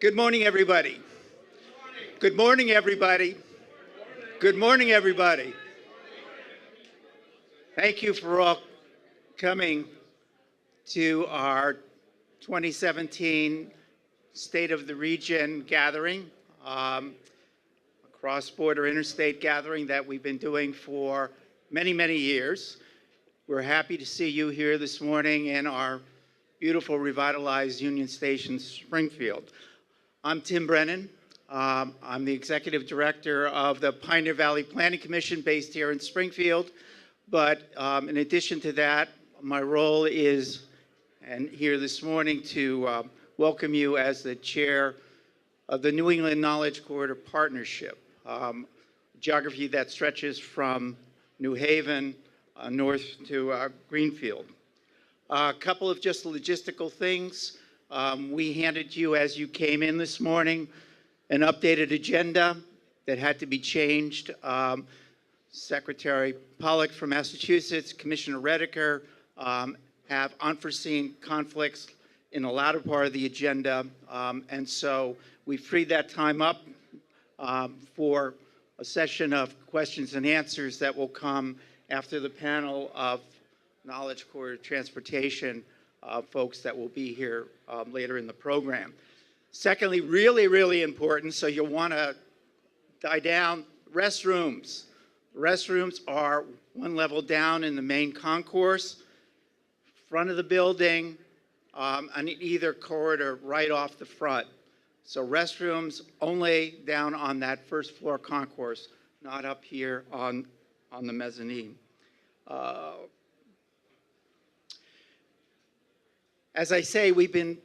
Good morning, everybody. Good morning, everybody. Good morning, everybody. Thank you for all coming to our 2017 State of the Region gathering, a cross-border interstate gathering that we've been doing for many, many years. We're happy to see you here this morning in our beautiful revitalized Union Station, Springfield. I'm Tim Brennan. I'm the Executive Director of the Pioneer Valley Planning Commission based here in Springfield. But in addition to that, my role is, and here this morning, to welcome you as the Chair of the New England Knowledge Corridor Partnership, geography that stretches from New Haven north to Greenfield. A couple of just logistical things. We handed you, as you came in this morning, an updated agenda that had to be changed. Secretary Pollack from Massachusetts, Commissioner Rediker have unforeseen conflicts in the latter part of the agenda, and so we freed that time up for a session of questions and answers that will come after the panel of Knowledge Corridor Transportation folks that will be here later in the program. Secondly, really, really important, so you'll want to die down, restrooms. Restrooms are one level down in the main concourse, front of the building, on either corridor right off the front. So restrooms only down on that first floor concourse, not up here on the mezzanine. As I say, we've been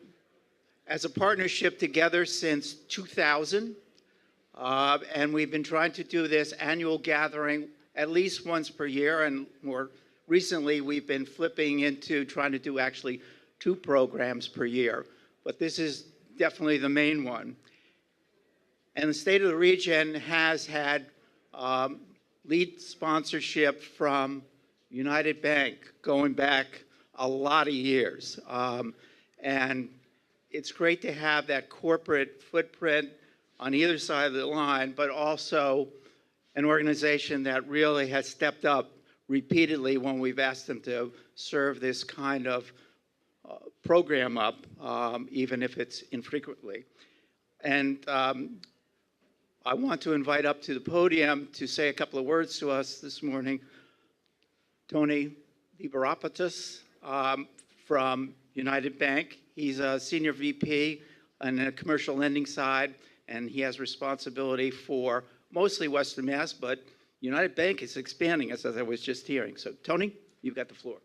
as a partnership together since 2000, and we've been trying to do this annual gathering at least once per year, and more recently we've been flipping into trying to do actually 2 programs per year, but this is definitely the main one. And the State of the Region has had lead sponsorship from United Bank going back a lot of years. And it's great to have that corporate footprint on either side of the line, but also an organization that really has stepped up repeatedly when we've asked them to serve this kind of program up, even if it's infrequently. And I want to invite up to the podium to say a couple of words to us this morning, Tony Vibrapatis from United Bank. He's a senior VP on the commercial lending side, and he has responsibility for mostly Western Mass, but United Bank is expanding, as I was just hearing. So, Tony, you've got the floor.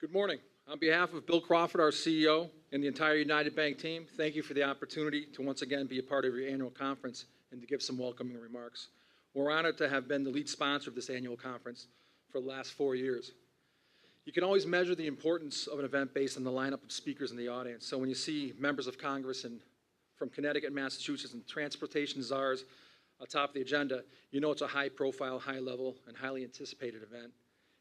Good morning. On behalf of Bill Crawford, our CEO, and the entire United Bank team, thank you for the opportunity to once again be a part of your annual conference and to give some welcoming remarks. We're honored to have been the lead sponsor of this annual conference for the last 4 years. You can always measure the importance of an event based on the lineup of speakers in the audience. So when you see members of Congress from Connecticut, Massachusetts, and transportation czars atop the agenda, you know it's a high-profile, high-level, and highly anticipated event.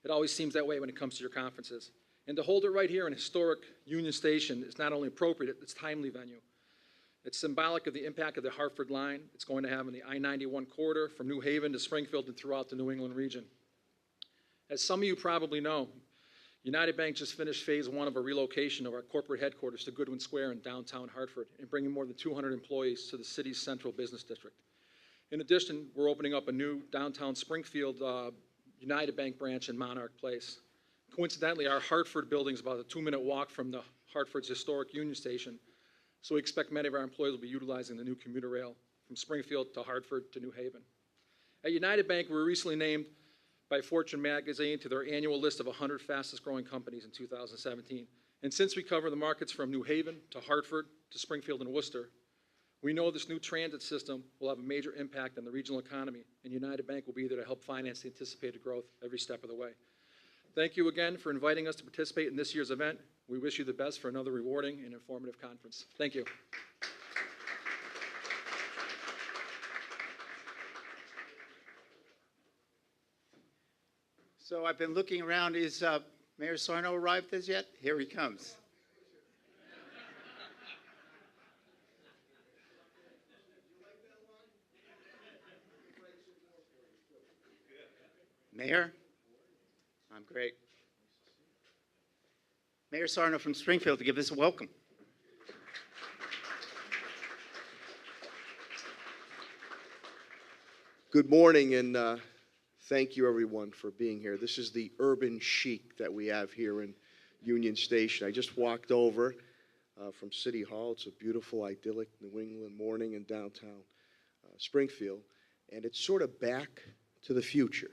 It always seems that way when it comes to your conferences. And to hold it right here in historic Union Station is not only appropriate, it's a timely venue. It's symbolic of the impact of the Hartford line it's going to have on the I-91 corridor from New Haven to Springfield and throughout the New England region. As some of you probably know, United Bank just finished phase 1 of a relocation of our corporate headquarters to Goodwin Square in downtown Hartford and bringing more than 200 employees to the city's central business district. In addition, we're opening up a new downtown Springfield United Bank branch in Monarch Place. Coincidentally, our Hartford building is about a 2-minute walk from the Hartford's historic Union Station, so we expect many of our employees will be utilizing the new commuter rail from Springfield to Hartford to New Haven. At United Bank, we were recently named by Fortune magazine to their annual list of 100 fastest growing companies in 2017. And since we cover the markets from New Haven to Hartford to Springfield and Worcester, we know this new transit system will have a major impact on the regional economy, and United Bank will be there to help finance the anticipated growth every step of the way. Thank you again for inviting us to participate in this year's event. We wish you the best for another rewarding and informative conference. Thank you. So I've been looking around. Is Mayor Sarno arrived as yet? Here he comes. Mayor? I'm great. Mayor Sarno from Springfield to give us a welcome. Good morning, and thank you, everyone, for being here. This is the urban chic that we have here in Union Station. I just walked over from City Hall. It's a beautiful, idyllic New England morning in downtown Springfield, and it's sort of back to the future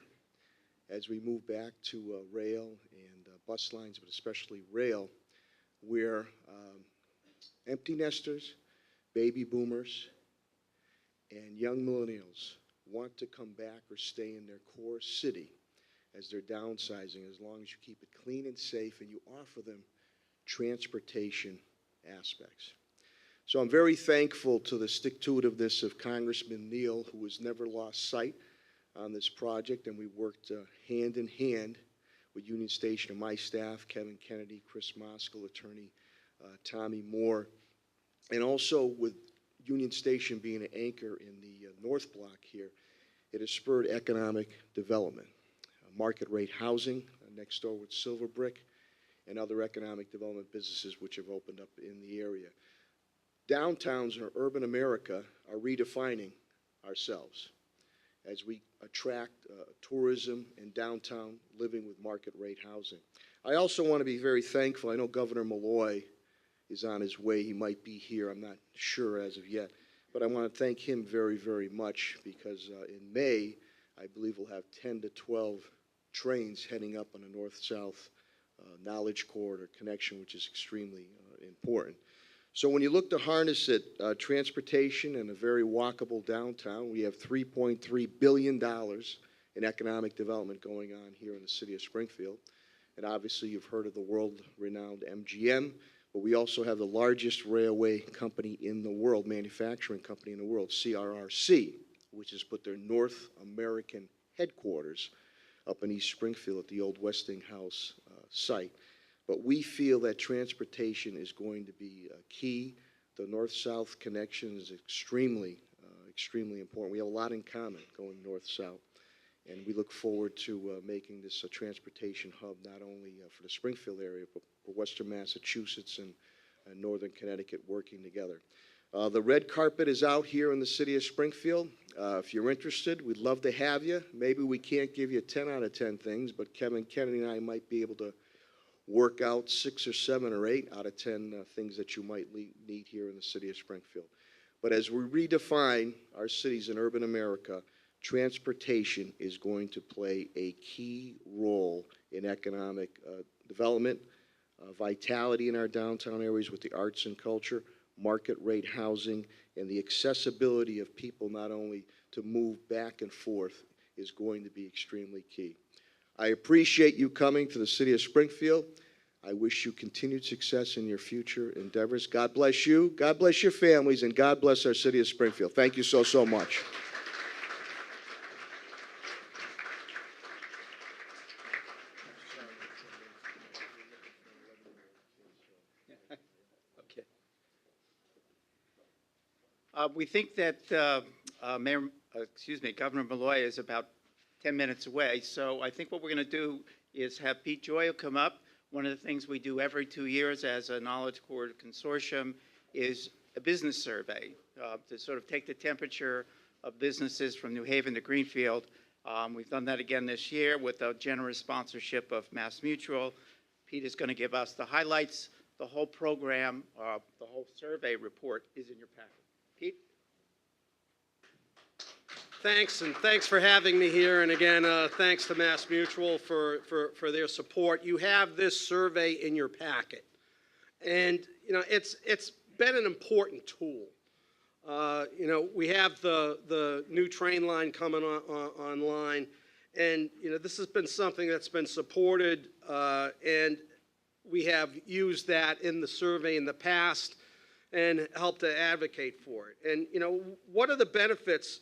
as we move back to rail and bus lines, but especially rail, where empty nesters, baby boomers, and young millennials want to come back or stay in their core city as they're downsizing, as long as you keep it clean and safe and you offer them transportation aspects. So I'm very thankful to the stick-to-itiveness of Congressman Neal, who has never lost sight on this project, and we worked hand in hand with Union Station and my staff, Kevin Kennedy, Chris Moskal, attorney Tommy Moore, and also with Union Station being an anchor in the North Block here. It has spurred economic development, market rate housing next door with Silver Brick, and other economic development businesses which have opened up in the area. Downtowns in urban America are redefining ourselves as we attract tourism and downtown living with market rate housing. I also want to be very thankful. I know Governor Malloy is on his way. He might be here. I'm not sure as of yet. But I want to thank him very, very much, because in May, I believe we'll have 10 to 12 trains heading up on a north-south knowledge corridor connection, which is extremely important. So when you look to harness it, transportation and a very walkable downtown, we have $3.3 billion in economic development going on here in the city of Springfield. And obviously you've heard of the world-renowned MGM, but we also have the largest railway company in the world, manufacturing company in the world, CRRC, which has put their North American headquarters up in East Springfield at the old Westinghouse site. But we feel that transportation is going to be key. The north-south connection is extremely important. We have a lot in common going north-south. And we look forward to making this a transportation hub, not only for the Springfield area, but for Western Massachusetts and Northern Connecticut working together. The red carpet is out here in the city of Springfield. If you're interested, we'd love to have you. Maybe we can't give you 10 out of 10 things, but Kevin Kennedy and I might be able to work out 6 or 7 or 8 out of 10 things that you might need here in the city of Springfield. But as we redefine our cities in urban America, transportation is going to play a key role in economic development, vitality in our downtown areas with the arts and culture, market rate housing, and the accessibility of people not only to move back and forth is going to be extremely key. I appreciate you coming to the city of Springfield. I wish you continued success in your future endeavors. God bless you, God bless your families, and God bless our city of Springfield. Thank you so, so much. We think that Governor Malloy is about 10 minutes away. So I think what we're going to do is have Pete Joyal come up. One of the things we do every 2 years as a Knowledge Corridor Consortium is a business survey to sort of take the temperature of businesses from New Haven to Greenfield. We've done that again this year with a generous sponsorship of Mass Mutual. Pete is going to give us the highlights. The whole program, the whole survey report is in your packet. Pete? Thanks, and thanks for having me here. And again, thanks to Mass Mutual for their support. You have this survey in your packet. And, you know, it's been an important tool. You know, we have the new train line coming online. And, you know, this has been something that's been supported, and we have used that in the survey in the past and helped to advocate for it. And, you know, what are the benefits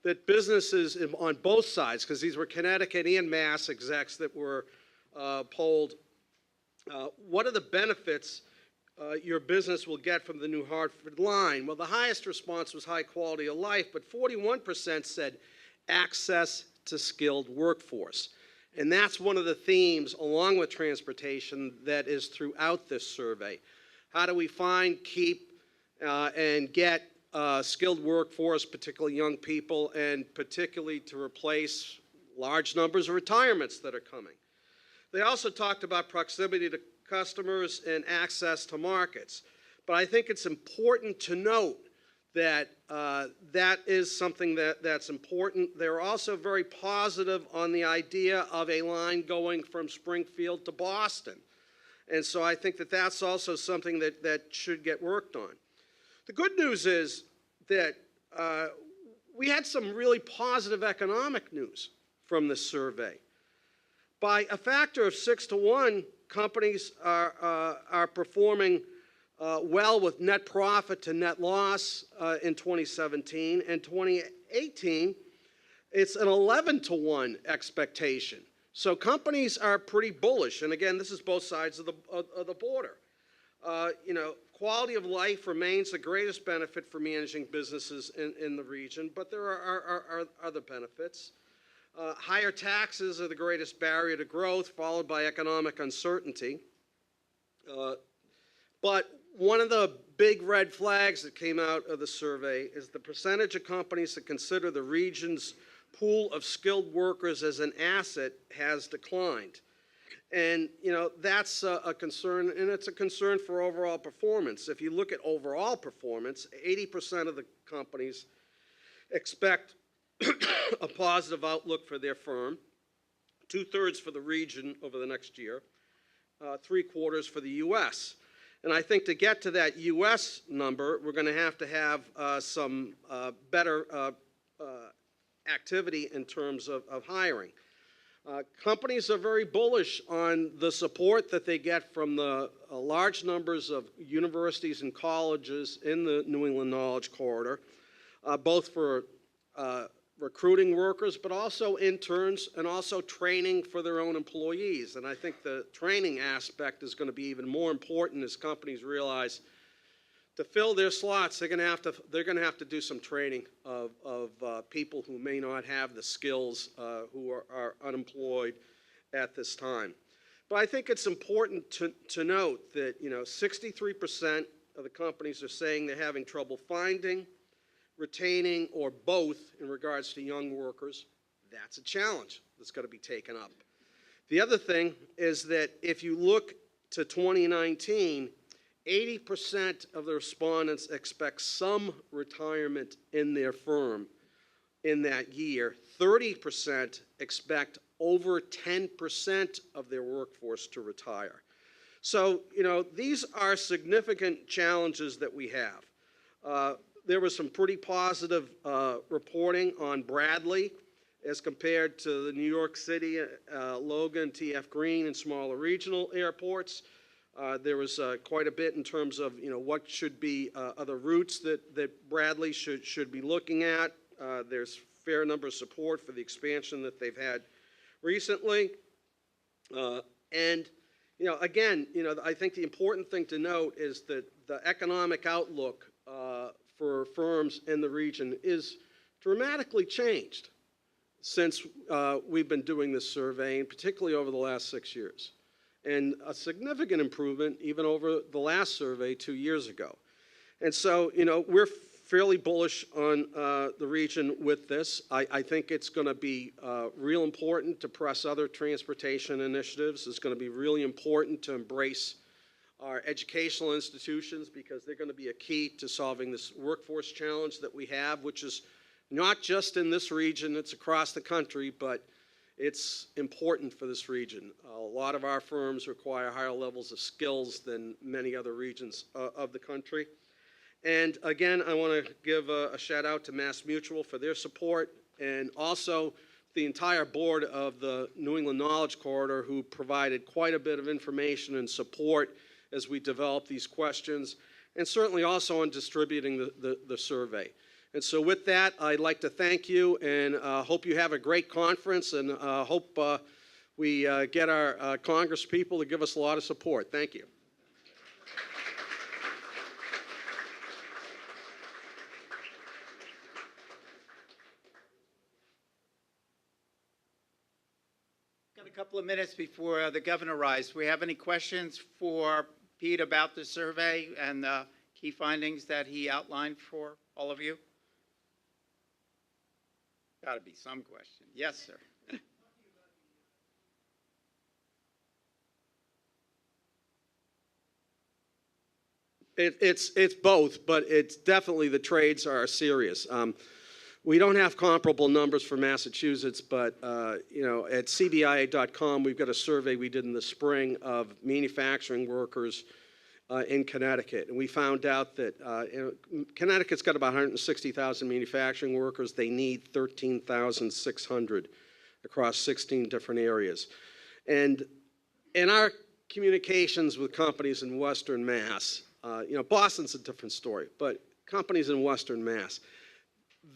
that businesses on both sides, because these were Connecticut and Mass execs that were polled, What are the benefits your business will get from the New Hartford line? Well, the highest response was high quality of life, but 41% said access to skilled workforce. And that's one of the themes, along with transportation, that is throughout this survey. How do we find, keep, and get skilled workforce, particularly young people, and particularly to replace large numbers of retirements that are coming? They also talked about proximity to customers and access to markets. But I think it's important to note that that is something that's important. They're also very positive on the idea of a line going from Springfield to Boston. And so I think that that's also something that should get worked on. The good news is that we had some really positive economic news from this survey. By a factor of 6 to 1, companies are performing well with net profit to net loss in 2017. And 2018, it's an 11 to 1 expectation. So companies are pretty bullish. And again, this is both sides of the border. Quality of life remains the greatest benefit for managing businesses in the region, but there are other benefits. Higher taxes are the greatest barrier to growth, followed by economic uncertainty. But one of the big red flags that came out of the survey is the percentage of companies that consider the region's pool of skilled workers as an asset has declined. And, that's a concern, and it's a concern for overall performance. If you look at overall performance, 80% of the companies expect a positive outlook for their firm, 2/3 for the region over the next year, 3/4 for the U.S. And I think to get to that U.S. number, we're going to have some better activity in terms of hiring. Companies are very bullish on the support that they get from the large numbers of universities and colleges in the New England Knowledge Corridor, both for recruiting workers, but also interns and also training for their own employees. And I think the training aspect is going to be even more important as companies realize to fill their slots, they're going to have to do some training of people who may not have the skills, who are unemployed at this time. But I think it's important to note that 63% of the companies are saying they're having trouble finding, retaining, or both in regards to young workers. That's a challenge that's got to be taken up. The other thing is that if you look to 2019, 80% of the respondents expect some retirement in their firm in that year. 30% expect over 10% of their workforce to retire. So, these are significant challenges that we have. There was some pretty positive reporting on Bradley as compared to the New York City, Logan, TF Green, and smaller regional airports. There was quite a bit in terms of what should be other routes that Bradley should be looking at. There's a fair number of support for the expansion that they've had recently. And again, I think the important thing to note is that the economic outlook for firms in the region is dramatically changed since we've been doing this survey, and particularly over the last 6 years. And a significant improvement even over the last survey 2 years ago. And so, we're fairly bullish on the region with this. I think it's going to be real important to press other transportation initiatives. It's going to be really important to embrace our educational institutions because they're going to be a key to solving this workforce challenge that we have, which is not just in this region, it's across the country, but it's important for this region. A lot of our firms require higher levels of skills than many other regions of the country. And again, I want to give a shout out to MassMutual for their support, and also the entire board of the New England Knowledge Corridor, who provided quite a bit of information and support as we develop these questions, and certainly also on distributing the survey. And so with that, I'd like to thank you and hope you have a great conference, and hope we get our Congress people to give us a lot of support. Thank you. Got a couple of minutes before the governor arrives. Do we have any questions for Pete about the survey and the key findings that he outlined for all of you? Got to be some question. Yes, sir. It's both, but it's definitely the trades are serious. We don't have comparable numbers for Massachusetts, but at CBI.com, we've got a survey we did in the spring of manufacturing workers in Connecticut, and we found out that Connecticut's got about 160,000 manufacturing workers. They need 13,600 across 16 different areas. And in our communications with companies in Western Mass, Boston's a different story, but companies in Western Mass,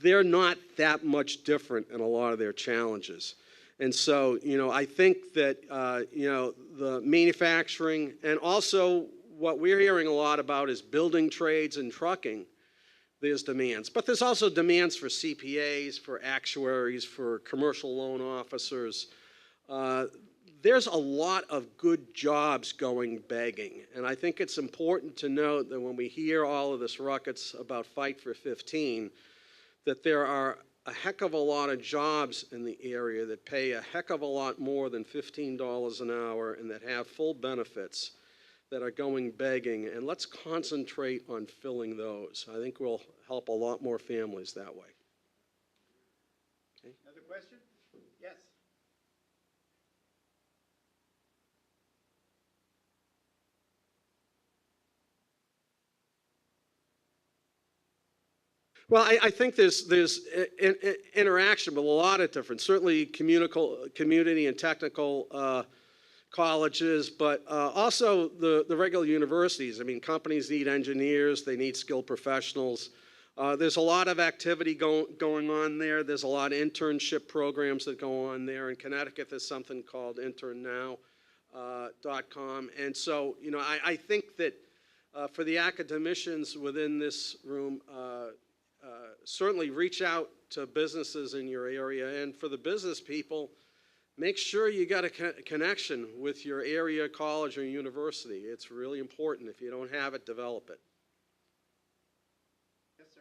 they're not that much different in a lot of their challenges. And so, I think that, the manufacturing and also what we're hearing a lot about is building trades and trucking. There's demands, but there's also demands for CPAs, for actuaries, for commercial loan officers. There's a lot of good jobs going begging. And I think it's important to note that when we hear all of this ruckus about Fight for 15, that there are a heck of a lot of jobs in the area that pay a heck of a lot more than $15 an hour and that have full benefits that are going begging. And let's concentrate on filling those. I think we'll help a lot more families that way. Okay. Another question? Yes. Well, I think there's interaction with a lot of different, certainly community and technical colleges, but also the regular universities. I mean, companies need engineers, they need skilled professionals. There's a lot of activity going on there. There's a lot of internship programs that go on there. In Connecticut, there's something called internnow.com. And so, I think that for the academicians within this room, certainly reach out to businesses in your area. And for the business people, make sure you got a connection with your area college or university. It's really important. If you don't have it, develop it. Yes, sir.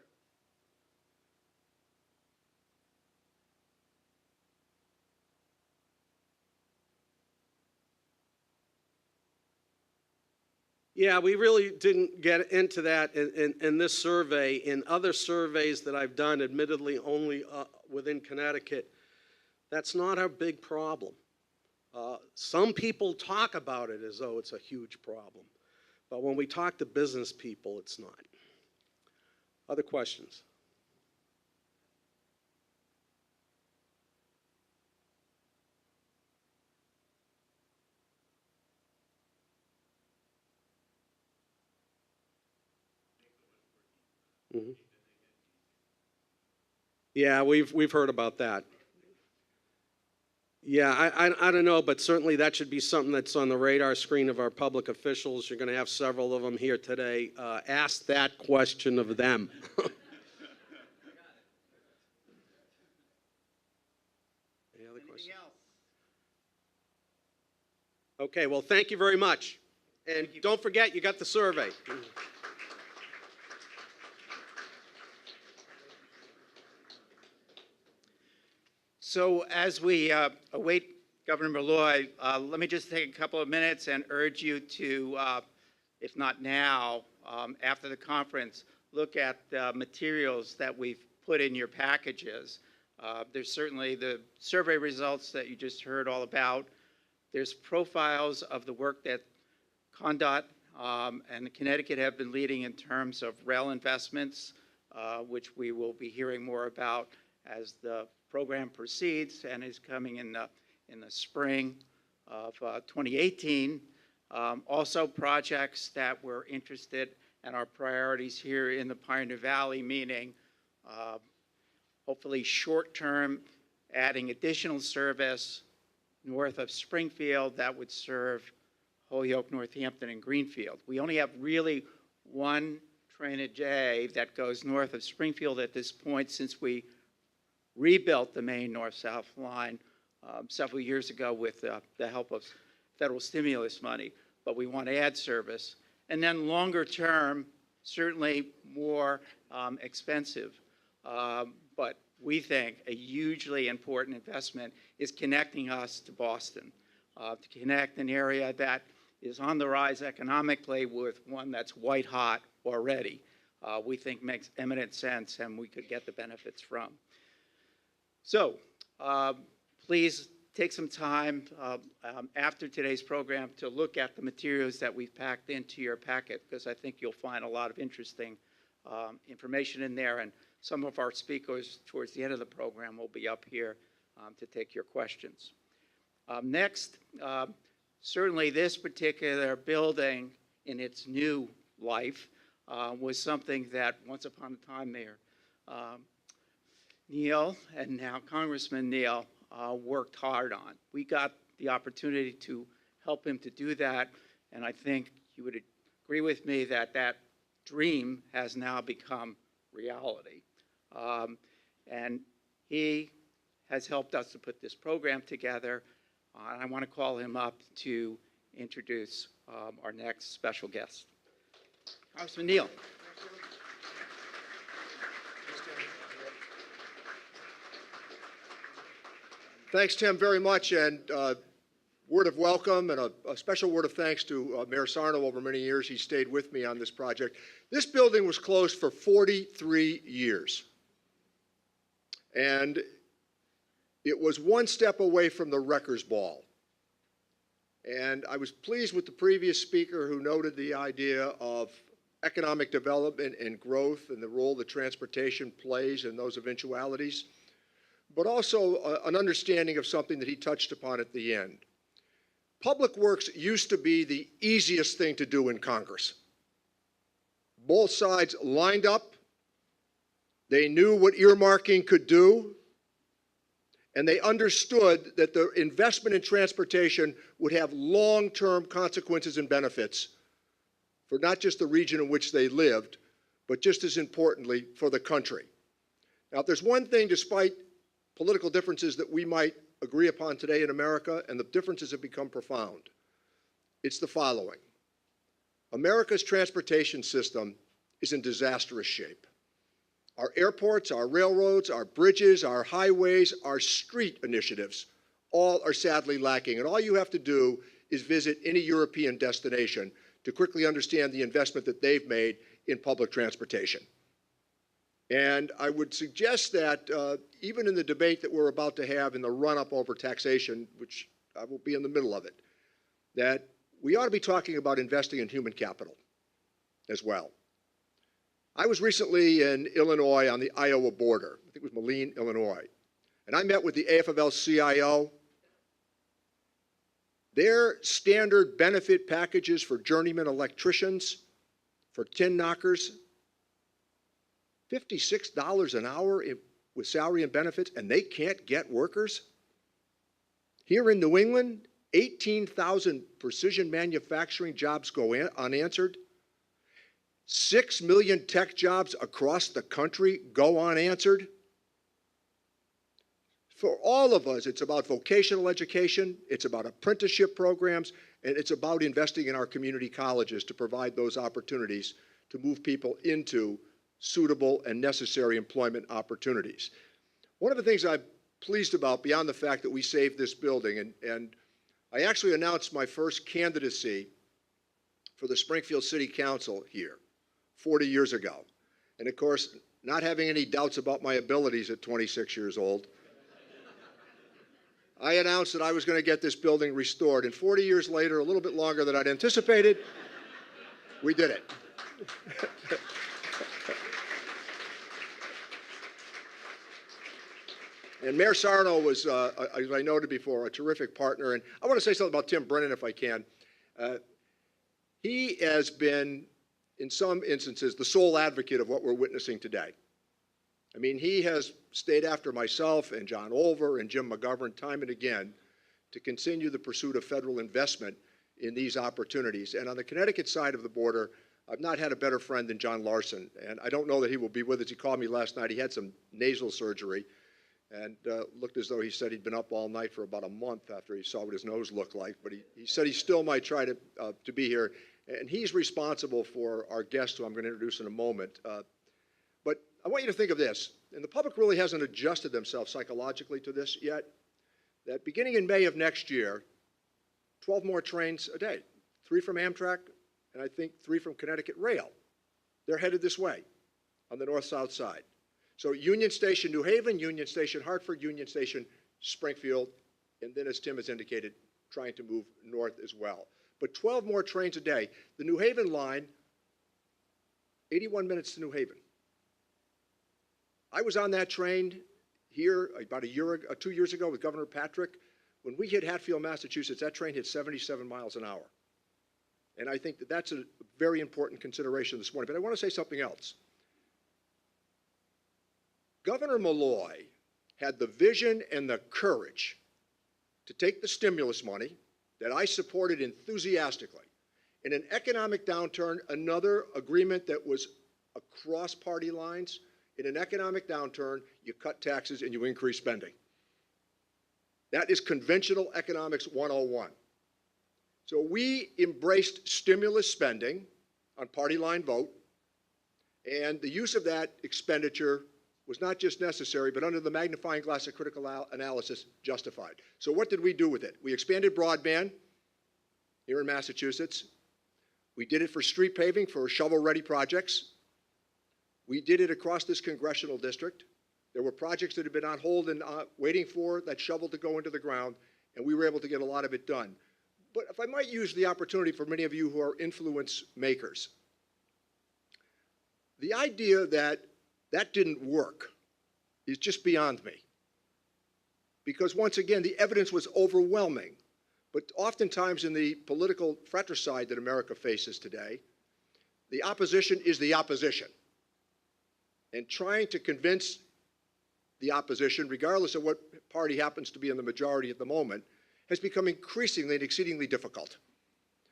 Yeah, we really didn't get into that in this survey. In other surveys that I've done, admittedly only within Connecticut, that's not a big problem. Some people talk about it as though it's a huge problem. But when we talk to business people, it's not. Other questions? Mm-hmm. Yeah, we've heard about that. Yeah, I don't know, but certainly that should be something that's on the radar screen of our public officials. You're going to have several of them here today. Ask that question of them. Any other questions? Anything else? Okay, well, thank you very much. And don't forget, you got the survey. So as we await Governor Malloy, let me just take a couple of minutes and urge you to, if not now, after the conference, look at the materials that we've put in your packages. There's certainly the survey results that you just heard all about. There's profiles of the work that ConnDOT and Connecticut have been leading in terms of rail investments, which we will be hearing more about as the program proceeds and is coming in the spring of 2018. Also projects that we're interested and our priorities here in the Pioneer Valley, meaning hopefully short-term, adding additional service, north of Springfield that would serve Holyoke, Northampton, and Greenfield. We only have really one trainage A that goes north of Springfield at this point, since we rebuilt the main north-south line several years ago with the help of federal stimulus money. But we want to add service. And then longer term, certainly more expensive. But we think a hugely important investment is connecting us to Boston, to connect an area that is on the rise economically with one that's white hot already. We think makes eminent sense, and we could get the benefits from. So please take some time after today's program to look at the materials that we've packed into your packet, because I think you'll find a lot of interesting information in there. And some of our speakers towards the end of the program will be up here to take your questions. Next, certainly this particular building in its new life was something that once upon a time Mayor Neal and now Congressman Neal worked hard on. We got the opportunity to help him to do that, and I think you would agree with me that that dream has now become reality. And he has helped us to put this program together. And I want to call him up to introduce our next special guest. Congressman Neal. Thanks, Tim, very much, and word of welcome and a special word of thanks to Mayor Sarno. Over many years, he stayed with me on this project. This building was closed for 43 years, and it was one step away from the Wrecker's Ball. And I was pleased with the previous speaker who noted the idea of economic development and growth and the role that transportation plays in those eventualities, but also an understanding of something that he touched upon at the end. Public works used to be the easiest thing to do in Congress. Both sides lined up, they knew what earmarking could do, and they understood that the investment in transportation would have long-term consequences and benefits for not just the region in which they lived, but just as importantly, for the country. Now, if there's one thing, despite political differences, that we might agree upon today in America, and the differences have become profound, it's the following. America's transportation system is in disastrous shape. Our airports, our railroads, our bridges, our highways, our street initiatives, all are sadly lacking. And all you have to do is visit any European destination to quickly understand the investment that they've made in public transportation. And I would suggest that even in the debate that we're about to have in the run-up over taxation, which I will be in the middle of it, that we ought to be talking about investing in human capital as well. I was recently in Illinois on the Iowa border. I think it was Moline, Illinois. And I met with the AFL-CIO. Their standard benefit packages for journeyman electricians, for tin knockers, $56 an hour with salary and benefits, and they can't get workers? Here in New England, 18,000 precision manufacturing jobs go unanswered. 6 million tech jobs across the country go unanswered. For all of us, it's about vocational education, it's about apprenticeship programs, and it's about investing in our community colleges to provide those opportunities to move people into suitable and necessary employment opportunities. One of the things I'm pleased about, beyond the fact that we saved this building, and I actually announced my first candidacy for the Springfield City Council here 40 years ago. And of course, not having any doubts about my abilities at 26 years old, I announced that I was going to get this building restored. And 40 years later, a little bit longer than I'd anticipated, we did it. And Mayor Sarno was, as I noted before, a terrific partner. And I want to say something about Tim Brennan, if I can. He has been, in some instances, the sole advocate of what we're witnessing today. I mean, he has stayed after myself and John Olver and Jim McGovern time and again to continue the pursuit of federal investment in these opportunities. And on the Connecticut side of the border, I've not had a better friend than John Larson, and I don't know that he will be with us. He called me last night. He had some nasal surgery and looked as though he said he'd been up all night for about a month after he saw what his nose looked like. But he said he still might try to be here. And he's responsible for our guest, who I'm going to introduce in a moment. But I want you to think of this, and the public really hasn't adjusted themselves psychologically to this yet, that beginning in May of next year, 12 more trains a day, 3 from Amtrak, and I think 3 from Connecticut Rail. They're headed this way on the north-south side. So Union Station, New Haven, Union Station, Hartford, Union Station, Springfield, and then, as Tim has indicated, trying to move north as well. But 12 more trains a day. The New Haven line, 81 minutes to New Haven. I was on that train here about 2 years ago with Governor Patrick. When we hit Hatfield, Massachusetts, that train hit 77 miles an hour. And I think that that's a very important consideration this morning. But I want to say something else. Governor Malloy had the vision and the courage to take the stimulus money that I supported enthusiastically. In an economic downturn, another agreement that was across party lines. In an economic downturn, you cut taxes and you increase spending. That is conventional economics 101. So we embraced stimulus spending on party line vote, and the use of that expenditure was not just necessary, but under the magnifying glass of critical analysis, justified. So what did we do with it? We expanded broadband here in Massachusetts. We did it for street paving for shovel-ready projects. We did it across this congressional district. There were projects that had been on hold and waiting for that shovel to go into the ground, and we were able to get a lot of it done. But if I might use the opportunity for many of you who are influence makers, the idea that that didn't work is just beyond me. Because once again, the evidence was overwhelming. But oftentimes in the political fratricide that America faces today, the opposition is the opposition. And trying to convince the opposition, regardless of what party happens to be in the majority at the moment, has become increasingly and exceedingly difficult.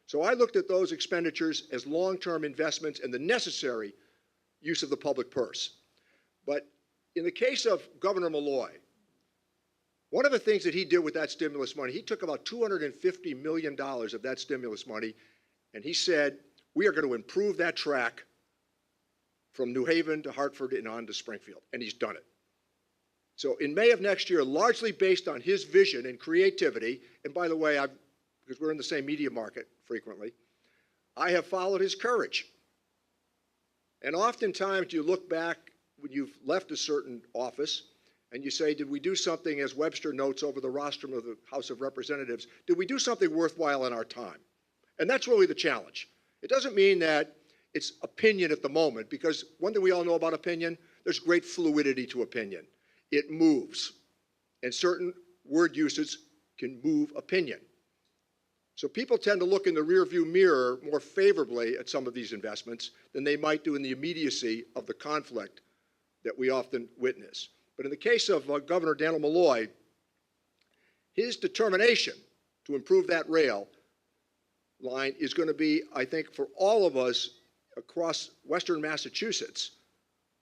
So I looked at those expenditures as long-term investments and the necessary use of the public purse. But in the case of Governor Malloy, one of the things that he did with that stimulus money, he took about $250 million of that stimulus money, and he said, we are going to improve that track from New Haven to Hartford and on to Springfield, and he's done it. So in May of next year, largely based on his vision and creativity, and by the way, because we're in the same media market frequently, I have followed his courage. And oftentimes you look back when you've left a certain office and you say, did we do something, as Webster notes over the rostrum of the House of Representatives, did we do something worthwhile in our time? And that's really the challenge. It doesn't mean that it's opinion at the moment, because one thing we all know about opinion, there's great fluidity to opinion. It moves, and certain word uses can move opinion. So people tend to look in the rearview mirror more favorably at some of these investments than they might do in the immediacy of the conflict that we often witness. But in the case of Governor Daniel Malloy, his determination to improve that rail line is going to be, I think, for all of us across Western Massachusetts,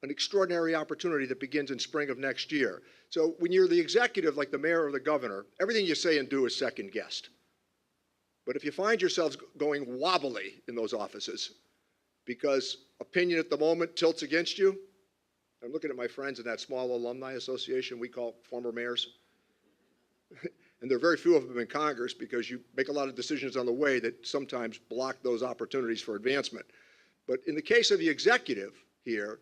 an extraordinary opportunity that begins in spring of next year. So when you're the executive, like the mayor or the governor, everything you say and do is second-guessed. But if you find yourselves going wobbly in those offices because opinion at the moment tilts against you, I'm looking at my friends in that small alumni association we call former mayors, and there are very few of them in Congress because you make a lot of decisions on the way that sometimes block those opportunities for advancement. But in the case of the executive here,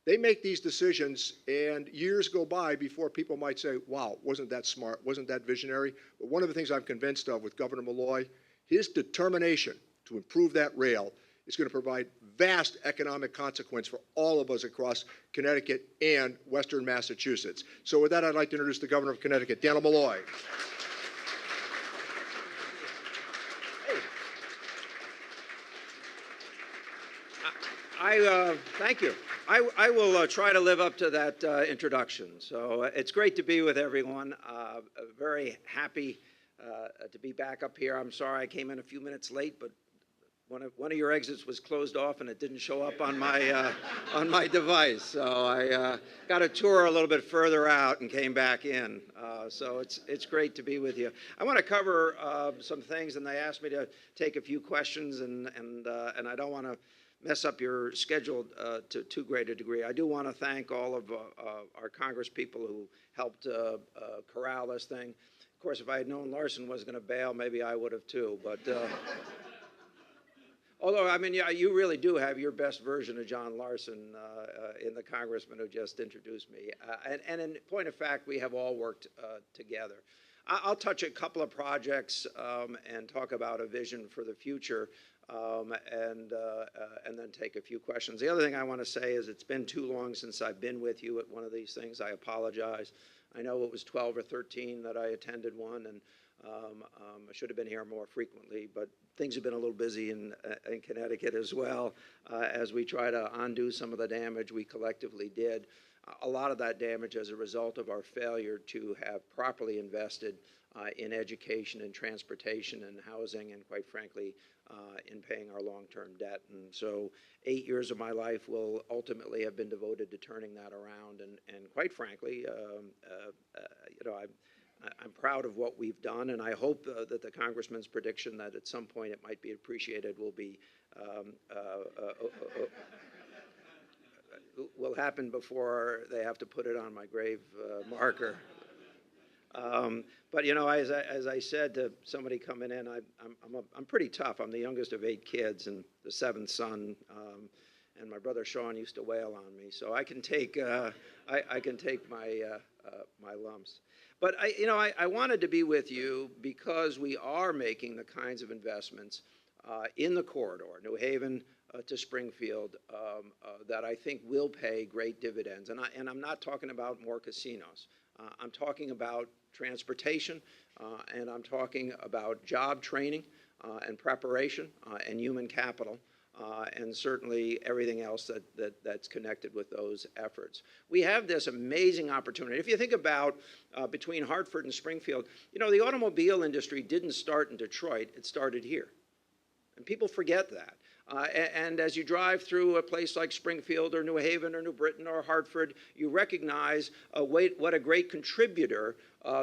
they make these decisions and years go by before people might say, wow, wasn't that smart, wasn't that visionary? But one of the things I'm convinced of with Governor Malloy, his determination to improve that rail is going to provide vast economic consequence for all of us across Connecticut and Western Massachusetts. So with that, I'd like to introduce the Governor of Connecticut, Daniel Malloy. Thank you. I will try to live up to that introduction. So it's great to be with everyone. Very happy to be back up here. I'm sorry I came in a few minutes late, but one of your exits was closed off and it didn't show up on my device. So I got a tour a little bit further out and came back in. So it's great to be with you. I want to cover some things, and they asked me to take a few questions, and I don't want to mess up your schedule to too great a degree. I do want to thank all of our Congress people who helped corral this thing. Of course, if I had known Larson was going to bail, maybe I would have too. But although, I mean, yeah, you really do have your best version of John Larson in the congressman who just introduced me. And in point of fact, we have all worked together. I'll touch a couple of projects and talk about a vision for the future, and then take a few questions. The other thing I want to say is it's been too long since I've been with you at one of these things. I apologize. I know it was 12 or 13 that I attended one, and I should have been here more frequently, but things have been a little busy in Connecticut as well as we try to undo some of the damage we collectively did. A lot of that damage as a result of our failure to have properly invested in education and transportation and housing, and quite frankly, in paying our long-term debt. And so 8 years of my life will ultimately have been devoted to turning that around. And quite frankly, I'm proud of what we've done, and I hope that the congressman's prediction that at some point it might be appreciated will happen before they have to put it on my grave marker. But as I said to somebody coming in, I'm pretty tough. I'm the youngest of 8 kids and the 7th son, and my brother Sean used to wail on me, so I can take my lumps. But I wanted to be with you because we are making the kinds of investments in the corridor, New Haven to Springfield, that I think will pay great dividends. And I'm not talking about more casinos. I'm talking about transportation, and I'm talking about job training and preparation and human capital. And certainly everything else that's connected with those efforts. We have this amazing opportunity. If you think about between Hartford and Springfield, the automobile industry didn't start in Detroit, it started here. And people forget that. And as you drive through a place like Springfield or New Haven or New Britain or Hartford, you recognize what a great contributor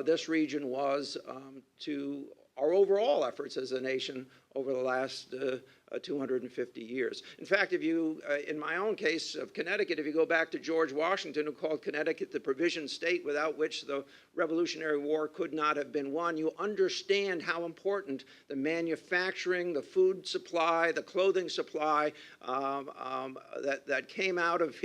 this region was to our overall efforts as a nation over the last 250 years. In fact, if you, in my own case of Connecticut, if you go back to George Washington, who called Connecticut the provision state without which the Revolutionary War could not have been won, you understand how important the manufacturing, the food supply, the clothing supply that came out of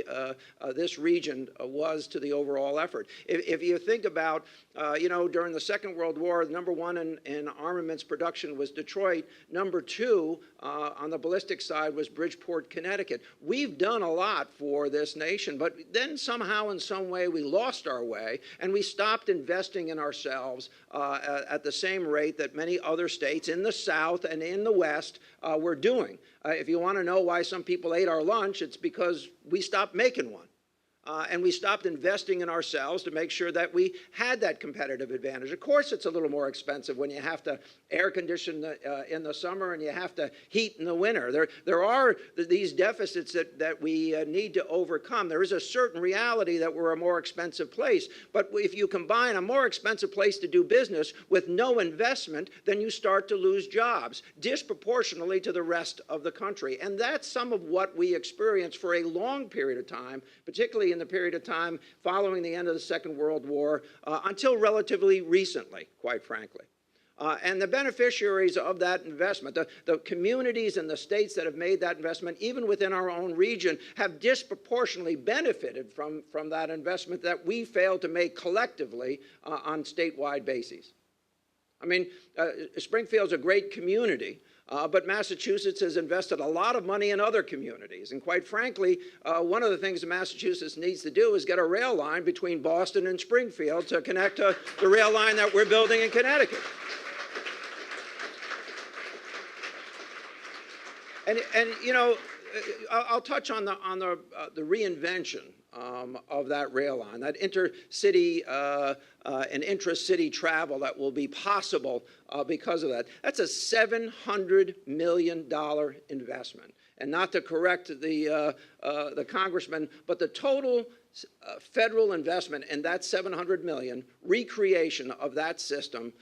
this region was to the overall effort. If you think about, during the Second World War, number one in armaments production was Detroit. Number two on the ballistic side was Bridgeport, Connecticut. We've done a lot for this nation, but then somehow in some way we lost our way and we stopped investing in ourselves at the same rate that many other states in the South and in the West were doing. If you want to know why some people ate our lunch, it's because we stopped making one. And we stopped investing in ourselves to make sure that we had that competitive advantage. Of course, it's a little more expensive when you have to air condition in the summer and you have to heat in the winter. There are these deficits that we need to overcome. There is a certain reality that we're a more expensive place. But if you combine a more expensive place to do business with no investment, then you start to lose jobs disproportionately to the rest of the country. And that's some of what we experienced for a long period of time, particularly in the period of time following the end of the Second World War until relatively recently, quite frankly. And the beneficiaries of that investment, the communities and the states that have made that investment, even within our own region, have disproportionately benefited from that investment that we failed to make collectively on statewide bases. I mean, Springfield's a great community. But Massachusetts has invested a lot of money in other communities. And quite frankly, one of the things that Massachusetts needs to do is get a rail line between Boston and Springfield to connect to the rail line that we're building in Connecticut. And I'll touch on the reinvention of that rail line, that intercity and intra-city travel that will be possible because of that. That's a $700 million investment. And not to correct the congressman, but the total federal investment in that $700 million, recreation of that system,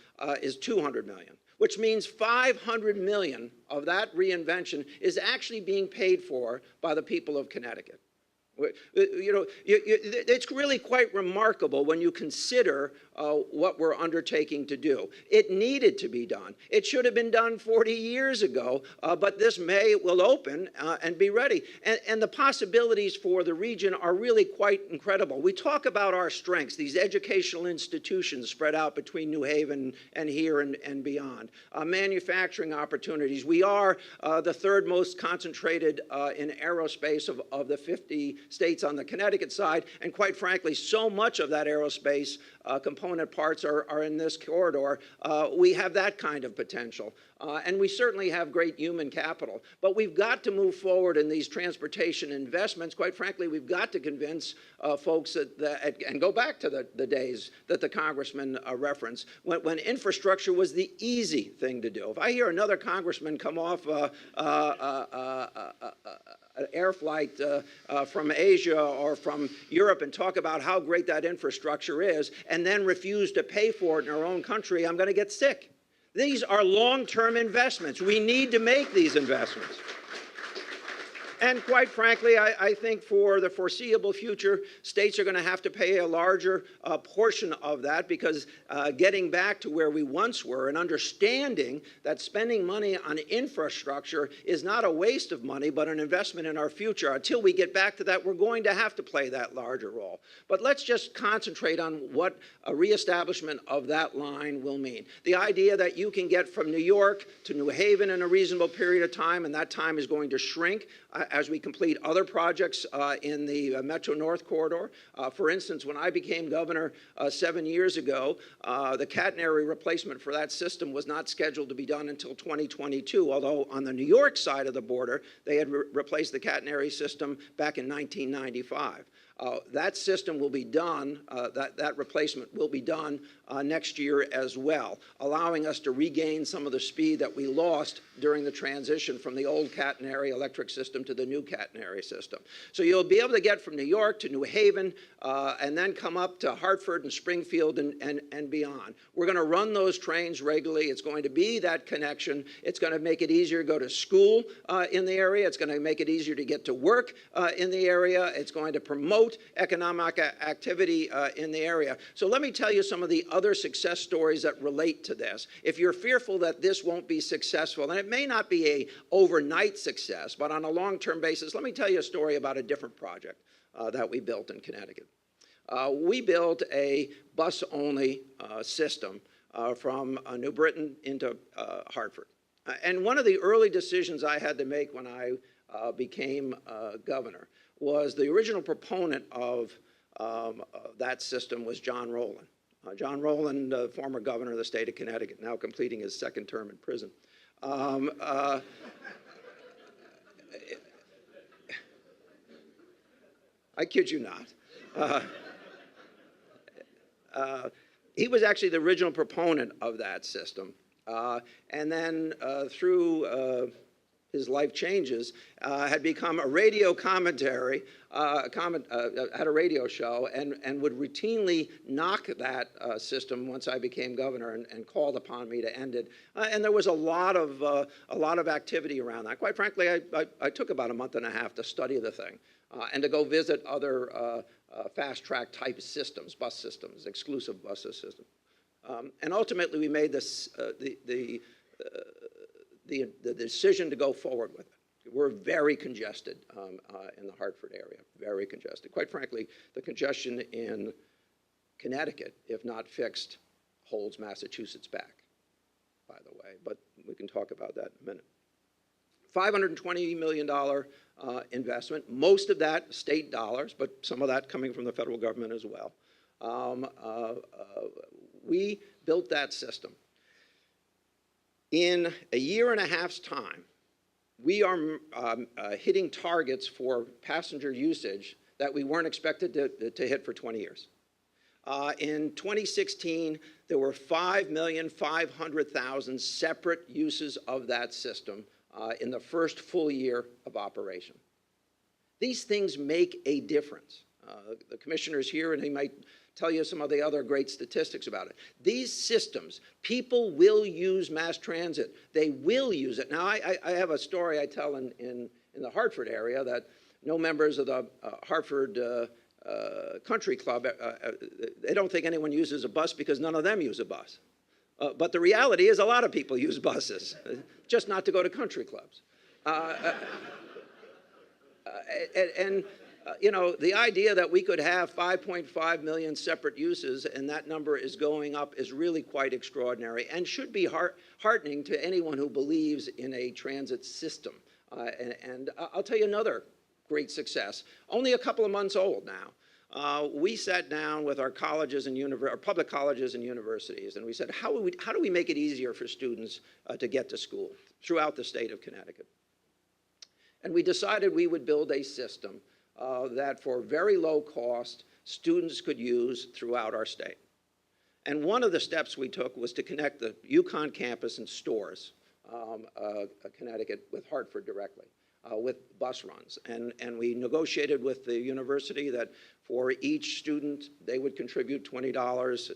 is $200 million. Which means $500 million of that reinvention is actually being paid for by the people of Connecticut. You know, it's really quite remarkable when you consider what we're undertaking to do. It needed to be done. It should have been done 40 years ago, but this May it will open and be ready. And the possibilities for the region are really quite incredible. We talk about our strengths, these educational institutions spread out between New Haven and here and beyond. Manufacturing opportunities. We are the third most concentrated in aerospace of the 50 states on the Connecticut side, and quite frankly, so much of that aerospace component parts are in this corridor. We have that kind of potential. And we certainly have great human capital. But we've got to move forward in these transportation investments. Quite frankly, we've got to convince folks that, and go back to the days that the congressman referenced, when infrastructure was the easy thing to do. If I hear another congressman come off an air flight from Asia or from Europe and talk about how great that infrastructure is, and then refuse to pay for it in our own country, I'm going to get sick. These are long-term investments. We need to make these investments. And quite frankly, I think for the foreseeable future, states are going to have to pay a larger portion of that, because getting back to where we once were and understanding that spending money on infrastructure is not a waste of money, but an investment in our future. Until we get back to that, we're going to have to play that larger role. But let's just concentrate on what a reestablishment of that line will mean. The idea that you can get from New York to New Haven in a reasonable period of time, and that time is going to shrink as we complete other projects in the Metro North Corridor. For instance, when I became governor 7 years ago, the catenary replacement for that system was not scheduled to be done until 2022, although on the New York side of the border, they had replaced the catenary system back in 1995. That system will be done, that replacement will be done next year as well, allowing us to regain some of the speed that we lost during the transition from the old catenary electric system to the new catenary system. So you'll be able to get from New York to New Haven and then come up to Hartford and Springfield and beyond. We're going to run those trains regularly. It's going to be that connection. It's going to make it easier to go to school in the area. It's going to make it easier to get to work in the area. It's going to promote economic activity in the area. So let me tell you some of the other success stories that relate to this. If you're fearful that this won't be successful, and it may not be an overnight success, but on a long-term basis, let me tell you a story about a different project that we built in Connecticut. We built a bus-only system from New Britain into Hartford. And one of the early decisions I had to make when I became governor was the original proponent of that system was John Rowland. John Rowland, former governor of the state of Connecticut, now completing his second term in prison. I kid you not. He was actually the original proponent of that system. And then through his life changes, had become a radio commentary, had a radio show, and would routinely knock that system once I became governor and called upon me to end it. And there was a lot of activity around that. Quite frankly, I took about a month and a half to study the thing and to go visit other fast-track type systems, bus systems, exclusive bus systems. And ultimately, we made this, the decision to go forward with it. We're very congested in the Hartford area, very congested. Quite frankly, the congestion in Connecticut, if not fixed, holds Massachusetts back, by the way. But we can talk about that in a minute. $520 million investment, most of that state dollars, but some of that coming from the federal government as well. We built that system. In a year and a half's time, we are hitting targets for passenger usage that we weren't expected to hit for 20 years. In 2016, there were 5,500,000 separate uses of that system in the first full year of operation. These things make a difference. The commissioner's here, and he might tell you some of the other great statistics about it. These systems, people will use mass transit. They will use it. Now, I have a story I tell in the Hartford area that no members of the Hartford Country Club, they don't think anyone uses a bus because none of them use a bus. But the reality is a lot of people use buses, just not to go to country clubs. You know, the idea that we could have 5.5 million separate uses and that number is going up is really quite extraordinary and should be heartening to anyone who believes in a transit system. And I'll tell you another great success, only a couple of months old now. We sat down with our colleges and our public colleges and universities, and we said, how do we make it easier for students to get to school throughout the state of Connecticut? And we decided we would build a system that for very low cost, students could use throughout our state. And one of the steps we took was to connect the UConn campus and Storrs, Connecticut, with Hartford directly, with bus runs. And we negotiated with the university that for each student, they would contribute $20,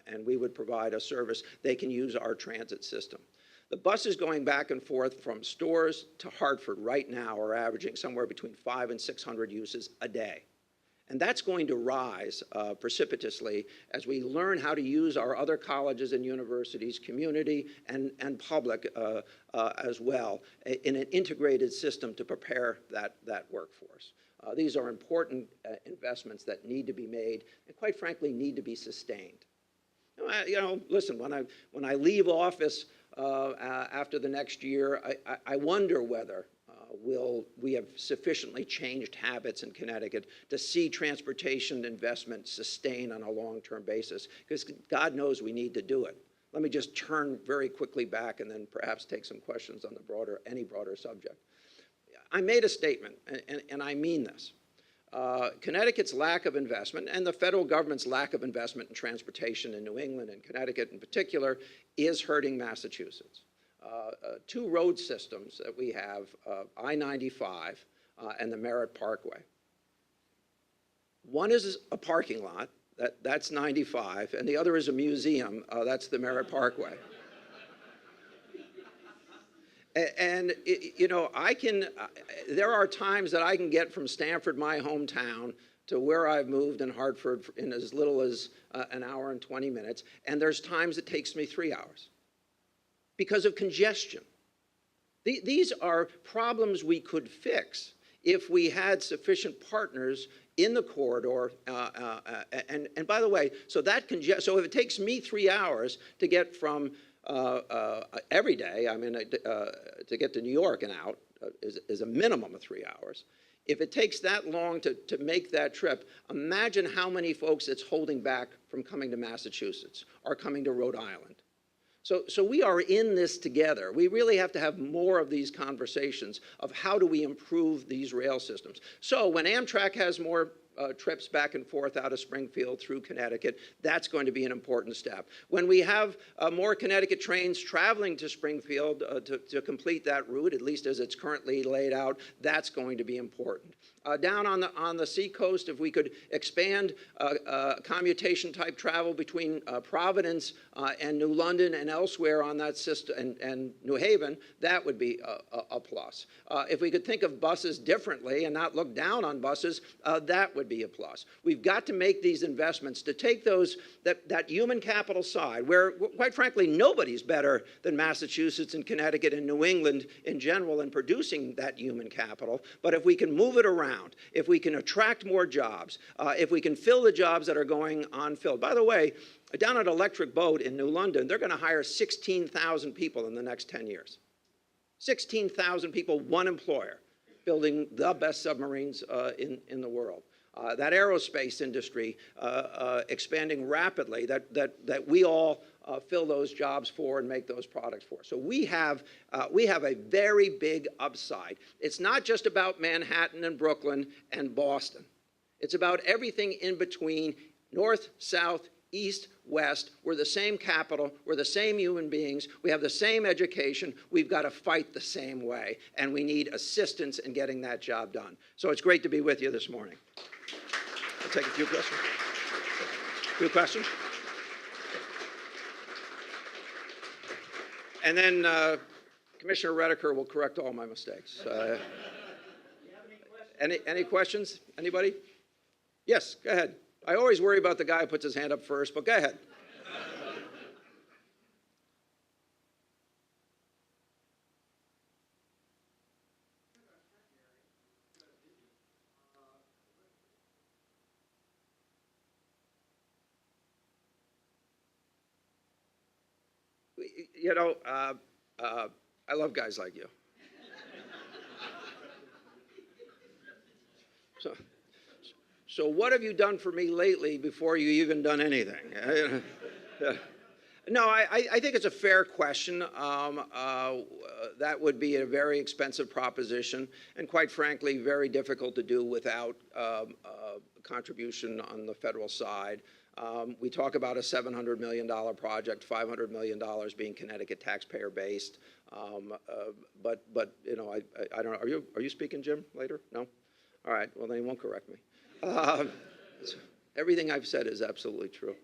and we would provide a service. They can use our transit system. The buses going back and forth from Storrs to Hartford right now are averaging somewhere between 500 and 600 uses a day. And that's going to rise precipitously as we learn how to use our other colleges and universities, community and public as well, in an integrated system to prepare that workforce. These are important investments that need to be made and, quite frankly, need to be sustained. You know, listen, when I leave office after the next year, I wonder whether we have sufficiently changed habits in Connecticut to see transportation investment sustain on a long-term basis, because God knows we need to do it. Let me just turn very quickly back and then perhaps take some questions on any broader subject. I made a statement, and I mean this. Connecticut's lack of investment and the federal government's lack of investment in transportation in New England and Connecticut in particular is hurting Massachusetts. Two road systems that we have, I-95 and the Merritt Parkway. One is a parking lot, that's 95, and the other is a museum, that's the Merritt Parkway. And you know, there are times that I can get from Stamford, my hometown, to where I've moved in Hartford in as little as an hour and 20 minutes, and there's times it takes me 3 hours because of congestion. These are problems we could fix if we had sufficient partners in the corridor. And by the way, so if it takes me 3 hours to get from every day, I mean, to get to New York and out is a minimum of 3 hours. If it takes that long to make that trip, imagine how many folks it's holding back from coming to Massachusetts or coming to Rhode Island. So we are in this together. We really have to have more of these conversations of how do we improve these rail systems. So when Amtrak has more trips back and forth out of Springfield through Connecticut, that's going to be an important step. When we have more Connecticut trains traveling to Springfield to complete that route, at least as it's currently laid out, that's going to be important. Down on the seacoast, if we could expand commutation type travel between Providence and New London and elsewhere on that system, and New Haven, that would be a plus. If we could think of buses differently and not look down on buses, that would be a plus. We've got to make these investments to take that human capital side, where, quite frankly, nobody's better than Massachusetts and Connecticut and New England in general in producing that human capital. But if we can move it around, if we can attract more jobs, if we can fill the jobs that are going unfilled. By the way, down at Electric Boat in New London, they're going to hire 16,000 people in the next 10 years. 16,000 people, one employer, building the best submarines in the world. that aerospace industry expanding rapidly, that we all fill those jobs for and make those products for. So we have a very big upside. It's not just about Manhattan and Brooklyn and Boston. It's about everything in between, north, south, east, west. We're the same capital. We're the same human beings. We have the same education. We've got to fight the same way, and we need assistance in getting that job done. So it's great to be with you this morning. I'll take a few questions. A few questions? And then Commissioner Redeker will correct all my mistakes. Any questions? Anybody? Yes, go ahead. I always worry about the guy who puts his hand up first, but go ahead. You know, I love guys like you. So what have you done for me lately before you even done anything? No, I think it's a fair question. That would be a very expensive proposition, and quite frankly, very difficult to do without contribution on the federal side. We talk about a $700 million project, $500 million being Connecticut taxpayer-based. But you know, I don't know. Are you speaking, Jim, later? No? All right. Well, then he won't correct me. Everything I've said is absolutely true.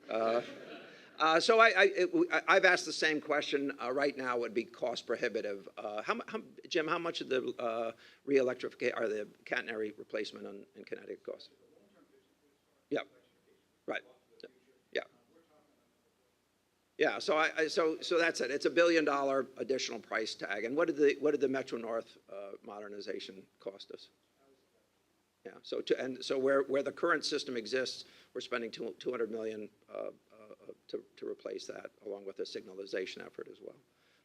So I've asked the same question. Right now would be cost prohibitive. Jim, how much of the re-electrification or the catenary replacement in Connecticut cost? Yeah, right. Yeah. Yeah. So so that's it. It's $1 billion additional price tag. And what did the Metro North modernization cost us? Yeah. So where the current system exists, we're spending $200 million to replace that, along with a signalization effort as well.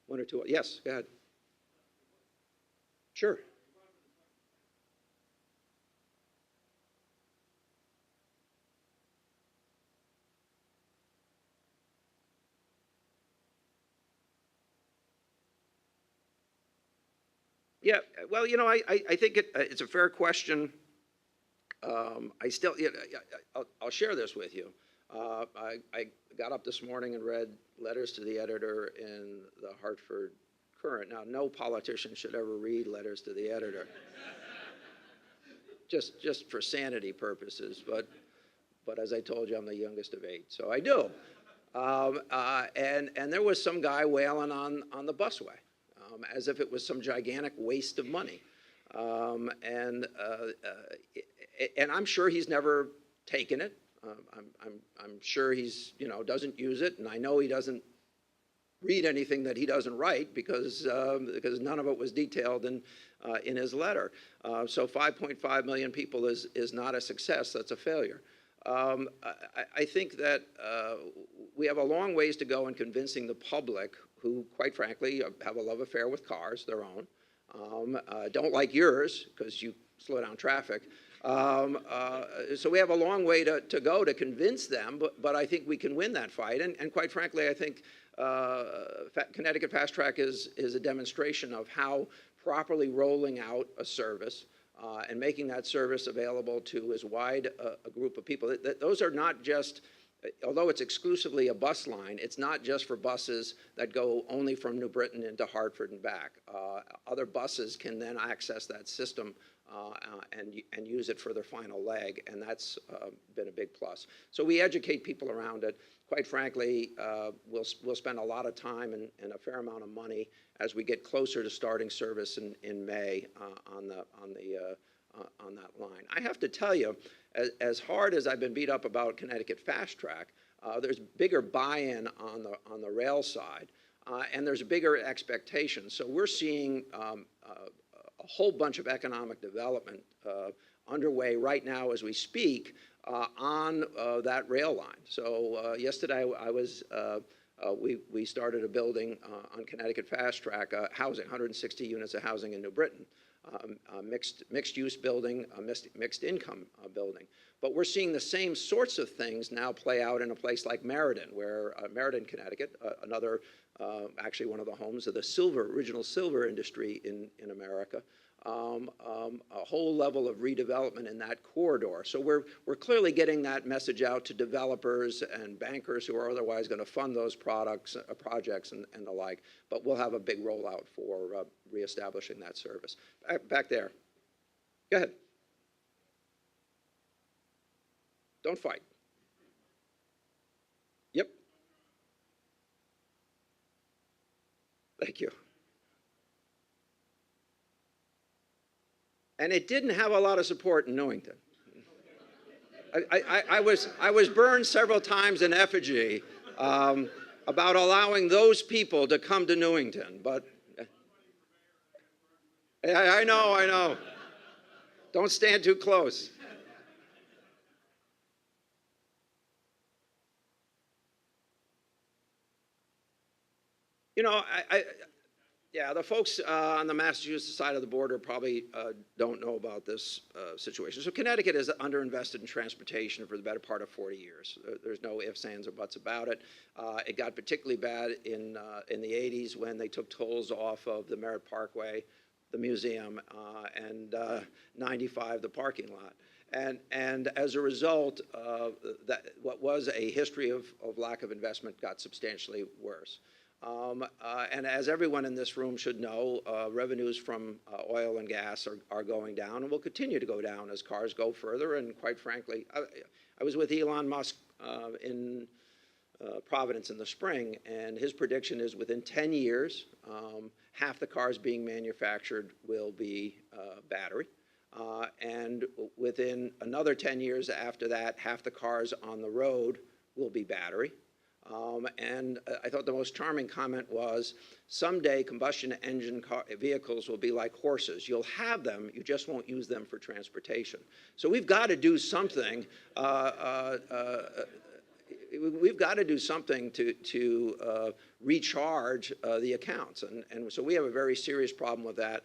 One or two. Yes. Go ahead. Sure. Yeah. Well, you know, I think it's a fair question. I'll share this with you. I got up this morning and read letters to the editor in the Hartford Courant. Now, no politician should ever read letters to the editor, just for sanity purposes. But as I told you, I'm the youngest of 8, so I do. And there was some guy wailing on the busway, as if it was some gigantic waste of money. And I'm sure he's never taken it. I'm sure he's, doesn't use it, and I know he doesn't read anything that he doesn't write because none of it was detailed in his letter. So 5.5 million people is not a success. That's a failure. I think that we have a long ways to go in convincing the public, who, quite frankly, have a love affair with cars, their own, don't like yours because you slow down traffic. So we have a long way to go to convince them, but I think we can win that fight. And quite frankly, I think Connecticut Fast Track is a demonstration of how properly rolling out a service and making that service available to as wide a group of people. Those are not just, although it's exclusively a bus line, it's not just for buses that go only from New Britain into Hartford and back. Other buses can then access that system and use it for their final leg, and that's been a big plus. So we educate people around it. Quite frankly, we'll spend a lot of time and a fair amount of money as we get closer to starting service in May on that line. I have to tell you, as hard as I've been beat up about Connecticut Fast Track, there's bigger buy-in on the rail side, and there's bigger expectations. So we're seeing a whole bunch of economic development underway right now as we speak on that rail line. So yesterday we started a building on Connecticut Fast Track, housing, 160 units of housing in New Britain. Mixed use building, mixed income building. But we're seeing the same sorts of things now play out in a place like Meriden, where Meriden, Connecticut, another, actually one of the homes of the original silver industry in America, a whole level of redevelopment in that corridor. So we're clearly getting that message out to developers and bankers who are otherwise going to fund those projects and the like. But we'll have a big rollout for reestablishing that service. Back there. Go ahead. Don't fight. Yep. Thank you. And it didn't have a lot of support in Newington. I was burned several times in effigy about allowing those people to come to Newington, but I know. Don't stand too close. You know, yeah, the folks on the Massachusetts side of the border probably don't know about this situation. So Connecticut is underinvested in transportation for the better part of 40 years. There's no ifs, ands, or buts about it. It got particularly bad in the 80s when they took tolls off of the Merritt Parkway, the museum, and 95, the parking lot. And as a result, what was a history of lack of investment got substantially worse. And as everyone in this room should know, revenues from oil and gas are going down and will continue to go down as cars go further. And quite frankly, I was with Elon Musk in Providence in the spring, and his prediction is within 10 years, half the cars being manufactured will be battery. And within another 10 years after that, half the cars on the road will be battery. And I thought the most charming comment was, someday combustion engine vehicles will be like horses. You'll have them, you just won't use them for transportation. So we've got to do something. We've got to do something to recharge the accounts. And so we have a very serious problem with that.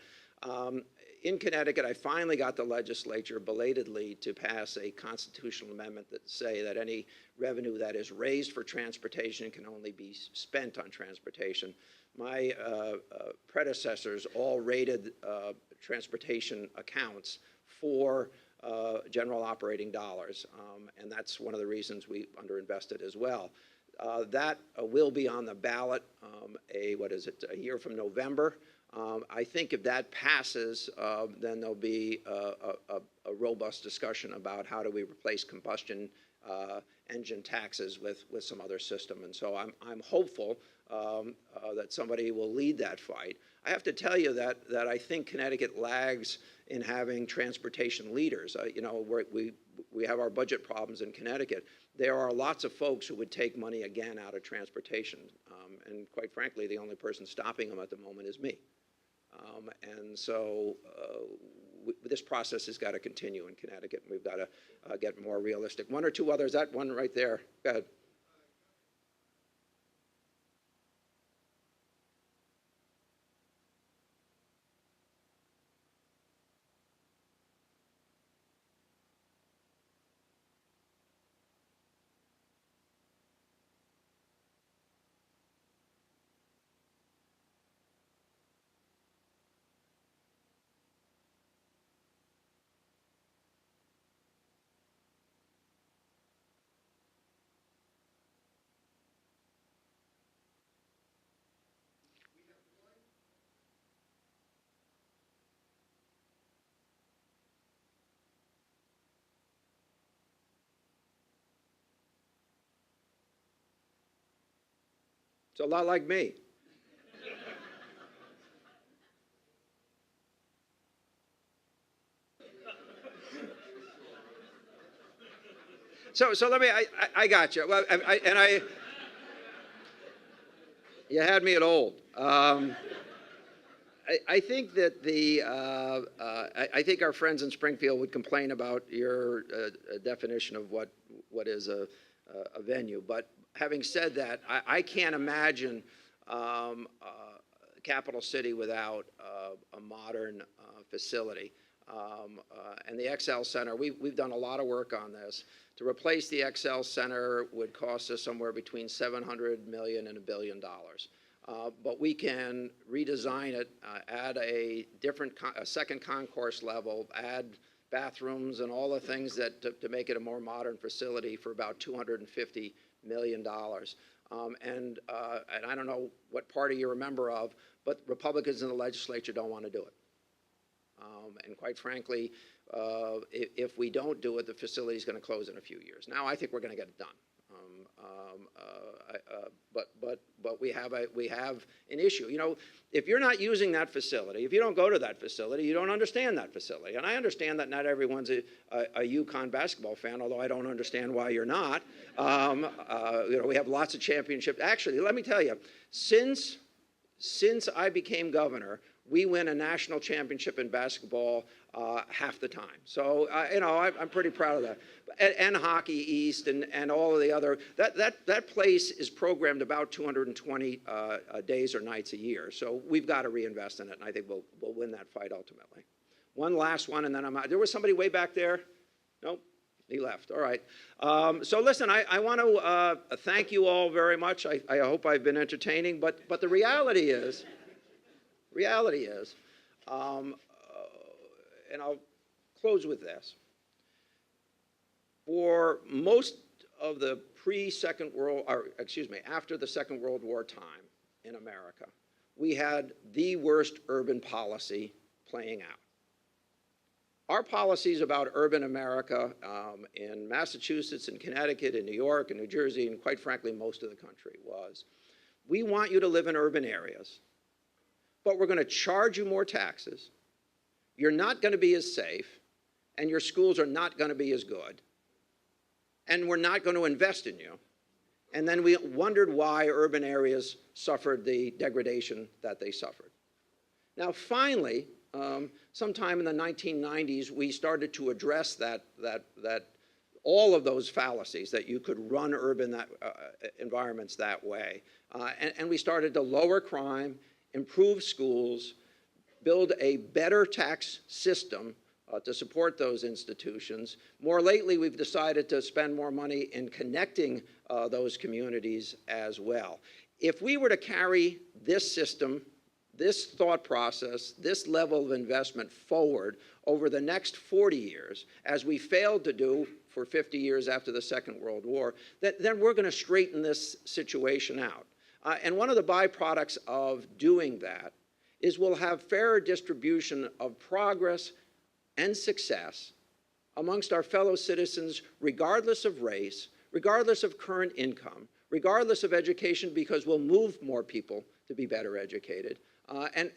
In Connecticut, I finally got the legislature belatedly to pass a constitutional amendment that say that any revenue that is raised for transportation can only be spent on transportation. My predecessors all rated transportation accounts for general operating dollars, and that's one of the reasons we underinvested as well. That will be on the ballot a year from November. I think if that passes, then there'll be a robust discussion about how do we replace combustion engine taxes with some other system. And so I'm hopeful that somebody will lead that fight. I have to tell you that I think Connecticut lags in having transportation leaders. You know, we have our budget problems in Connecticut. There are lots of folks who would take money again out of transportation. And quite frankly, the only person stopping them at the moment is me. And so this process has got to continue in Connecticut, and we've got to get more realistic. One or two others, that one right there. Go ahead. It's a lot like me. So let me, I got you. Well, you had me at old. I think that I think our friends in Springfield would complain about your definition of what is a venue. But having said that, I can't imagine capital city without a modern facility. and the XL Center, we've done a lot of work on this. To replace the XL Center would cost us somewhere between $700 million and $1 billion. But we can redesign it, add a second concourse level, add bathrooms and all the things that to make it a more modern facility for about $250 million. And I don't know what party you're a member of, but Republicans in the legislature don't want to do it. And quite frankly, if we don't do it, the facility is going to close in a few years. Now, I think we're going to get it done. But we have an issue. You know, if you're not using that facility, if you don't go to that facility, you don't understand that facility. And I understand that not everyone's a UConn basketball fan, although I don't understand why you're not. You know, we have lots of championships. Actually, let me tell you, since I became governor, we win a national championship in basketball half the time. So, you know, I'm pretty proud of that. And Hockey East and all of the other, that place is programmed about 220 days or nights a year. So we've got to reinvest in it, and I think we'll win that fight ultimately. One last one, and then I'm out. There was somebody way back there? Nope. He left. All right. So listen, I want to thank you all very much. I hope I've been entertaining, but the reality is, and I'll close with this. For most of the after the Second World War time in America, we had the worst urban policy playing out. Our policies about urban America in Massachusetts and Connecticut and New York and New Jersey and quite frankly most of the country was, we want you to live in urban areas, but we're going to charge you more taxes, you're not going to be as safe, and your schools are not going to be as good, and we're not going to invest in you. And then we wondered why urban areas suffered the degradation that they suffered. Now finally, sometime in the 1990s, we started to address that all of those fallacies, that you could run urban environments that way. And we started to lower crime, improve schools, build a better tax system to support those institutions. More lately, we've decided to spend more money in connecting those communities as well. If we were to carry this system, this thought process, this level of investment forward over the next 40 years, as we failed to do for 50 years after the Second World War, then we're going to straighten this situation out. And one of the byproducts of doing that is we'll have fairer distribution of progress and success amongst our fellow citizens, regardless of race, regardless of current income, regardless of education, because we'll move more people to be better educated.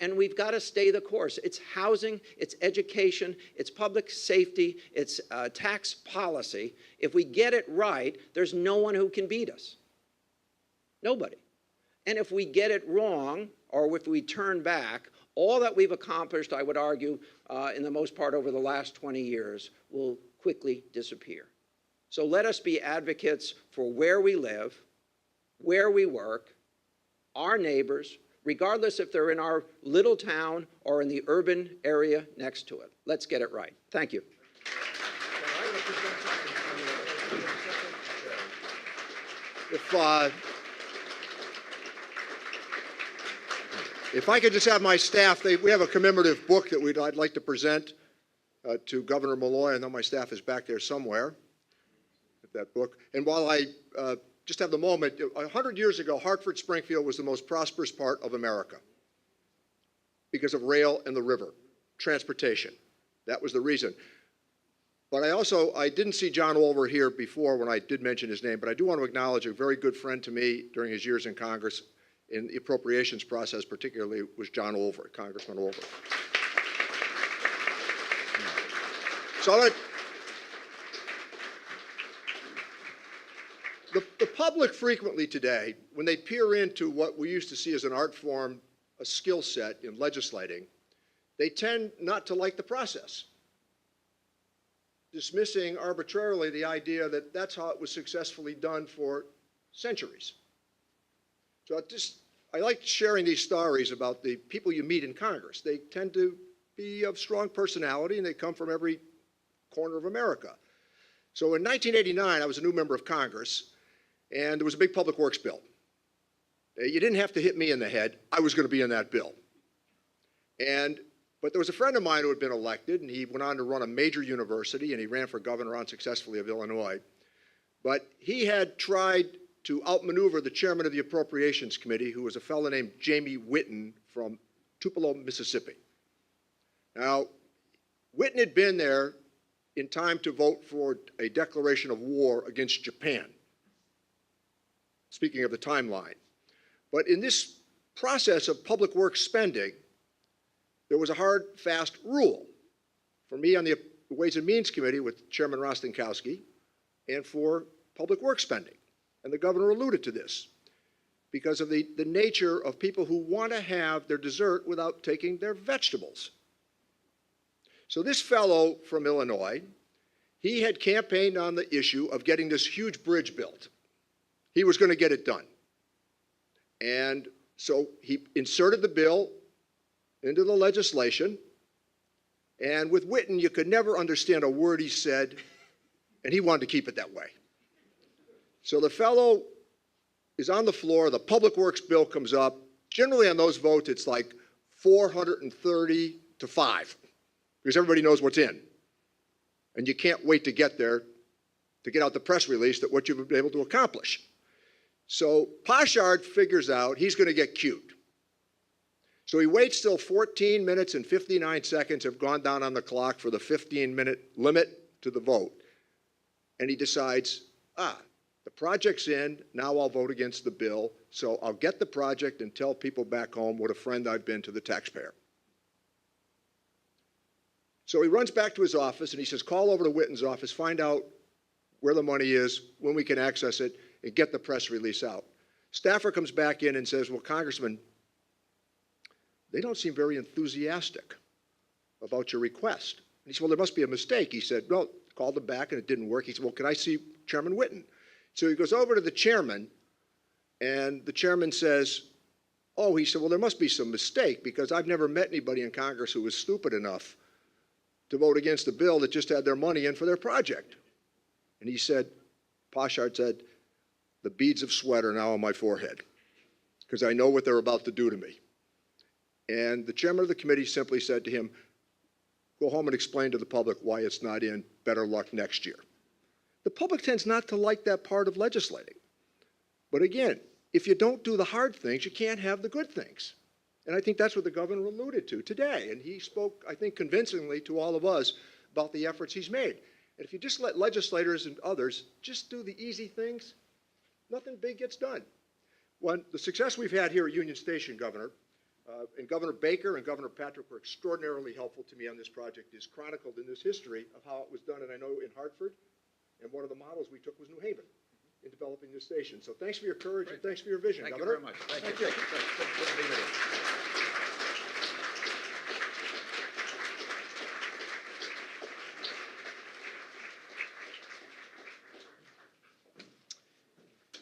And we've got to stay the course. It's housing, it's education, it's public safety, it's tax policy. If we get it right, there's no one who can beat us. Nobody. And if we get it wrong, or if we turn back, all that we've accomplished, I would argue, in the most part over the last 20 years, will quickly disappear. So let us be advocates for where we live, where we work, our neighbors, regardless if they're in our little town or in the urban area next to it. Let's get it right. Thank you. If I could just have my staff, we have a commemorative book that I'd like to present to Governor Malloy. I know my staff is back there somewhere with that book. And while I just have the moment, 100 years ago, Hartford Springfield was the most prosperous part of America because of rail and the river, transportation. That was the reason. But I didn't see John Olver here before when I did mention his name, but I do want to acknowledge a very good friend to me during his years in Congress, in the appropriations process particularly, was John Olver, Congressman Olver. So the public frequently today, when they peer into what we used to see as an art form, a skill set in legislating, they tend not to like the process, dismissing arbitrarily the idea that that's how it was successfully done for centuries. So I like sharing these stories about the people you meet in Congress. They tend to be of strong personality, and they come from every corner of America. So in 1989, I was a new member of Congress, and there was a big public works bill. You didn't have to hit me in the head. I was going to be in that bill. But there was a friend of mine who had been elected, and he went on to run a major university, and he ran for governor unsuccessfully of Illinois. But he had tried to outmaneuver the chairman of the Appropriations Committee, who was a fellow named Jamie Whitten from Tupelo, Mississippi. Now, Whitten had been there in time to vote for a declaration of war against Japan. Speaking of the timeline. But in this process of public works spending, there was a hard, fast rule for me on the Ways and Means Committee with Chairman Rostenkowski and for public works spending. And the governor alluded to this because of the nature of people who want to have their dessert without taking their vegetables. So this fellow from Illinois, he had campaigned on the issue of getting this huge bridge built. He was going to get it done. And so he inserted the bill into the legislation, and with Whitten, you could never understand a word he said, and he wanted to keep it that way. So the fellow is on the floor, the public works bill comes up. Generally on those votes, it's like 430 to 5, because everybody knows what's in. And you can't wait to get there to get out the press release that what you've been able to accomplish. So Poshard figures out he's going to get cute. So he waits till 14 minutes and 59 seconds have gone down on the clock for the 15-minute limit to the vote. And he decides, the project's in, now I'll vote against the bill, so I'll get the project and tell people back home what a friend I've been to the taxpayer. So he runs back to his office and he says, call over to Whitten's office, find out where the money is, when we can access it, and get the press release out. Staffer comes back in and says, well, Congressman, they don't seem very enthusiastic about your request. And he said, well, there must be a mistake. He said, well, called him back and it didn't work. He said, well, can I see Chairman Whitten? So he goes over to the chairman, and the chairman says, oh, he said, well, there must be some mistake because I've never met anybody in Congress who was stupid enough to vote against a bill that just had their money in for their project. And he said, Poshard said, the beads of sweat are now on my forehead because I know what they're about to do to me. And the chairman of the committee simply said to him, go home and explain to the public why it's not in. Better luck next year. The public tends not to like that part of legislating. But again, if you don't do the hard things, you can't have the good things. And I think that's what the governor alluded to today. And he spoke, I think, convincingly to all of us about the efforts he's made. And if you just let legislators and others just do the easy things, nothing big gets done. When the success we've had here at Union Station, Governor, and Governor Baker and Governor Patrick were extraordinarily helpful to me on this project, is chronicled in this history of how it was done. And I know in Hartford, and one of the models we took was New Haven in developing this station. So thanks for your courage and thanks for your vision, Thank Governor. you very much. Thank Thank you. you. Good to be with you.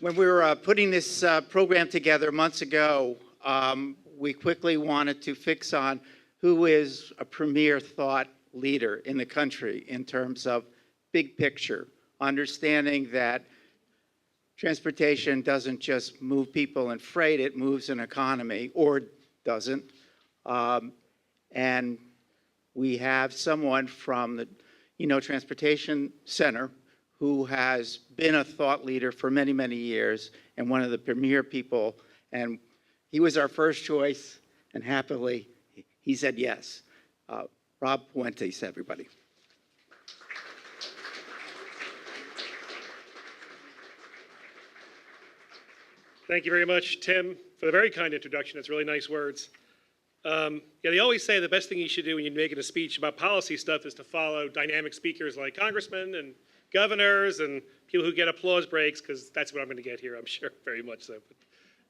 When we were putting this program together months ago, we quickly wanted to fix on who is a premier thought leader in the country in terms of big picture, understanding that transportation doesn't just move people and freight, it moves an economy, or doesn't. And we have someone from the Transportation Center who has been a thought leader for many, many years and one of the premier people. And he was our first choice, and happily, he said yes. Rob Puentes, everybody. Thank you very much, Tim, for the very kind introduction. It's really nice words. They always say the best thing you should do when you're making a speech about policy stuff is to follow dynamic speakers like congressmen and governors and people who get applause breaks, because that's what I'm going to get here, I'm sure, very much so. But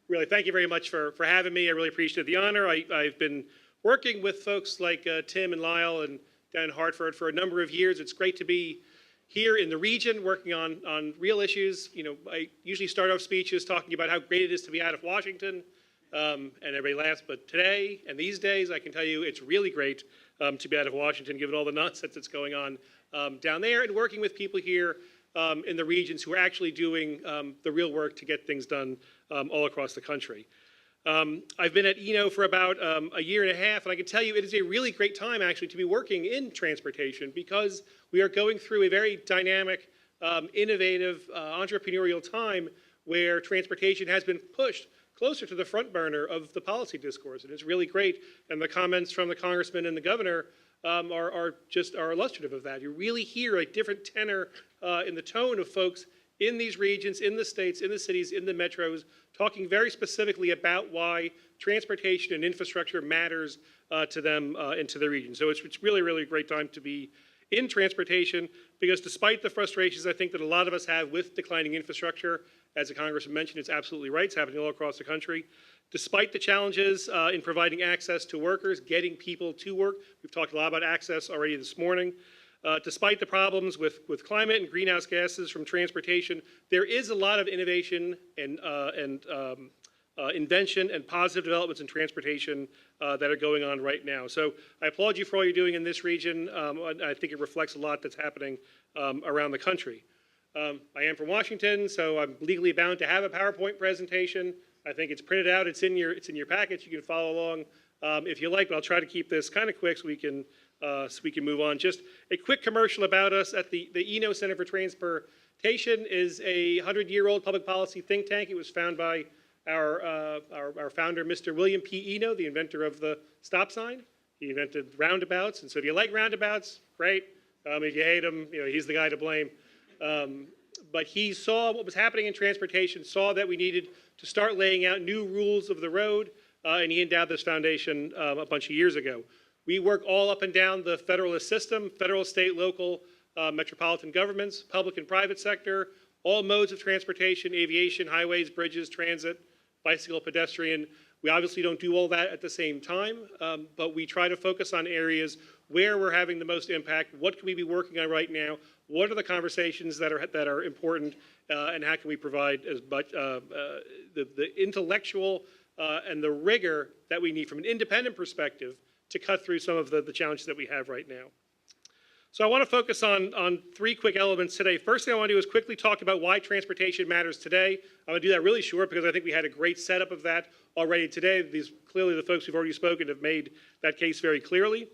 really, thank you very much for having me. I really appreciate the honor. I've been working with folks like Tim and Lyle and down in Hartford for a number of years. It's great to be here in the region working on real issues. I usually start off speeches talking about how great it is to be out of Washington, and everybody laughs. But today and these days, I can tell you it's really great to be out of Washington, given all the nonsense that's going on down there, and working with people here in the regions who are actually doing the real work to get things done all across the country. I've been at Eno for about a year and a half, and I can tell you it is a really great time actually to be working in transportation because we are going through a very dynamic, innovative, entrepreneurial time where transportation has been pushed closer to the front burner of the policy discourse, and it's really great. And the comments from the congressman and the governor are illustrative of that. You really hear a different tenor in the tone of folks in these regions, in the states, in the cities, in the metros, talking very specifically about why transportation and infrastructure matters to them and to the region. So it's really, really a great time to be in transportation because despite the frustrations I think that a lot of us have with declining infrastructure, as the congressman mentioned, it's absolutely right. It's happening all across the country. Despite the challenges in providing access to workers, getting people to work, we've talked a lot about access already this morning. Despite the problems with climate and greenhouse gases from transportation, there is a lot of innovation and invention and positive developments in transportation that are going on right now. So I applaud you for all you're doing in this region. I think it reflects a lot that's happening around the country. I am from Washington, so I'm legally bound to have a PowerPoint presentation. I think it's printed out. It's in your package. You can follow along if you like, but I'll try to keep this kind of quick so we can move on. Just a quick commercial about us at the Eno Center for Transportation is a 100-year-old public policy think tank. It was founded by our founder, Mr. William P. Eno, the inventor of the stop sign. He invented roundabouts, and so do you like roundabouts? Great. If you hate them, he's the guy to blame. But he saw what was happening in transportation, saw that we needed to start laying out new rules of the road, and he endowed this foundation a bunch of years ago. We work all up and down the federalist system, federal, state, local, metropolitan governments, public and private sector, all modes of transportation, aviation, highways, bridges, transit, bicycle, pedestrian. We obviously don't do all that at the same time, but we try to focus on areas where we're having the most impact. What can we be working on right now? What are the conversations that are important, and how can we provide as much the intellectual and the rigor that we need from an independent perspective to cut through some of the challenges that we have right now. So I want to focus on three quick elements today. First thing I want to do is quickly talk about why transportation matters today. I'm going to do that really short because I think we had a great setup of that already today. Clearly the folks who've already spoken have made that case very clearly.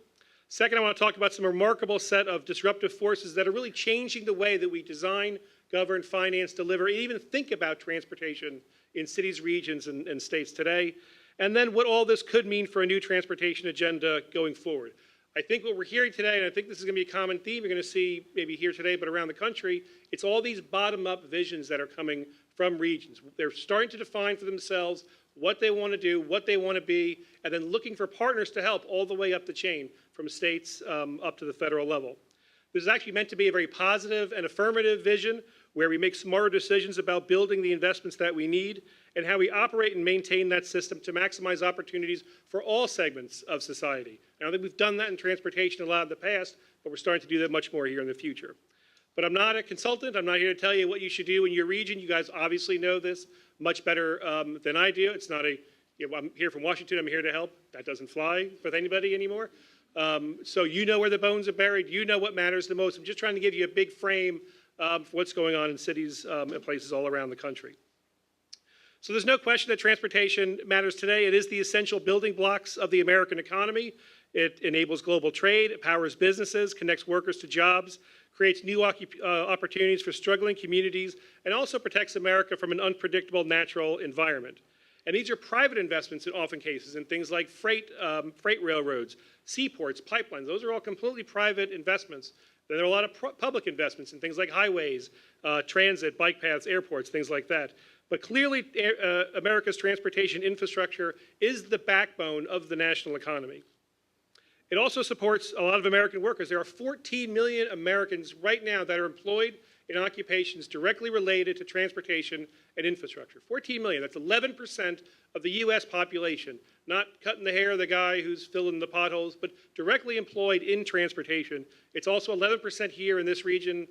Second, I want to talk about some remarkable set of disruptive forces that are really changing the way that we design, govern, finance, deliver, and even think about transportation in cities, regions, and states today. And then what all this could mean for a new transportation agenda going forward. I think what we're hearing today, and I think this is going to be a common theme you're going to see maybe here today, but around the country, it's all these bottom-up visions that are coming from regions. They're starting to define for themselves what they want to do, what they want to be, and then looking for partners to help all the way up the chain, from states up to the federal level. This is actually meant to be a very positive and affirmative vision where we make smarter decisions about building the investments that we need and how we operate and maintain that system to maximize opportunities for all segments of society. I don't think we've done that in transportation a lot in the past, but we're starting to do that much more here in the future. But I'm not a consultant. I'm not here to tell you what you should do in your region. You guys obviously know this much better than I do. It's not I'm here from Washington. I'm here to help. That doesn't fly with anybody anymore. So you know where the bones are buried. You know what matters the most. I'm just trying to give you a big frame for what's going on in cities and places all around the country. So there's no question that transportation matters today. It is the essential building blocks of the American economy. It enables global trade, it powers businesses, connects workers to jobs, creates new opportunities for struggling communities, and also protects America from an unpredictable natural environment. And these are private investments in often cases in things like freight railroads, seaports, pipelines. Those are all completely private investments. Then there are a lot of public investments in things like highways, transit, bike paths, airports, things like that. But clearly, America's transportation infrastructure is the backbone of the national economy. It also supports a lot of American workers. There are 14 million Americans right now that are employed in occupations directly related to transportation and infrastructure. 14 million, that's 11% of the US population, not cutting the hair of the guy who's filling the potholes, but directly employed in transportation. It's also 11% here in this region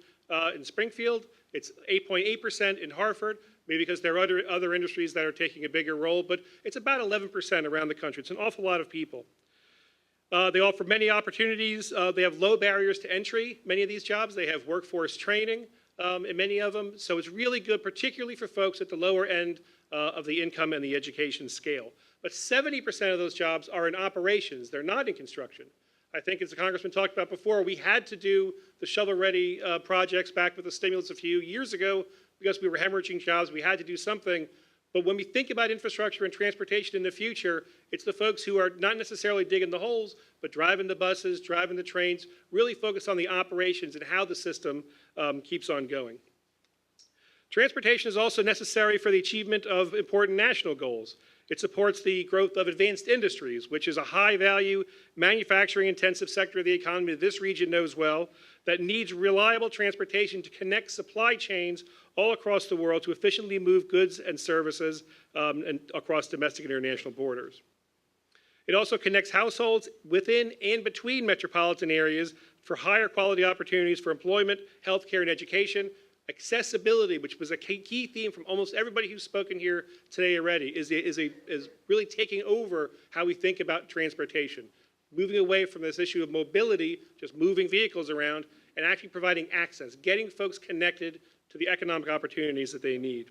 in Springfield. It's 8.8% in Hartford, maybe because there are other industries that are taking a bigger role, but it's about 11% around the country. It's an awful lot of people. They offer many opportunities. They have low barriers to entry, many of these jobs. They have workforce training in many of them. So it's really good, particularly for folks at the lower end of the income and the education scale. But 70% of those jobs are in operations. They're not in construction. I think, as the Congressman talked about before, we had to do the shovel-ready projects back with the stimulus a few years ago because we were hemorrhaging jobs. We had to do something. But when we think about infrastructure and transportation in the future, it's the folks who are not necessarily digging the holes, but driving the buses, driving the trains, really focus on the operations and how the system keeps on going. Transportation is also necessary for the achievement of important national goals. It supports the growth of advanced industries, which is a high-value, manufacturing-intensive sector of the economy that this region knows well, that needs reliable transportation to connect supply chains all across the world to efficiently move goods and services and across domestic and international borders. It also connects households within and between metropolitan areas for higher quality opportunities for employment, healthcare, and education. Accessibility, which was a key theme from almost everybody who's spoken here today already, is really taking over how we think about transportation. Moving away from this issue of mobility, just moving vehicles around, and actually providing access, getting folks connected to the economic opportunities that they need.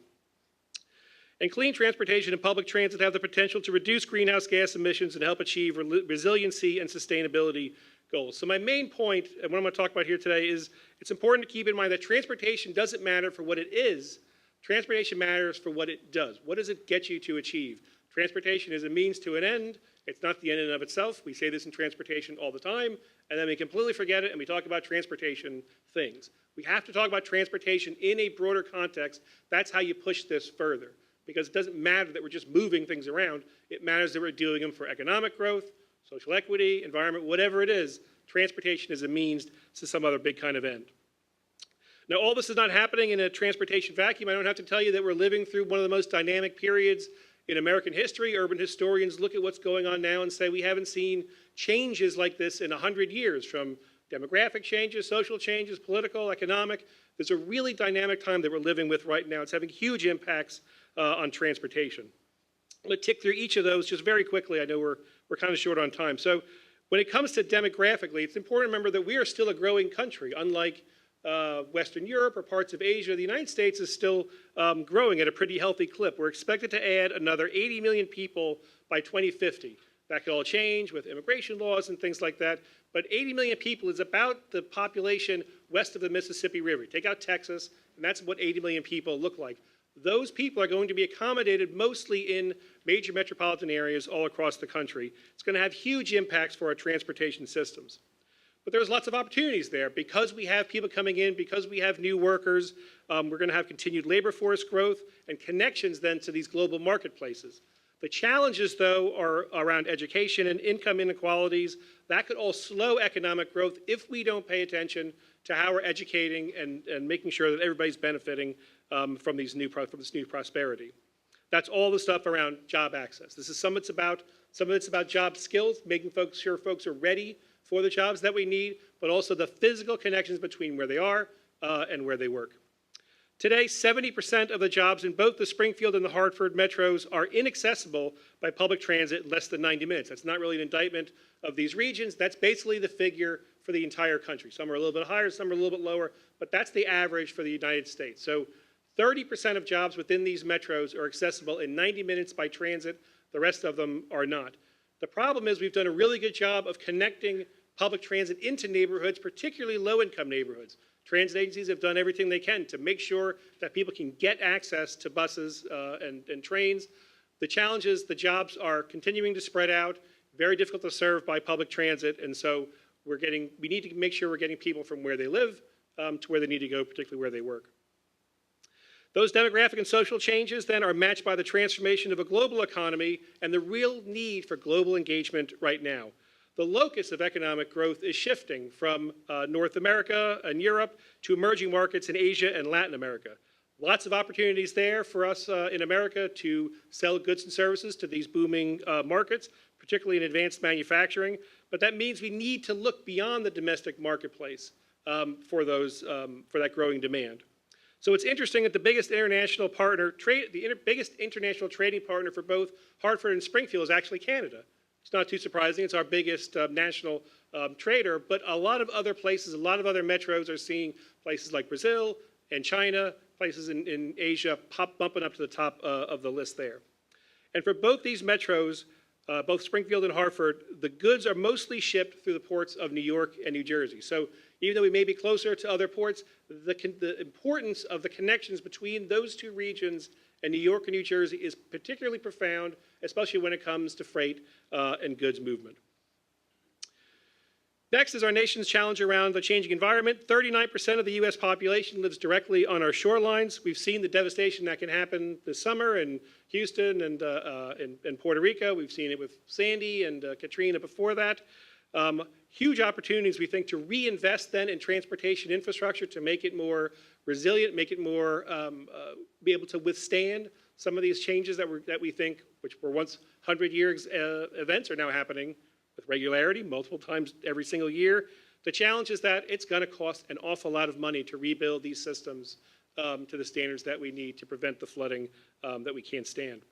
And clean transportation and public transit have the potential to reduce greenhouse gas emissions and help achieve resiliency and sustainability goals. So my main point, and what I'm going to talk about here today, is it's important to keep in mind that transportation doesn't matter for what it is. Transportation matters for what it does. What does it get you to achieve? Transportation is a means to an end. It's not the end in and of itself. We say this in transportation all the time, and then we completely forget it, and we talk about transportation things. We have to talk about transportation in a broader context. That's how you push this further, because it doesn't matter that we're just moving things around. It matters that we're doing them for economic growth, social equity, environment, whatever it is. Transportation is a means to some other big kind of end. Now, all this is not happening in a transportation vacuum. I don't have to tell you that we're living through one of the most dynamic periods in American history. Urban historians look at what's going on now and say we haven't seen changes like this in 100 years, from demographic changes, social changes, political, economic. There's a really dynamic time that we're living with right now. It's having huge impacts on transportation. I'm going to tick through each of those just very quickly. I know we're kind of short on time. So when it comes to demographically, it's important to remember that we are still a growing country. Unlike Western Europe or parts of Asia, the United States is still growing at a pretty healthy clip. We're expected to add another 80 million people by 2050. That could all change with immigration laws and things like that. But 80 million people is about the population west of the Mississippi River. Take out Texas, and that's what 80 million people look like. Those people are going to be accommodated mostly in major metropolitan areas all across the country. It's going to have huge impacts for our transportation systems. But there's lots of opportunities there. Because we have people coming in, because we have new workers, we're going to have continued labor force growth and connections then to these global marketplaces. The challenges, though, are around education and income inequalities. That could all slow economic growth if we don't pay attention to how we're educating and making sure that everybody's benefiting from this new prosperity. That's all the stuff around job access. Some of it's about job skills, making sure folks are ready for the jobs that we need, but also the physical connections between where they are and where they work. Today, 70% of the jobs in both the Springfield and the Hartford metros are inaccessible by public transit in less than 90 minutes. That's not really an indictment of these regions. That's basically the figure for the entire country. Some are a little bit higher, some are a little bit lower, but that's the average for the United States. So 30% of jobs within these metros are accessible in 90 minutes by transit. The rest of them are not. The problem is we've done a really good job of connecting public transit into neighborhoods, particularly low-income neighborhoods. Transit agencies have done everything they can to make sure that people can get access to buses and trains. The challenge is the jobs are continuing to spread out, very difficult to serve by public transit, and so we need to make sure we're getting people from where they live to where they need to go, particularly where they work. Those demographic and social changes then are matched by the transformation of a global economy and the real need for global engagement right now. The locus of economic growth is shifting from North America and Europe to emerging markets in Asia and Latin America. Lots of opportunities there for us in America to sell goods and services to these booming markets, particularly in advanced manufacturing. But that means we need to look beyond the domestic marketplace for that growing demand. So it's interesting that the biggest international partner, biggest international trading partner for both Hartford and Springfield is actually Canada. It's not too surprising. It's our biggest national trader, but a lot of other places, a lot of other metros are seeing places like Brazil and China, places in Asia bumping up to the top of the list there. And for both these metros, both Springfield and Hartford, the goods are mostly shipped through the ports of New York and New Jersey. So even though we may be closer to other ports, the importance of the connections between those two regions and New York and New Jersey is particularly profound, especially when it comes to freight and goods movement. Next is our nation's challenge around the changing environment. 39% of the U.S. population lives directly on our shorelines. We've seen the devastation that can happen this summer in Houston and in Puerto Rico. We've seen it with Sandy and Katrina before that. Huge opportunities, we think, to reinvest then in transportation infrastructure to make it more resilient, make it more, be able to withstand some of these changes that we think, which were once 100-year events, are now happening with regularity, multiple times every single year. The challenge is that it's going to cost an awful lot of money to rebuild these systems to the standards that we need to prevent the flooding that we can't stand.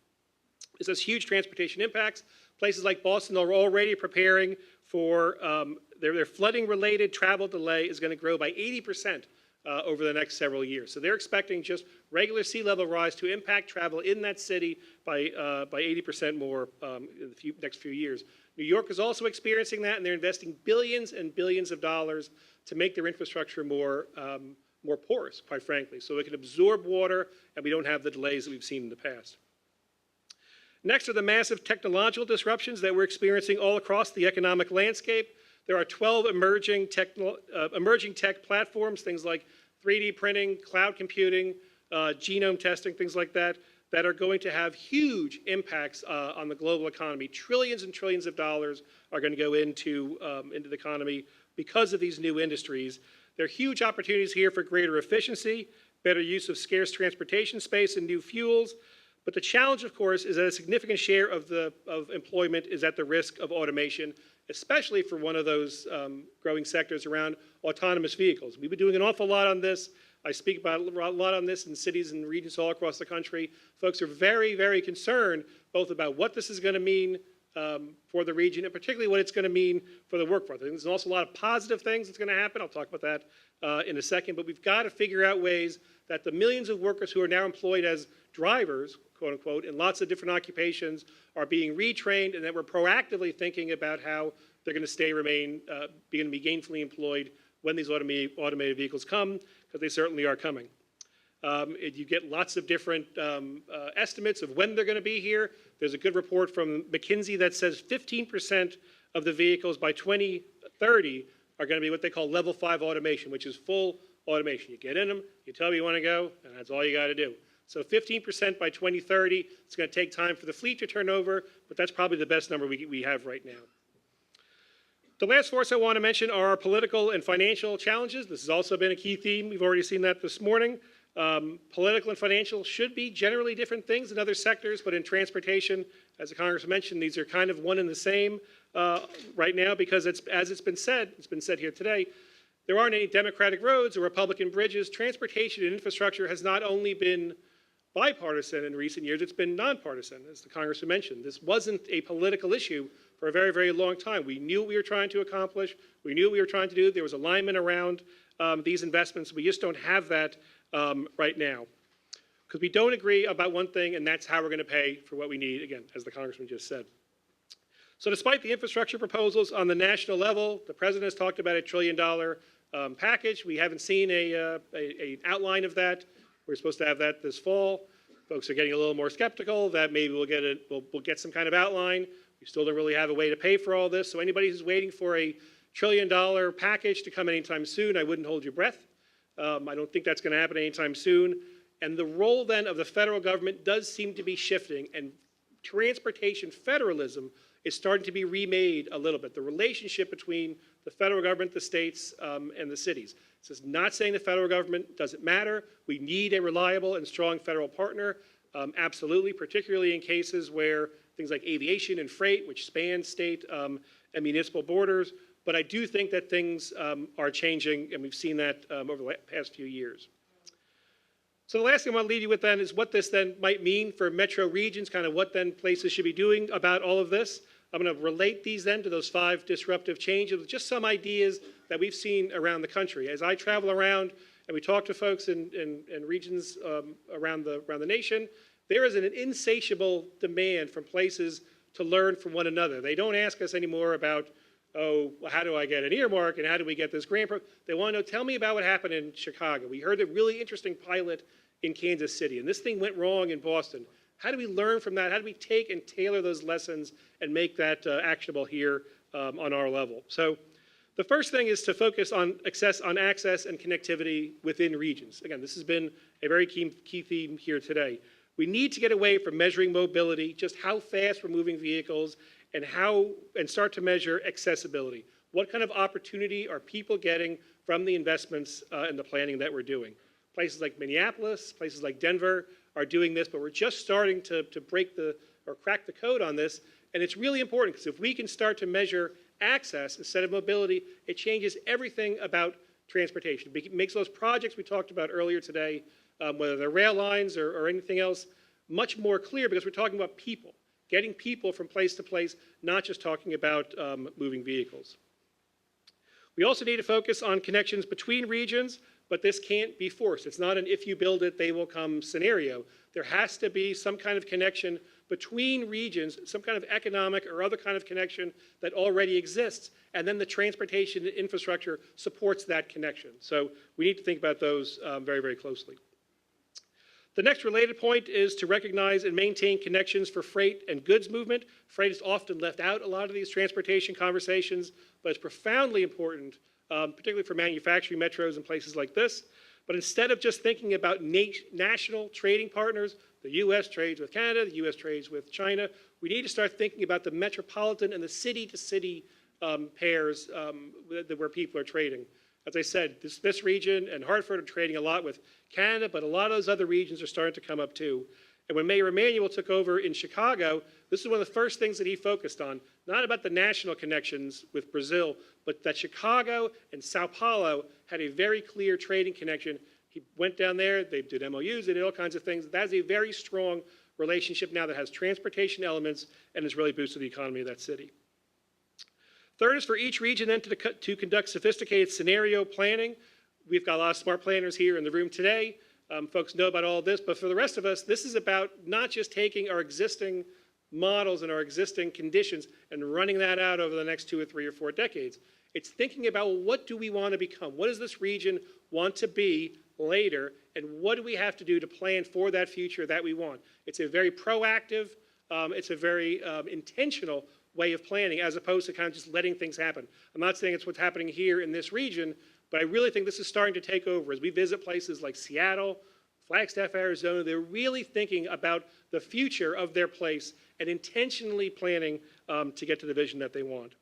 This has huge transportation impacts. Places like Boston are already preparing for their flooding-related travel delay is going to grow by 80% over the next several years. So they're expecting just regular sea level rise to impact travel in that city by 80% more in the next few years. New York is also experiencing that, and they're investing billions and billions of dollars to make their infrastructure more porous, quite frankly, so it can absorb water and we don't have the delays that we've seen in the past. Next are the massive technological disruptions that we're experiencing all across the economic landscape. There are 12 emerging tech platforms, things like 3D printing, cloud computing, genome testing, things like that, that are going to have huge impacts on the global economy. Trillions and trillions of dollars are going to go into the economy because of these new industries. There are huge opportunities here for greater efficiency, better use of scarce transportation space and new fuels. But the challenge, of course, is that a significant share of employment is at the risk of automation, especially for one of those growing sectors around autonomous vehicles. We've been doing an awful lot on this. I speak about a lot on this in cities and regions all across the country. Folks are very, very concerned both about what this is going to mean for the region and particularly what it's going to mean for the workforce. I think there's also a lot of positive things that's going to happen. I'll talk about that in a second. But we've got to figure out ways that the millions of workers who are now employed as drivers, quote unquote, in lots of different occupations are being retrained, and that we're proactively thinking about how they're going to be gainfully employed when these automated vehicles come, because they certainly are coming. You get lots of different estimates of when they're going to be here. There's a good report from McKinsey that says 15% of the vehicles by 2030 are going to be what they call level 5 automation, which is full automation. You get in them, you tell them you want to go, and that's all you got to do. So 15% by 2030. It's going to take time for the fleet to turn over, but that's probably the best number we have right now. The last force I want to mention are our political and financial challenges. This has also been a key theme. We've already seen that this morning. Political and financial should be generally different things in other sectors, but in transportation, as the Congressman mentioned, these are kind of one and the same right now because as it's been said here today, there aren't any Democratic roads or Republican bridges. Transportation and infrastructure has not only been bipartisan in recent years, it's been nonpartisan, as the Congressman mentioned. This wasn't a political issue for a very, very long time. We knew what we were trying to accomplish. We knew what we were trying to do. There was alignment around these investments. We just don't have that right now. Because we don't agree about one thing, and that's how we're going to pay for what we need, again, as the Congressman just said. So despite the infrastructure proposals on the national level, the President has talked about $1 trillion package. We haven't seen an outline of that. We're supposed to have that this fall. Folks are getting a little more skeptical that maybe we'll get some kind of outline. We still don't really have a way to pay for all this. So anybody who's waiting for a $1 trillion package to come anytime soon, I wouldn't hold your breath. I don't think that's going to happen anytime soon. And the role then of the federal government does seem to be shifting, and transportation federalism is starting to be remade a little bit. The relationship between the federal government, the states, and the cities. This is not saying the federal government doesn't matter. We need a reliable and strong federal partner, absolutely, particularly in cases where things like aviation and freight, which span state and municipal borders. But I do think that things are changing, and we've seen that over the past few years. So the last thing I want to leave you with then is what this then might mean for metro regions, kind of what then places should be doing about all of this. I'm going to relate these then to those 5 disruptive changes with just some ideas that we've seen around the country. As I travel around and we talk to folks in regions around the nation, there is an insatiable demand from places to learn from one another. They don't ask us anymore about, oh, well, how do I get an earmark and how do we get this grant? They want to know, tell me about what happened in Chicago. We heard a really interesting pilot in Kansas City, and this thing went wrong in Boston. How do we learn from that? How do we take and tailor those lessons and make that actionable here on our level? So the first thing is to focus on access and connectivity within regions. Again, this has been a very key theme here today. We need to get away from measuring mobility, just how fast we're moving vehicles, and start to measure accessibility. What kind of opportunity are people getting from the investments and the planning that we're doing? Places like Minneapolis, places like Denver are doing this, but we're just starting to crack the code on this. And it's really important because if we can start to measure access instead of mobility, it changes everything about transportation. It makes those projects we talked about earlier today, whether they're rail lines or anything else, much more clear because we're talking about people, getting people from place to place, not just talking about moving vehicles. We also need to focus on connections between regions, but this can't be forced. It's not an if you build it, they will come scenario. There has to be some kind of connection between regions, some kind of economic or other kind of connection that already exists, and then the transportation infrastructure supports that connection. So we need to think about those very, very closely. The next related point is to recognize and maintain connections for freight and goods movement. Freight is often left out a lot of these transportation conversations, but it's profoundly important, particularly for manufacturing metros and places like this. But instead of just thinking about national trading partners, the U.S. trades with Canada, the U.S. trades with China, we need to start thinking about the metropolitan and the city-to-city pairs where people are trading. As I said, this region and Hartford are trading a lot with Canada, but a lot of those other regions are starting to come up too. And when Mayor Emanuel took over in Chicago, this is one of the first things that he focused on, not about the national connections with Brazil, but that Chicago and Sao Paulo had a very clear trading connection. He went down there, they did MOUs, they did all kinds of things. That is a very strong relationship now that has transportation elements and has really boosted the economy of that city. Third is for each region then to conduct sophisticated scenario planning. We've got a lot of smart planners here in the room today. Folks know about all of this, but for the rest of us, this is about not just taking our existing models and our existing conditions and running that out over the next 2 or 3 or 4 decades. It's thinking about what do we want to become? What does this region want to be later? And what do we have to do to plan for that future that we want? It's a very proactive, it's a very intentional way of planning as opposed to kind of just letting things happen. I'm not saying it's what's happening here in this region, but I really think this is starting to take over. As we visit places like Seattle, Flagstaff, Arizona, they're really thinking about the future of their place and intentionally planning to get to the vision that they want.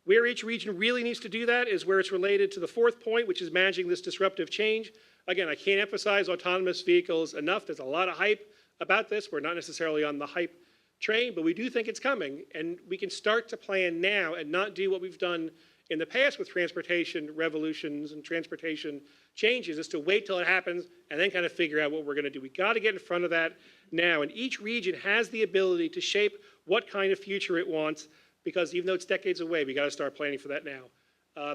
Where each region really needs to do that is where it's related to the fourth point, which is managing this disruptive change. Again, I can't emphasize autonomous vehicles enough. There's a lot of hype about this. We're not necessarily on the hype train, but we do think it's coming, and we can start to plan now and not do what we've done in the past with transportation revolutions and transportation changes, is to wait till it happens and then kind of figure out what we're going to do. We got to get in front of that now, and each region has the ability to shape what kind of future it wants, because even though it's decades away, we got to start planning for that now.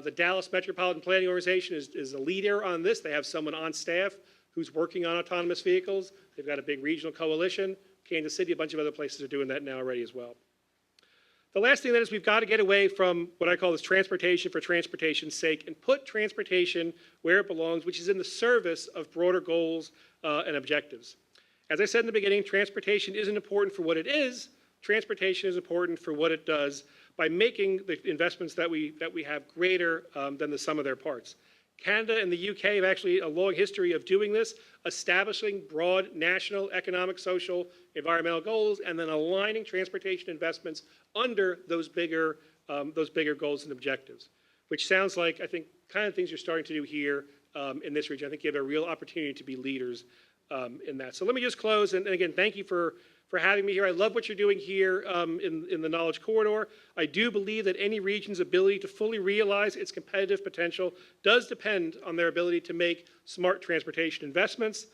The Dallas Metropolitan Planning Organization is a leader on this. They have someone on staff who's working on autonomous vehicles. They've got a big regional coalition. Kansas City, a bunch of other places are doing that now already as well. The last thing then is we've got to get away from what I call this transportation for transportation's sake and put transportation where it belongs, which is in the service of broader goals and objectives. As I said in the beginning, transportation isn't important for what it is. Transportation is important for what it does by making the investments that we have greater than the sum of their parts. Canada and the UK have actually a long history of doing this, establishing broad national economic, social, environmental goals, and then aligning transportation investments under those bigger goals and objectives, which sounds like, I think, kind of things you're starting to do here in this region. I think you have a real opportunity to be leaders in that. So let me just close, and again, thank you for having me here. I love what you're doing here in the Knowledge Corridor. I do believe that any region's ability to fully realize its competitive potential does depend on their ability to make smart transportation investments.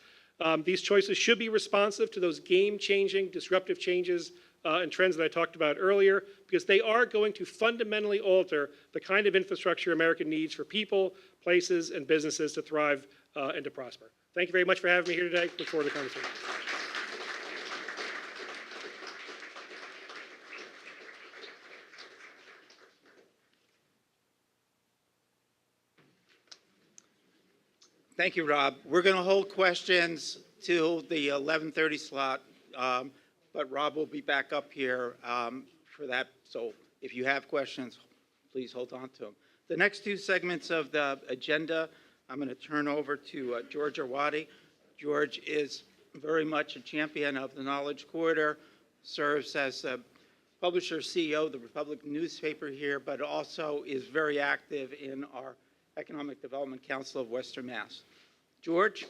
These choices should be responsive to those game-changing, disruptive changes and trends that I talked about earlier, because they are going to fundamentally alter the kind of infrastructure America needs for people, places, and businesses to thrive and to prosper. Thank you very much for having me here today. Look forward to the conversation. Thank you, Rob. We're going to hold questions till the 11:30 slot, but Rob will be back up here for that. So if you have questions, please hold on to them. The next two segments of the agenda, I'm going to turn over to George Arwady. George is very much a champion of the Knowledge Corridor, serves as a publisher, CEO of the Republic newspaper here, but also is very active in our Economic Development Council of Western Mass. George?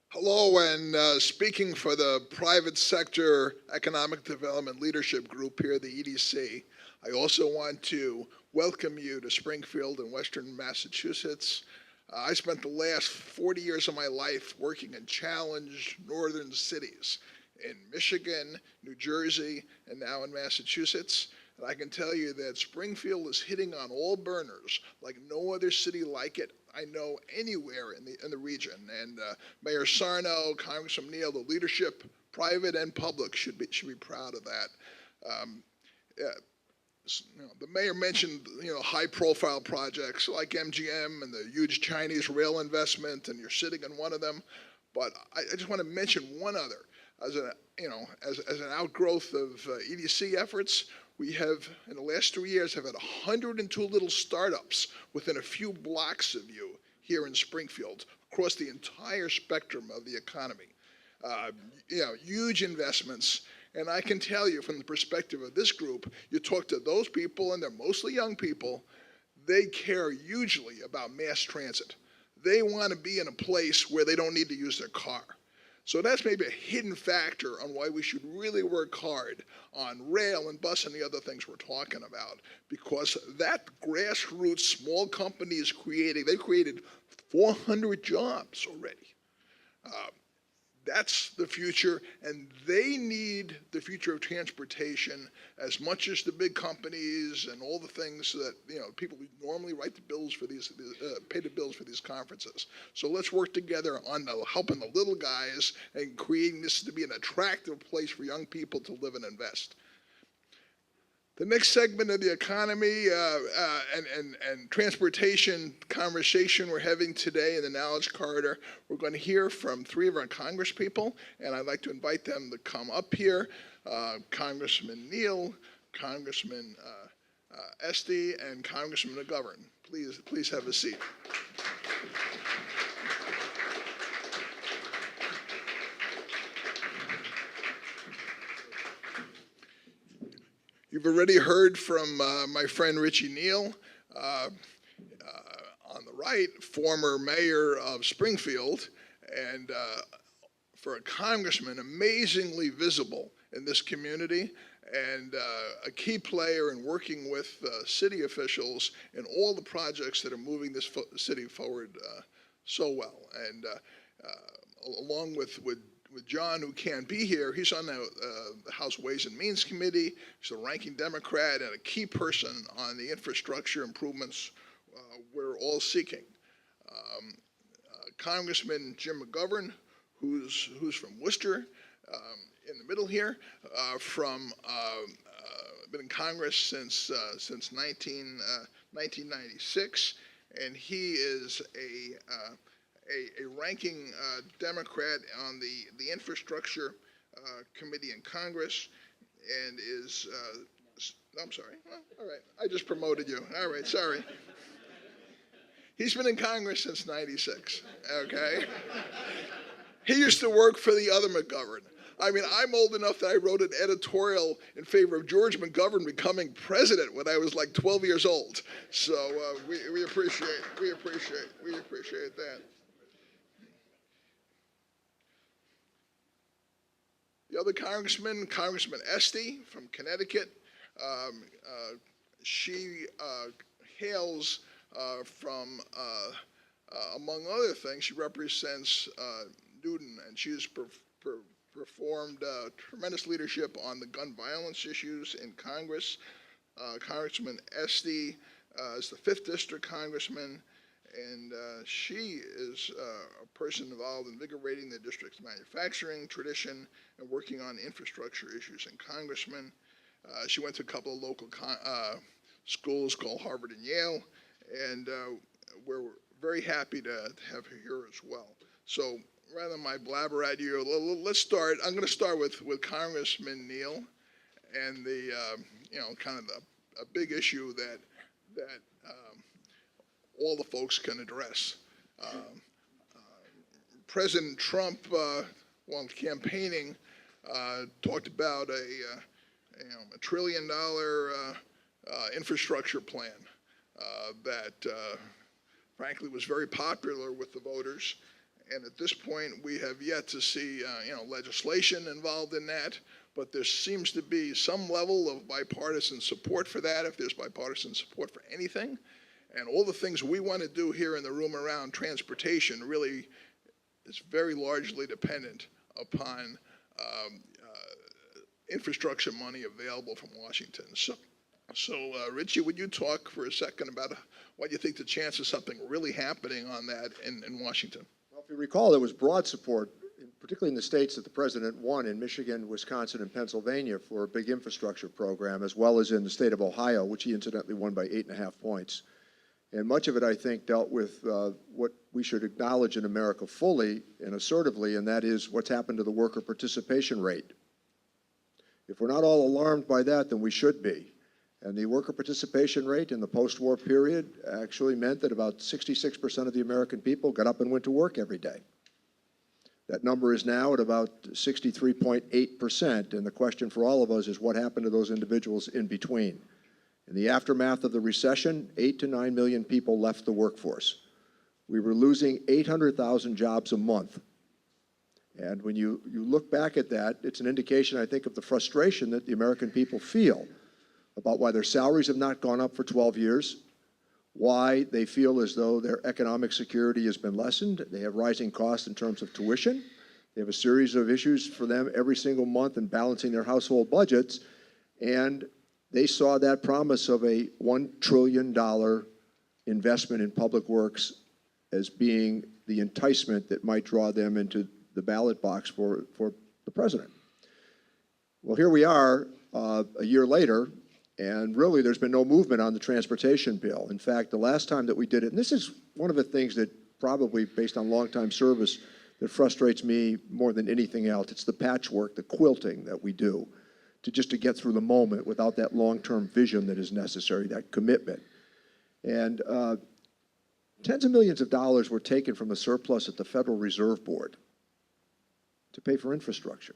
Hello, and speaking for the private sector economic development leadership group here at the EDC, I also want to welcome you to Springfield and Western Massachusetts. I spent the last 40 years of my life working in challenged northern cities in Michigan, New Jersey, and now in Massachusetts. And I can tell you that Springfield is hitting on all burners like no other city like it I know anywhere in the region. And Mayor Sarno, Congressman Neal, the leadership, private and public, should be proud of that. The mayor mentioned high-profile projects like MGM and the huge Chinese rail investment, and you're sitting in one of them. But I just want to mention one other. As an outgrowth of EDC efforts, we have, in the last 3 years, have had 102 little startups within a few blocks of you here in Springfield, across the entire spectrum of the economy. Huge investments. And I can tell you from the perspective of this group, you talk to those people, and they're mostly young people, they care hugely about mass transit. They want to be in a place where they don't need to use their car. So that's maybe a hidden factor on why we should really work hard on rail and bus and the other things we're talking about, because that grassroots small companies they created 400 jobs already. That's the future, and they need the future of transportation as much as the big companies and all the things that people who normally write the bills for these, pay the bills for these conferences. So let's work together on helping the little guys and creating this to be an attractive place for young people to live and invest. The next segment of the economy and transportation conversation we're having today in the Knowledge Corridor, we're going to hear from three of our congresspeople, and I'd like to invite them to come up here. Congressman Neal, Congressman Esty, and Congressman McGovern. Please have a seat. You've already heard from my friend Richie Neal, on the right, former mayor of Springfield, and for a congressman, amazingly visible in this community, and a key player in working with city officials in all the projects that are moving this city forward so well. And along with John, who can't be here, he's on the House Ways and Means Committee. He's a ranking Democrat and a key person on the infrastructure improvements we're all seeking. Congressman Jim McGovern, who's from Worcester, in the middle here, been in Congress since 1996, and he is a ranking Democrat on the infrastructure committee in Congress, and is, I'm sorry, well, all right, I just promoted you. All right, sorry. He's been in Congress since '96, okay? He used to work for the other McGovern. I mean, I'm old enough that I wrote an editorial in favor of George McGovern becoming president when I was like 12 years old. So we appreciate that. The other congressman, Congressman Esty from Connecticut, she hails from Among other things, she represents Newton, and she has performed tremendous leadership on the gun violence issues in Congress. Congressman Esty is the 5th District Congressman, and she is a person involved in invigorating the district's manufacturing tradition and working on infrastructure issues in Congressman. She went to a couple of local schools called Harvard and Yale, and we're very happy to have her here as well. So rather than my blabber at you, let's start. I'm going to start with Congressman Neal and the kind of a big issue that all the folks can address. President Trump, while campaigning, talked about a $1 trillion infrastructure plan that frankly was very popular with the voters. And at this point, we have yet to see legislation involved in that, but there seems to be some level of bipartisan support for that, if there's bipartisan support for anything. And all the things we want to do here in the room around transportation really is very largely dependent upon infrastructure money available from Washington. So Richie, would you talk for a second about what you think the chance of something really happening on that in Washington? Well, if you recall, there was broad support, particularly in the states that the president won, in Michigan, Wisconsin, and Pennsylvania, for a big infrastructure program, as well as in the state of Ohio, which he incidentally won by 8.5 points. And much of it, I think, dealt with what we should acknowledge in America fully and assertively, and that is what's happened to the worker participation rate. If we're not all alarmed by that, then we should be. And the worker participation rate in the post-war period actually meant that about 66% of the American people got up and went to work every day. That number is now at about 63.8%, and the question for all of us is what happened to those individuals in between. In the aftermath of the recession, 8 to 9 million people left the workforce. We were losing 800,000 jobs a month. And when you look back at that, it's an indication, I think, of the frustration that the American people feel about why their salaries have not gone up for 12 years, why they feel as though their economic security has been lessened. They have rising costs in terms of tuition. They have a series of issues for them every single month in balancing their household budgets. And they saw that promise of a $1 trillion investment in public works as being the enticement that might draw them into the ballot box for the president. Well, here we are a year later, and really there's been no movement on the transportation bill. In fact, the last time that we did it, and this is one of the things that probably, based on longtime service, that frustrates me more than anything else. It's the patchwork, the quilting that we do to get through the moment without that long-term vision that is necessary, that commitment. And tens of millions of dollars were taken from the surplus at the Federal Reserve Board to pay for infrastructure.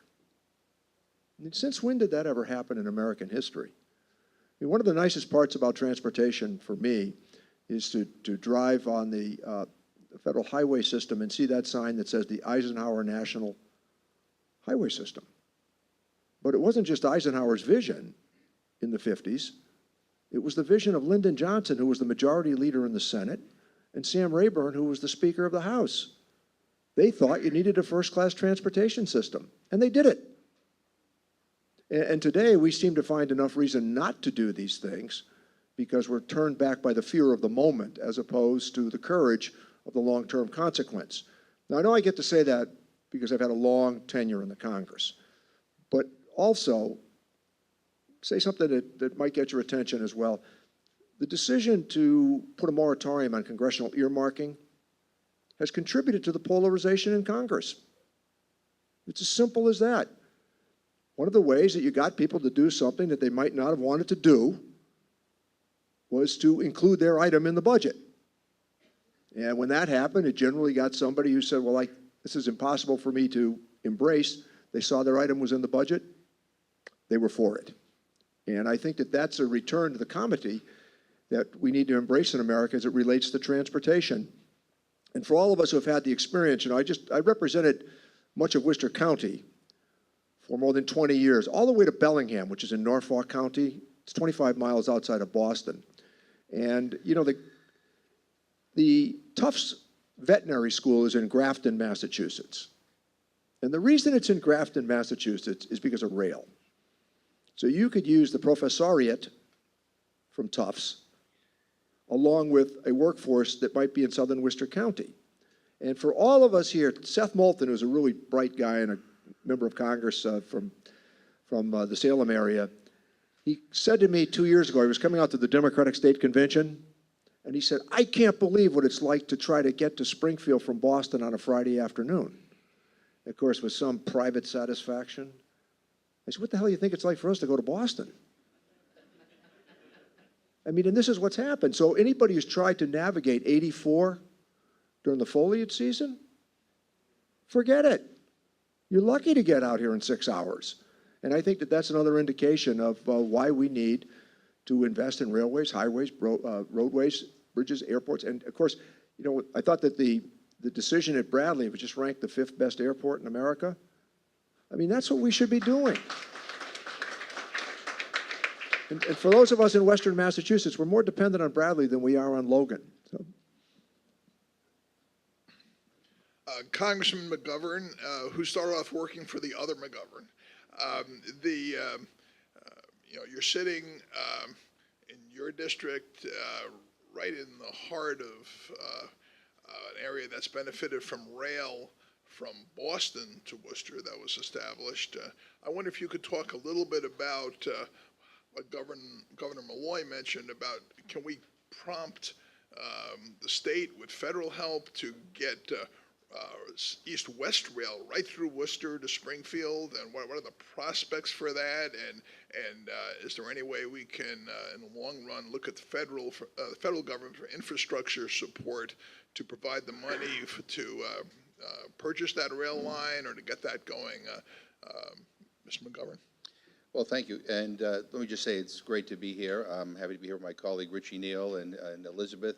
I mean, since when did that ever happen in American history? I mean, one of the nicest parts about transportation for me is to drive on the federal highway system and see that sign that says the Eisenhower National Highway System. But it wasn't just Eisenhower's vision in the 50s. It was the vision of Lyndon Johnson, who was the majority leader in the Senate, and Sam Rayburn, who was the Speaker of the House. They thought you needed a first-class transportation system, and they did it. And today, we seem to find enough reason not to do these things because we're turned back by the fear of the moment as opposed to the courage of the long-term consequence. Now, I know I get to say that because I've had a long tenure in the Congress, but also say something that might get your attention as well. The decision to put a moratorium on congressional earmarking has contributed to the polarization in Congress. It's as simple as that. One of the ways that you got people to do something that they might not have wanted to do was to include their item in the budget. And when that happened, it generally got somebody who said, well, this is impossible for me to embrace. They saw their item was in the budget. They were for it. And I think that that's a return to the comity that we need to embrace in America as it relates to transportation. And for all of us who have had the experience, I represented much of Worcester County for more than 20 years, all the way to Bellingham, which is in Norfolk County. It's 25 miles outside of Boston. And, the Tufts veterinary school is in Grafton, Massachusetts. And the reason it's in Grafton, Massachusetts is because of rail. So you could use the professoriate from Tufts along with a workforce that might be in southern Worcester County. And for all of us here, Seth Moulton, who's a really bright guy and a member of Congress from the Salem area, he said to me 2 years ago, he was coming out to the Democratic State Convention, and he said, I can't believe what it's like to try to get to Springfield from Boston on a Friday afternoon. Of course, with some private satisfaction. I said, what the hell do you think it's like for us to go to Boston? I mean, and this is what's happened. So anybody who's tried to navigate 84 during the foliage season, forget it. You're lucky to get out here in 6 hours. And I think that that's another indication of why we need to invest in railways, highways, roadways, bridges, airports. And of course, you know, I thought that the decision at Bradley was just ranked the 5th best airport in America. I mean, that's what we should be doing. And for those of us in Western Massachusetts, we're more dependent on Bradley than we are on Logan. So. Congressman McGovern, who started off working for the other McGovern, you know, you're sitting in your district right in the heart of an area that's benefited from rail from Boston to Worcester that was established. I wonder if you could talk a little bit about what Governor Malloy mentioned about, can we prompt the state with federal help to get east-west rail right through Worcester to Springfield, and what are the prospects for that? And is there any way we can, in the long run, look at the federal government for infrastructure support to provide the money to purchase that rail line or to get that going? Mr. McGovern. Well, thank you. And let me just say it's great to be here. I'm happy to be here with my colleague Richie Neal and Elizabeth.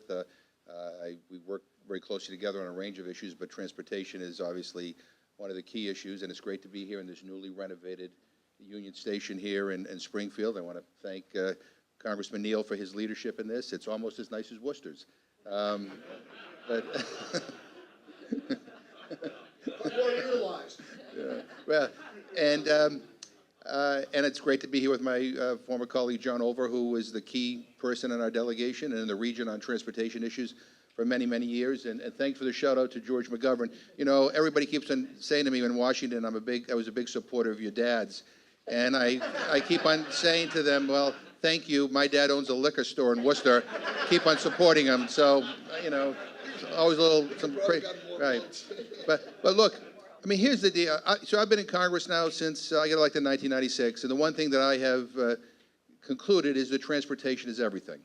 We work very closely together on a range of issues, but transportation is obviously one of the key issues, and it's great to be here in this newly renovated Union Station here in Springfield. I want to thank Congressman Neal for his leadership in this. It's almost as nice as Worcester's. But more utilized. Yeah. Well, and it's great to be here with my former colleague John Over, who was the key person in our delegation and in the region on transportation issues for many, many years. And thanks for the shout out to George McGovern. You know, everybody keeps on saying to me in Washington, I was a big supporter of your dad's. And I keep on saying to them, well, thank you. My dad owns a liquor store in Worcester. Keep on supporting him. So, you know, always a little, right. But look, I mean, here's the deal. So I've been in Congress now since I got elected in 1996. And the one thing that I have concluded is that transportation is everything.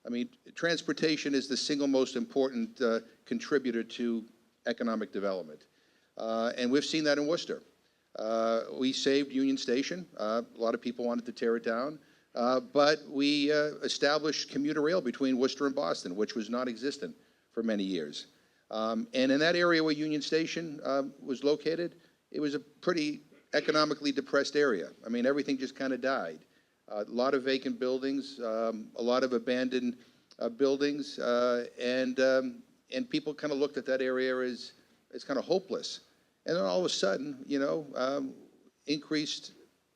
I mean, transportation is the single most important contributor to economic development. And we've seen that in Worcester. We saved Union Station. A lot of people wanted to tear it down. But we established commuter rail between Worcester and Boston, which was non-existent for many years. And in that area where Union Station was located, it was a pretty economically depressed area. I mean, everything just kind of died. A lot of vacant buildings, a lot of abandoned buildings, and people kind of looked at that area as kind of hopeless. And then all of a sudden, you know, increased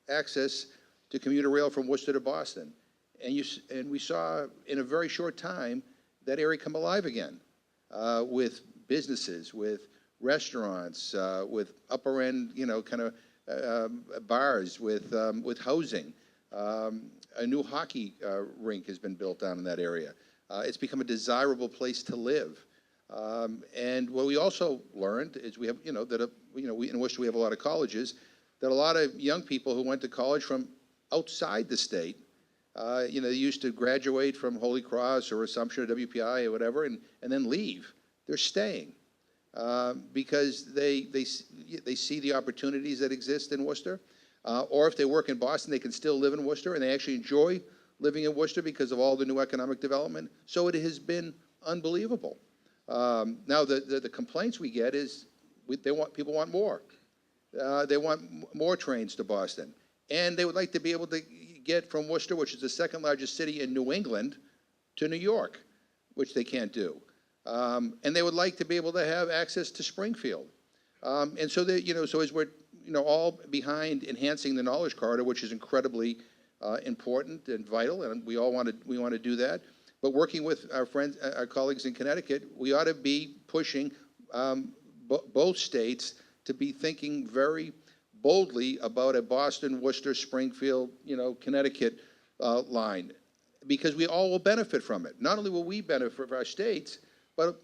access to commuter rail from Worcester to Boston. And we saw in a very short time that area come alive again with businesses, with restaurants, with upper end, you know, kind of bars, with housing. A new hockey rink has been built down in that area. It's become a desirable place to live. And what we also learned is we have, you know, that we in Worcester we have a lot of colleges, that a lot of young people who went to college from outside the state, you know, they used to graduate from Holy Cross or Assumption or WPI or whatever, and then leave. They're staying because they see the opportunities that exist in Worcester. Or if they work in Boston, they can still live in Worcester, and they actually enjoy living in Worcester because of all the new economic development. So it has been unbelievable. Now, the complaints we get is people want more. They want more trains to Boston. And they would like to be able to get from Worcester, which is the second largest city in New England, to New York, which they can't do. And they would like to be able to have access to Springfield. And so they, so as we're, all behind enhancing the Knowledge Corridor, which is incredibly important and vital, and we want to do that. But working with our friends, our colleagues in Connecticut, we ought to be pushing both states to be thinking very boldly about a Boston, Worcester, Springfield, Connecticut line, because we all will benefit from it. Not only will we benefit from our states, but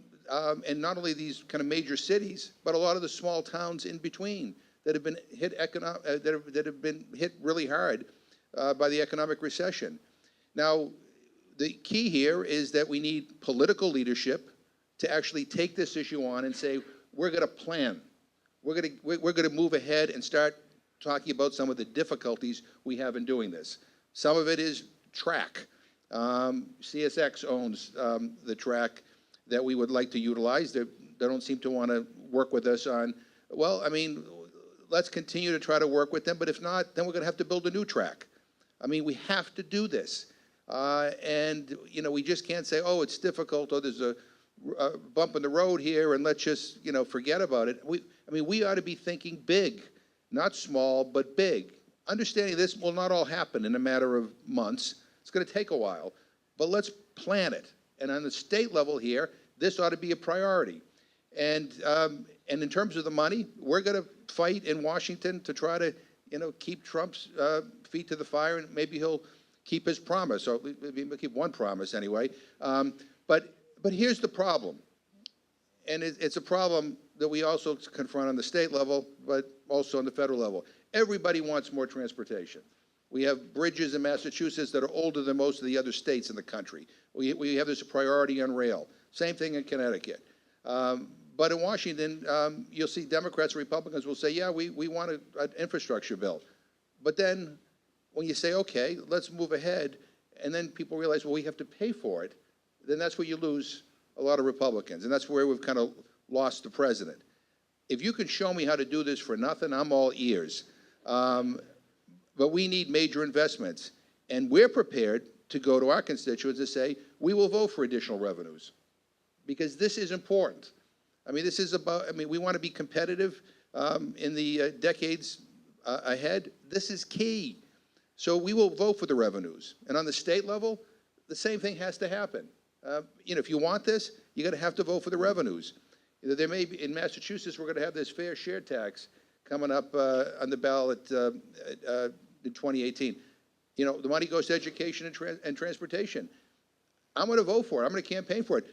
and not only these kind of major cities, but a lot of the small towns in between that have been hit that have been hit really hard by the economic recession. Now, the key here is that we need political leadership to actually take this issue on and say, we're going to plan. We're going to move ahead and start talking about some of the difficulties we have in doing this. Some of it is track. CSX owns the track that we would like to utilize. They don't seem to want to work with us on, well, I mean, let's continue to try to work with them, but if not, then we're going to have to build a new track. I mean, we have to do this. And, we just can't say, oh, it's difficult, or there's a bump in the road here, and let's just, forget about it. We ought to be thinking big, not small, but big. Understanding this will not all happen in a matter of months. It's going to take a while, but let's plan it. And on the state level here, this ought to be a priority. And in terms of the money, we're going to fight in Washington to try to, keep Trump's feet to the fire, and maybe he'll keep his promise, or maybe he'll keep one promise anyway. But here's the problem, and it's a problem that we also confront on the state level, but also on the federal level. Everybody wants more transportation. We have bridges in Massachusetts that are older than most of the other states in the country. We have this priority on rail. Same thing in Connecticut. But in Washington, you'll see Democrats and Republicans will say, yeah, we want an infrastructure bill. But then when you say, okay, let's move ahead, and then people realize, well, we have to pay for it, then that's where you lose a lot of Republicans. And that's where we've kind of lost the president. If you can show me how to do this for nothing, I'm all ears. But we need major investments. And we're prepared to go to our constituents and say, we will vote for additional revenues. Because this is important. This is about, we want to be competitive in the decades ahead. This is key. So we will vote for the revenues. And on the state level, the same thing has to happen. If you want this, you're going to have to vote for the revenues. There may be, in Massachusetts, we're going to have this fair share tax coming up on the ballot in 2018. The money goes to education and transportation. I'm going to vote for it. I'm going to campaign for it.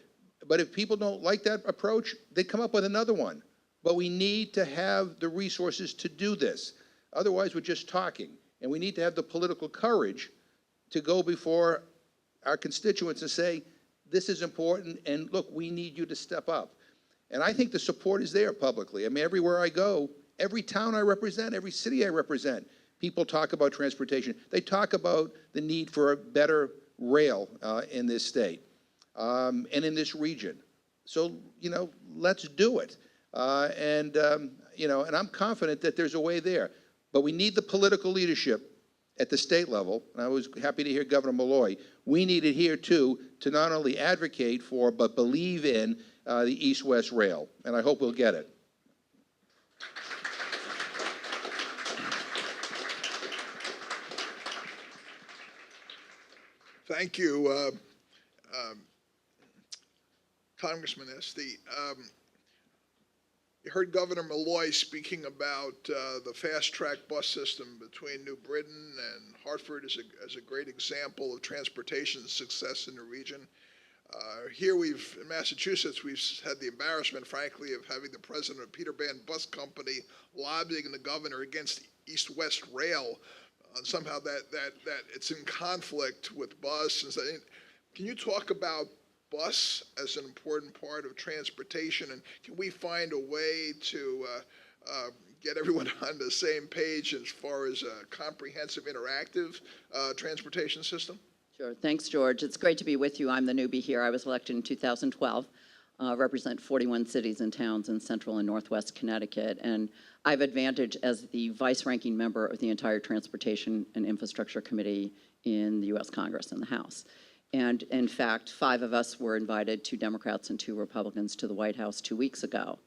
But if people don't like that approach, they come up with another one. But we need to have the resources to do this. Otherwise, we're just talking. And we need to have the political courage to go before our constituents and say, this is important, and look, we need you to step up. And I think the support is there publicly. Everywhere I go, every town I represent, every city I represent, people talk about transportation. They talk about the need for a better rail in this state and in this region. So, let's do it. And I'm confident that there's a way there. But we need the political leadership at the state level, and I was happy to hear Governor Malloy. We need it here, too, to not only advocate for, but believe in the East-West Rail, and I hope we'll get it. Thank you, Congressman Esty. You heard Governor Malloy speaking about the fast-track bus system between New Britain and Hartford as a great example of transportation success in the region. Here in Massachusetts, we've had the embarrassment, frankly, of having the president of Peter Pan Bus Company lobbying the governor against East-West Rail. Somehow that it's in conflict with bus. And so, can you talk about bus as an important part of transportation, and can we find a way to get everyone on the same page as far as a comprehensive, interactive transportation system? Sure. Thanks, George. It's great to be with you. I'm the newbie here. I was elected in 2012, represent 41 cities and towns in central and northwest Connecticut, and I have advantage as the vice-ranking member of the entire Transportation and Infrastructure Committee in the U.S. Congress and the House. And in fact, 5 of us were invited, 2 Democrats and 2 Republicans, to the White House 2 weeks ago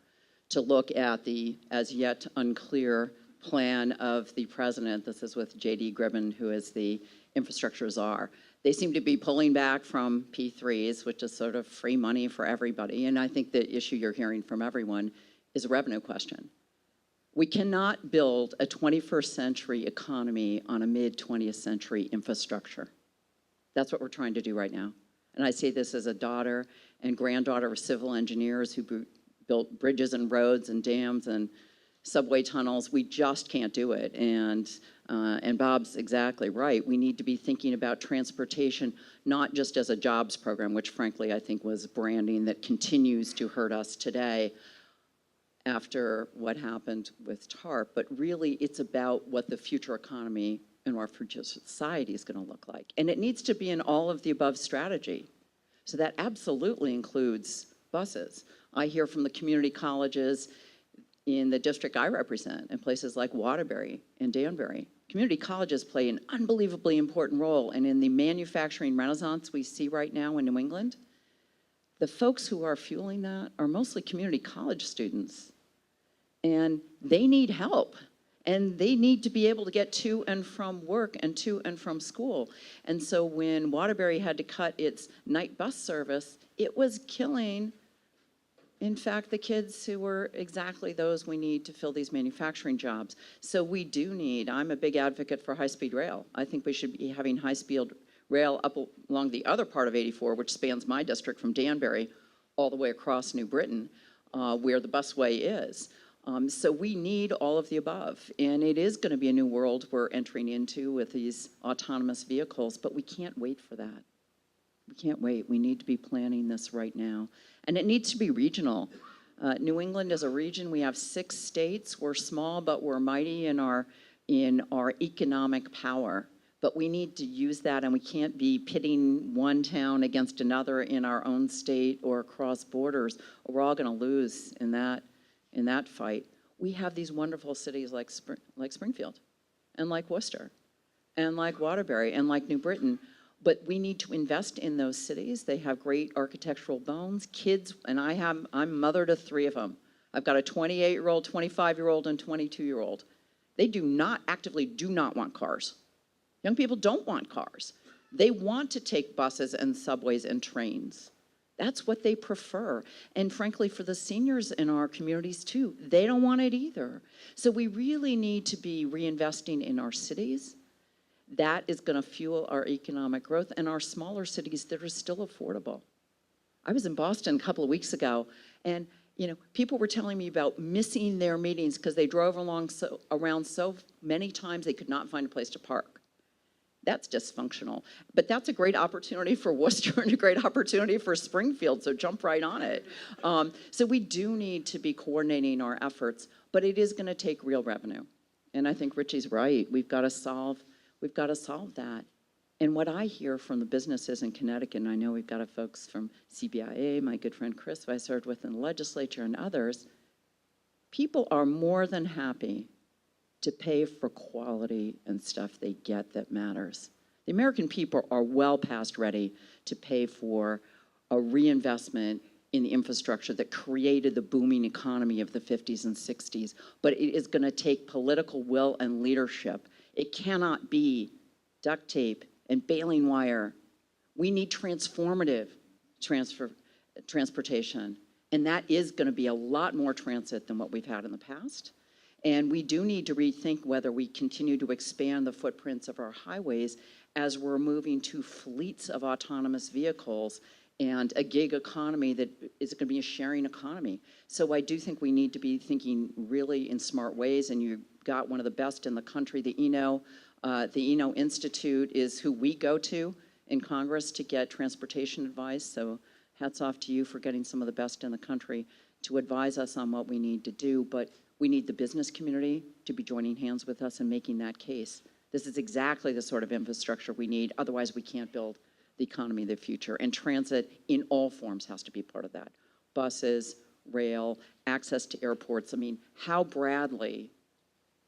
to look at the as yet unclear plan of the president. This is with J.D. Gribben, who is the infrastructure czar. They seem to be pulling back from P3s, which is sort of free money for everybody. And I think the issue you're hearing from everyone is a revenue question. We cannot build a 21st century economy on a mid-20th century infrastructure. That's what we're trying to do right now. And I say this as a daughter and granddaughter of civil engineers who built bridges and roads and dams and subway tunnels. We just can't do it. And Bob's exactly right. We need to be thinking about transportation, not just as a jobs program, which frankly I think was branding that continues to hurt us today after what happened with TARP, but really it's about what the future economy and our future society is going to look like. And it needs to be an all of the above strategy. So that absolutely includes buses. I hear from the community colleges in the district I represent, in places like Waterbury and Danbury. Community colleges play an unbelievably important role, and in the manufacturing renaissance we see right now in New England, the folks who are fueling that are mostly community college students, and they need help. And they need to be able to get to and from work and to and from school. And so when Waterbury had to cut its night bus service, it was killing, in fact, the kids who were exactly those we need to fill these manufacturing jobs. So we do need, I'm a big advocate for high-speed rail. I think we should be having high-speed rail up along the other part of 84, which spans my district from Danbury all the way across New Britain, where the busway is. So we need all of the above, and it is going to be a new world we're entering into with these autonomous vehicles, but we can't wait for that. We can't wait. We need to be planning this right now, and it needs to be regional. New England is a region. We have 6 states. We're small, but we're mighty in our economic power. But we need to use that, and we can't be pitting one town against another in our own state or across borders, or we're all going to lose in that fight. We have these wonderful cities like Springfield and like Worcester and like Waterbury and like New Britain, but we need to invest in those cities. They have great architectural bones. Kids, and I'm mother to 3 of them. I've got a 28-year-old, 25-year-old, and 22-year-old. They actively do not want cars. Young people don't want cars. They want to take buses and subways and trains. That's what they prefer. And frankly, for the seniors in our communities too, they don't want it either. So we really need to be reinvesting in our cities. That is going to fuel our economic growth, and our smaller cities that are still affordable. I was in Boston a couple of weeks ago, and people were telling me about missing their meetings because they drove around so many times they could not find a place to park. That's dysfunctional. But that's a great opportunity for Worcester and a great opportunity for Springfield, so jump right on it. So we do need to be coordinating our efforts, but it is going to take real revenue. And I think Richie's right. We've got to solve that. And what I hear from the businesses in Connecticut, and I know we've got folks from CBIA, my good friend Chris, who I served with in the legislature, and others, people are more than happy to pay for quality and stuff they get that matters. The American people are well past ready to pay for a reinvestment in the infrastructure that created the booming economy of the 50s and 60s, but it is going to take political will and leadership. It cannot be duct tape and baling wire. We need transformative transportation, and that is going to be a lot more transit than what we've had in the past. And we do need to rethink whether we continue to expand the footprints of our highways as we're moving to fleets of autonomous vehicles and a gig economy that is going to be a sharing economy. So I do think we need to be thinking really in smart ways, and you've got one of the best in the country. The Eno Institute is who we go to in Congress to get transportation advice, so hats off to you for getting some of the best in the country to advise us on what we need to do. But we need the business community to be joining hands with us and making that case. This is exactly the sort of infrastructure we need. Otherwise, we can't build the economy of the future. And transit in all forms has to be part of that. Buses, rail, access to airports. I mean, how Bradley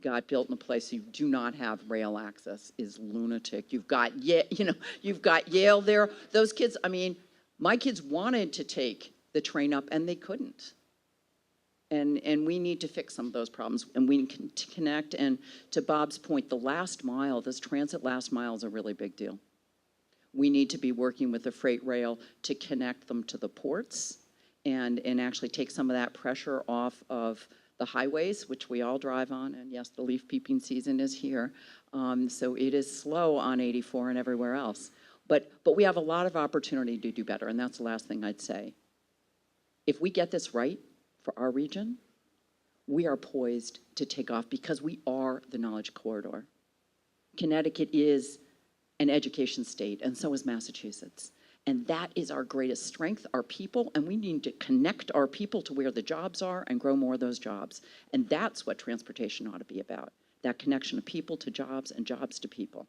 got built in a place you do not have rail access is lunatic. You've got, you've got Yale there. Those kids, I mean, my kids wanted to take the train up and they couldn't. And we need to fix some of those problems, and we can connect. And to Bob's point, the last mile, this transit last mile is a really big deal. We need to be working with the freight rail to connect them to the ports and actually take some of that pressure off of the highways, which we all drive on. And yes, the leaf peeping season is here. So it is slow on 84 and everywhere else. But we have a lot of opportunity to do better, and that's the last thing I'd say. If we get this right for our region, we are poised to take off because we are the knowledge corridor. Connecticut is an education state, and so is Massachusetts. And that is our greatest strength, our people, and we need to connect our people to where the jobs are and grow more of those jobs. And that's what transportation ought to be about, that connection of people to jobs and jobs to people.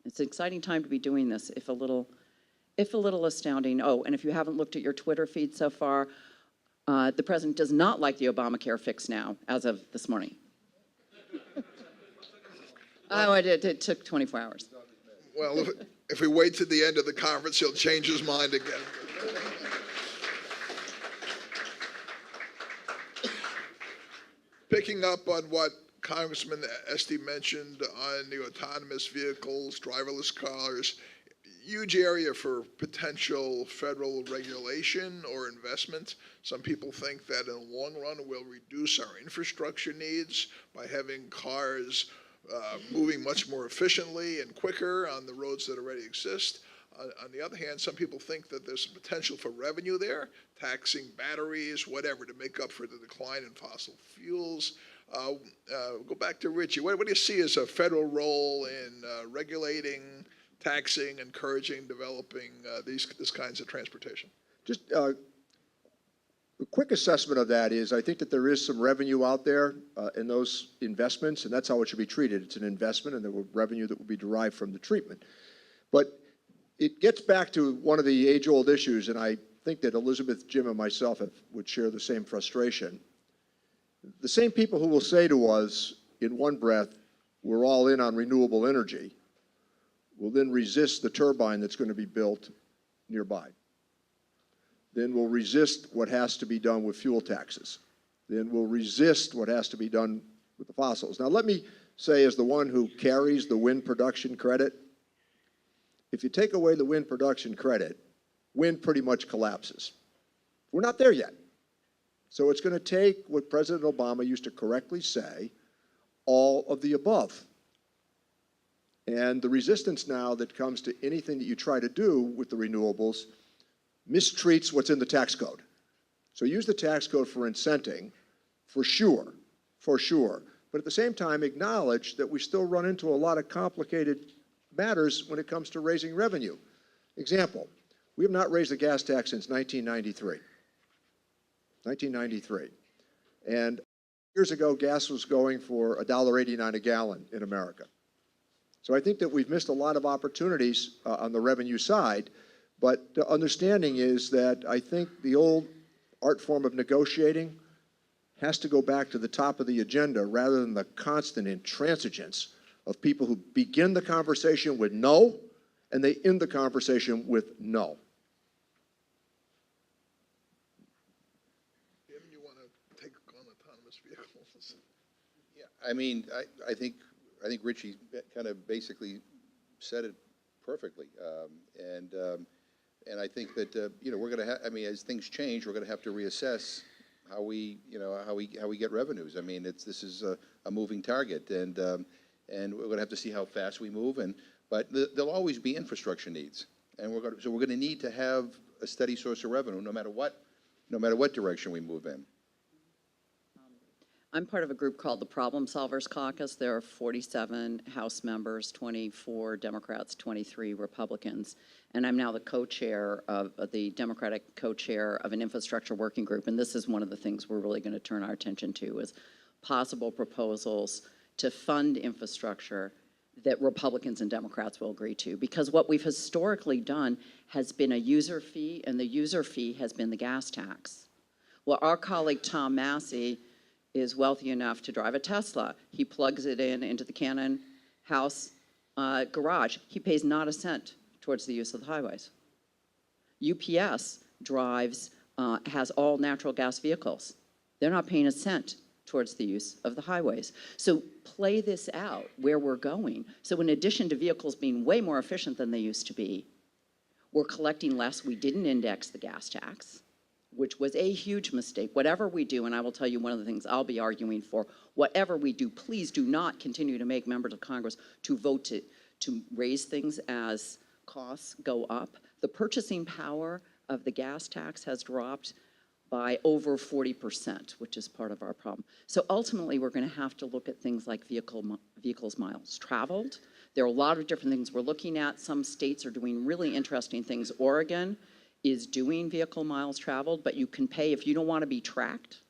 It's an exciting time to be doing this, if a little astounding. Oh, and if you haven't looked at your Twitter feed so far, the president does not like the Obamacare fix now, as of this morning. Oh, it took 24 hours. Well, if we wait to the end of the conference, he'll change his mind again. Picking up on what Congressman Esty mentioned on the autonomous vehicles, driverless cars, huge area for potential federal regulation or investment. Some people think that in the long run we'll reduce our infrastructure needs by having cars moving much more efficiently and quicker on the roads that already exist. On the other hand, some people think that there's some potential for revenue there, taxing batteries, whatever, to make up for the decline in fossil fuels. Go back to Richie. What do you see as a federal role in regulating, taxing, encouraging, developing these kinds of transportation? Just a quick assessment of that is I think that there is some revenue out there in those investments, and that's how it should be treated. It's an investment, and there will be revenue that will be derived from the treatment. But it gets back to one of the age-old issues, and I think that Elizabeth, Jim, and myself would share the same frustration. The same people who will say to us in one breath, we're all in on renewable energy, will then resist the turbine that's going to be built nearby. Then we'll resist what has to be done with fuel taxes. Then we'll resist what has to be done with the fossils. Now, let me say, as the one who carries the wind production credit, if you take away the wind production credit, wind pretty much collapses. We're not there yet. So it's going to take what President Obama used to correctly say, all of the above. And the resistance now that comes to anything that you try to do with the renewables mistreats what's in the tax code. So use the tax code for incenting, for sure. But at the same time, acknowledge that we still run into a lot of complicated matters when it comes to raising revenue. Example, we have not raised the gas tax since 1993. 1993. And years ago, gas was going for $1.89 a gallon in America. So I think that we've missed a lot of opportunities on the revenue side, but the understanding is that I think the old art form of negotiating has to go back to the top of the agenda rather than the constant intransigence of people who begin the conversation with no, and they end the conversation with no. Jim, you want to take on autonomous vehicles? Yeah, I mean, I think Richie kind of basically said it perfectly, and I think that we're going to have. I mean, as things change, we're going to have to reassess how we get revenues. I mean, this is a moving target, and we're going to have to see how fast we move. But there'll always be infrastructure needs, and we're going to need to have a steady source of revenue, no matter what direction we move in. I'm part of a group called the Problem Solvers Caucus. There are 47 House members, 24 Democrats, 23 Republicans, and I'm now the co-chair of the Democratic co-chair of an infrastructure working group. And this is one of the things we're really going to turn our attention to is possible proposals to fund infrastructure that Republicans and Democrats will agree to. Because what we've historically done has been a user fee, and the user fee has been the gas tax. Well, our colleague Tom Massey is wealthy enough to drive a Tesla. He plugs it into the Cannon house garage. He pays not a cent towards the use of the highways. UPS has all natural gas vehicles. They're not paying a cent towards the use of the highways. So play this out where we're going. So in addition to vehicles being way more efficient than they used to be, we're collecting less. We didn't index the gas tax, which was a huge mistake. Whatever we do, and I will tell you one of the things I'll be arguing for, whatever we do, please do not continue to make members of Congress to vote to raise things as costs go up. The purchasing power of the gas tax has dropped by over 40%, which is part of our problem. So ultimately, we're going to have to look at things like vehicles miles traveled. There are a lot of different things we're looking at. Some states are doing really interesting things. Oregon is doing vehicle miles traveled, but you can pay, if you don't want to be tracked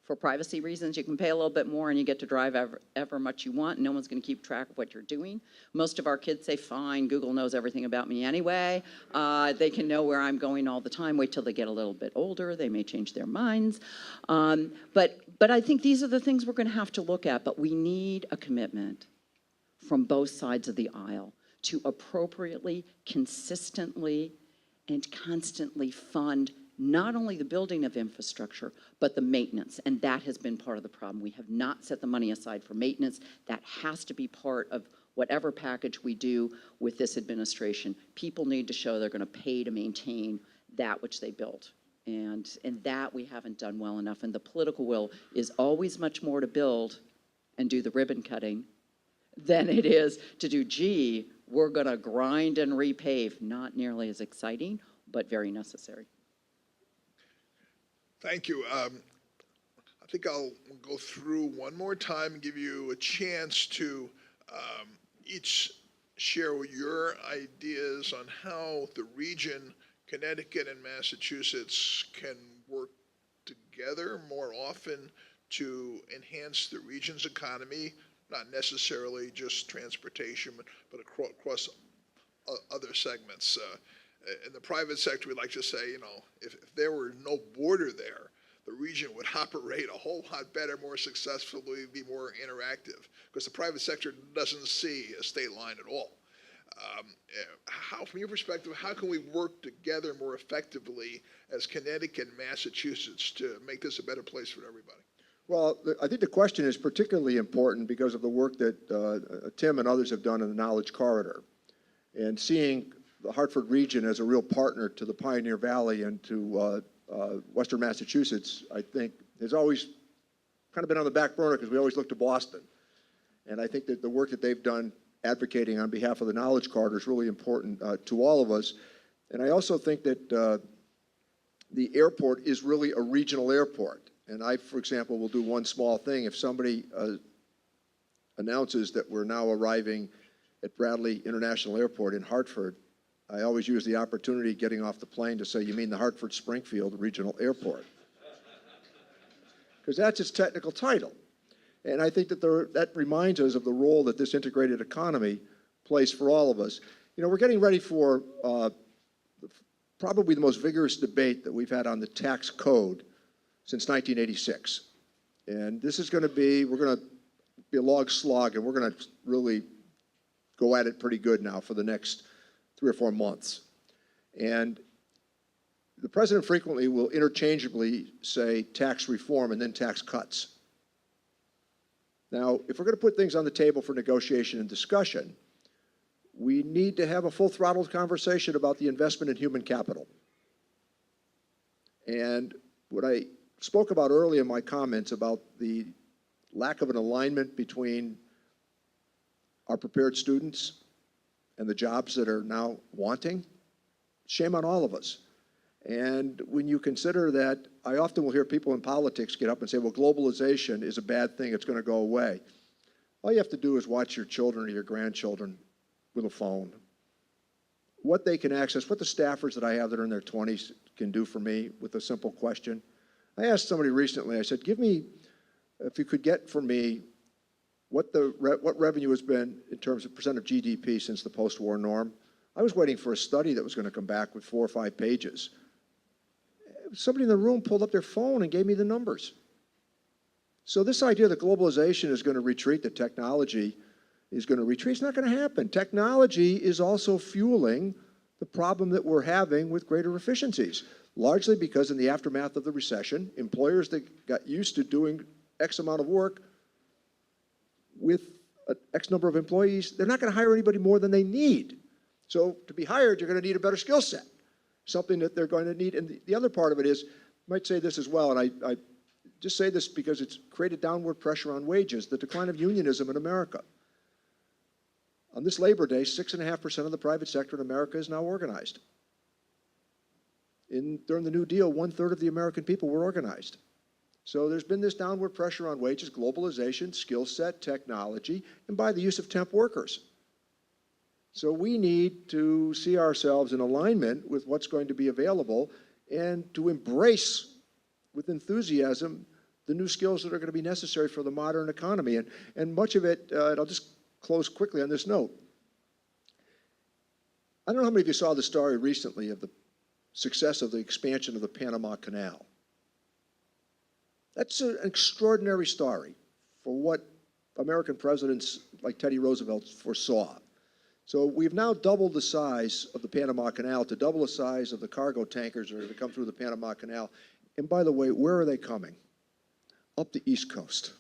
for privacy reasons, you can pay a little bit more and you get to drive ever much you want. No one's going to keep track of what you're doing. Most of our kids say, fine, Google knows everything about me anyway. They can know where I'm going all the time. Wait till they get a little bit older. They may change their minds. But I think these are the things we're going to have to look at, but we need a commitment from both sides of the aisle to appropriately, consistently, and constantly fund not only the building of infrastructure, but the maintenance. And that has been part of the problem. We have not set the money aside for maintenance. That has to be part of whatever package we do with this administration. People need to show they're going to pay to maintain that which they built. And that we haven't done well enough. And the political will is always much more to build and do the ribbon cutting than it is to do, gee, we're going to grind and repave. Not nearly as exciting, but very necessary. Thank you. I think I'll go through one more time and give you a chance to each share your ideas on how the region, Connecticut and Massachusetts, can work together more often to enhance the region's economy, not necessarily just transportation, but across other segments. In the private sector, we like to say, if there were no border there, the region would operate a whole lot better, more successfully, be more interactive, because the private sector doesn't see a state line at all. From your perspective, how can we work together more effectively as Connecticut and Massachusetts to make this a better place for everybody? Well, I think the question is particularly important because of the work that Tim and others have done in the Knowledge Corridor, and seeing the Hartford region as a real partner to the Pioneer Valley and to Western Massachusetts, I think, has always kind of been on the back burner because we always look to Boston. And I think that the work that they've done advocating on behalf of the Knowledge Corridor is really important to all of us. And I also think that the airport is really a regional airport. And I, for example, will do one small thing. If somebody announces that we're now arriving at Bradley International Airport in Hartford, I always use the opportunity getting off the plane to say, you mean the Hartford-Springfield Regional Airport? Because that's its technical title. And I think that that reminds us of the role that this integrated economy plays for all of us. We're getting ready for probably the most vigorous debate that we've had on the tax code since 1986. And this is going to be, we're going to be a long slog, and we're going to really go at it pretty good now for the next 3 or 4 months. And the president frequently will interchangeably say tax reform and then tax cuts. Now, if we're going to put things on the table for negotiation and discussion, we need to have a full throttle conversation about the investment in human capital. And what I spoke about earlier in my comments about the lack of an alignment between our prepared students and the jobs that are now wanting, shame on all of us. And when you consider that, I often will hear people in politics get up and say, well, globalization is a bad thing, it's going to go away. All you have to do is watch your children or your grandchildren with a phone. What they can access, what the staffers that I have that are in their 20s can do for me with a simple question. I asked somebody recently, I said, give me, if you could get for me, what revenue has been in terms of percent of GDP since the post-war norm. I was waiting for a study that was going to come back with 4 or 5 pages. Somebody in the room pulled up their phone and gave me the numbers. So this idea that globalization is going to retreat, that technology is going to retreat, it's not going to happen. Technology is also fueling the problem that we're having with greater efficiencies, largely because in the aftermath of the recession, employers that got used to doing X amount of work with X number of employees, they're not going to hire anybody more than they need. So to be hired, you're going to need a better skill set, something that they're going to need. And the other part of it is, I might say this as well, and I just say this because it's created downward pressure on wages, the decline of unionism in America. On this Labor Day, 6.5% of the private sector in America is now organized. During the New Deal, 1/3 of the American people were organized. So there's been this downward pressure on wages, globalization, skill set, technology, and by the use of temp workers. So we need to see ourselves in alignment with what's going to be available and to embrace with enthusiasm the new skills that are going to be necessary for the modern economy. And much of it, and I'll just close quickly on this note. I don't know how many of you saw the story recently of the success of the expansion of the Panama Canal. That's an extraordinary story for what American presidents like Teddy Roosevelt foresaw. So we've now doubled the size of the Panama Canal to double the size of the cargo tankers that are going to come through the Panama Canal. And by the way, where are they coming? Up the East Coast.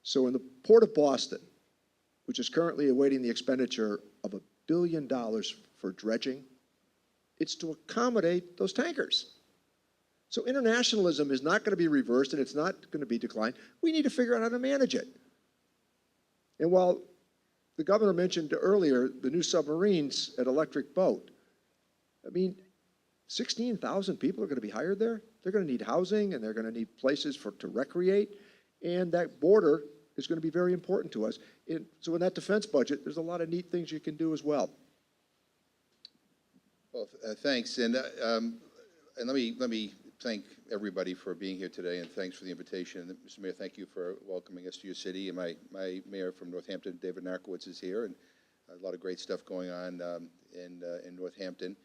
So in the Port of Boston, which is currently awaiting the expenditure of $1 billion for dredging, it's to accommodate those tankers. So internationalism is not going to be reversed and it's not going to be declined. We need to figure out how to manage it. And while the governor mentioned earlier the new submarines at Electric Boat, I mean, 16,000 people are going to be hired there. They're going to need housing and they're going to need places to recreate. And that border is going to be very important to us. So in that defense budget, there's a lot of neat things you can do as well. Well, thanks. And let me thank everybody for being here today, and thanks for the invitation. Mr. Mayor, thank you for welcoming us to your city. And my mayor from Northampton, David Narkowitz, is here, and a lot of great stuff going on in Northampton.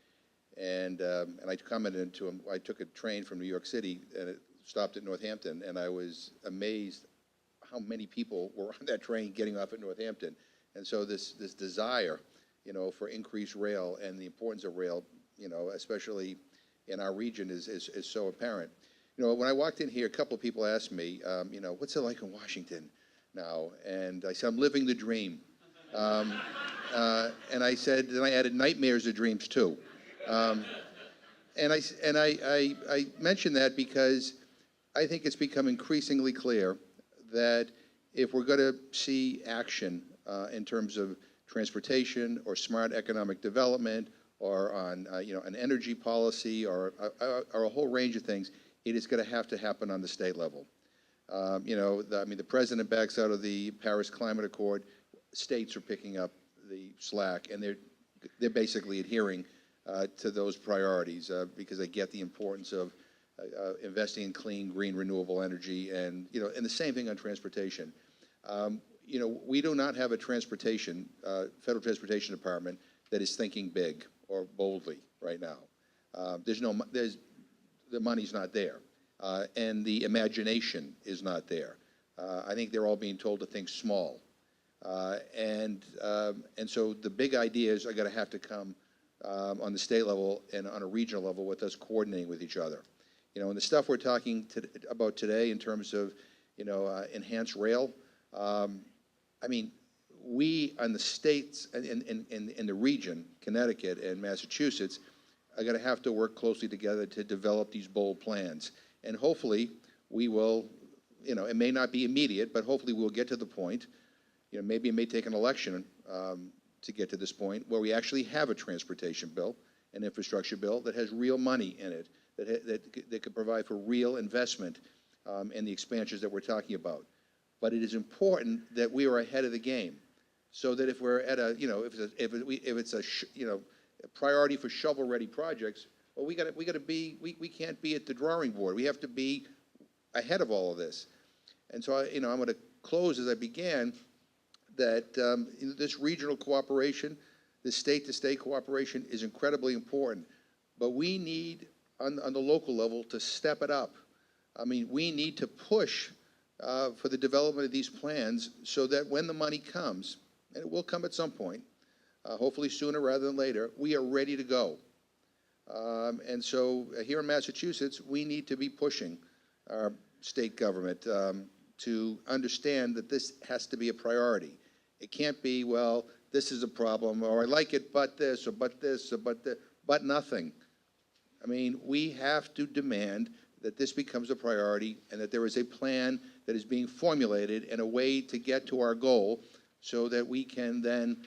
And I commented to him, I took a train from New York City, and it stopped at Northampton, and I was amazed how many people were on that train getting off at Northampton. And so this desire, for increased rail and the importance of rail, especially in our region is so apparent. When I walked in here, a couple of people asked me, what's it like in Washington now? And I said, I'm living the dream. And I said, then I added nightmares of dreams too. And I mentioned that because I think it's become increasingly clear that if we're going to see action in terms of transportation or smart economic development or on an energy policy or a whole range of things, it is going to happen on the state level. The president backs out of the Paris Climate Accord. States are picking up the slack, and they're basically adhering to those priorities because they get the importance of investing in clean, green, renewable energy, and the same thing on transportation. We do not have a federal transportation department that is thinking big or boldly right now. The money's not there, and the imagination is not there. I think they're all being told to think small, and so the big ideas are going to have to come on the state level and on a regional level with us coordinating with each other. And the stuff we're talking about today in terms of enhanced rail. We on the states and in the region, Connecticut and Massachusetts, are going to have to work closely together to develop these bold plans. And hopefully we will, it may not be immediate, but hopefully we'll get to the point, maybe it may take an election to get to this point where we actually have a transportation bill, an infrastructure bill that has real money in it, that could provide for real investment in the expansions that we're talking about. But it is important that we are ahead of the game, so that if we're at if it's a priority for shovel-ready projects, well, we can't be at the drawing board. We have to be ahead of all of this. And so I'm going to close as I began, that this regional cooperation, this state-to-state cooperation is incredibly important. But we need on the local level to step it up. We need to push for the development of these plans so that when the money comes, and it will come at some point, hopefully sooner rather than later, we are ready to go. And so here in Massachusetts, we need to be pushing our state government to understand that this has to be a priority. It can't be, well, this is a problem, or I like it, but this, or but this, or but nothing. I mean, we have to demand that this becomes a priority and that there is a plan that is being formulated and a way to get to our goal so that we can then,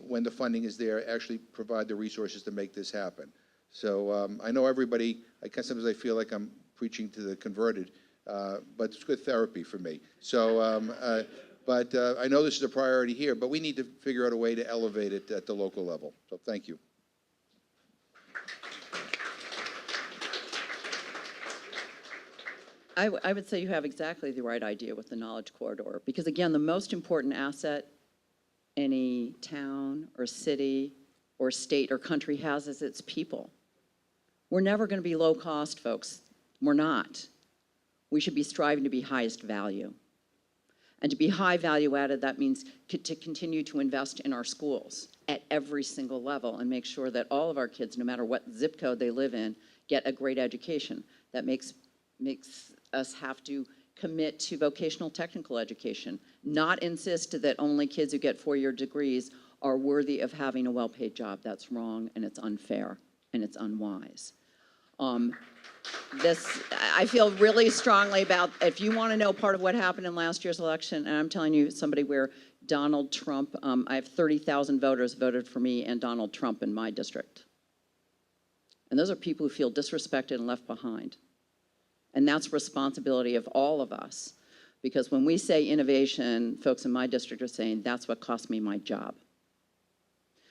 when the funding is there, actually provide the resources to make this happen. So I know everybody, sometimes I feel like I'm preaching to the converted, but it's good therapy for me. So, I know this is a priority here, but we need to figure out a way to elevate it at the local level. So thank you. I would say you have exactly the right idea with the Knowledge Corridor, because again, the most important asset any town or city or state or country has is its people. We're never going to be low cost, folks. We're not. We should be striving to be highest value. And to be high value added, that means to continue to invest in our schools at every single level and make sure that all of our kids, no matter what zip code they live in, get a great education. That makes us have to commit to vocational technical education, not insist that only kids who get four-year degrees are worthy of having a well-paid job. That's wrong, and it's unfair, and it's unwise. I feel really strongly about, if you want to know part of what happened in last year's election, and I'm telling you, somebody where Donald Trump, I have 30,000 voters voted for me and Donald Trump in my district. And those are people who feel disrespected and left behind. And that's responsibility of all of us. Because when we say innovation, folks in my district are saying, that's what cost me my job.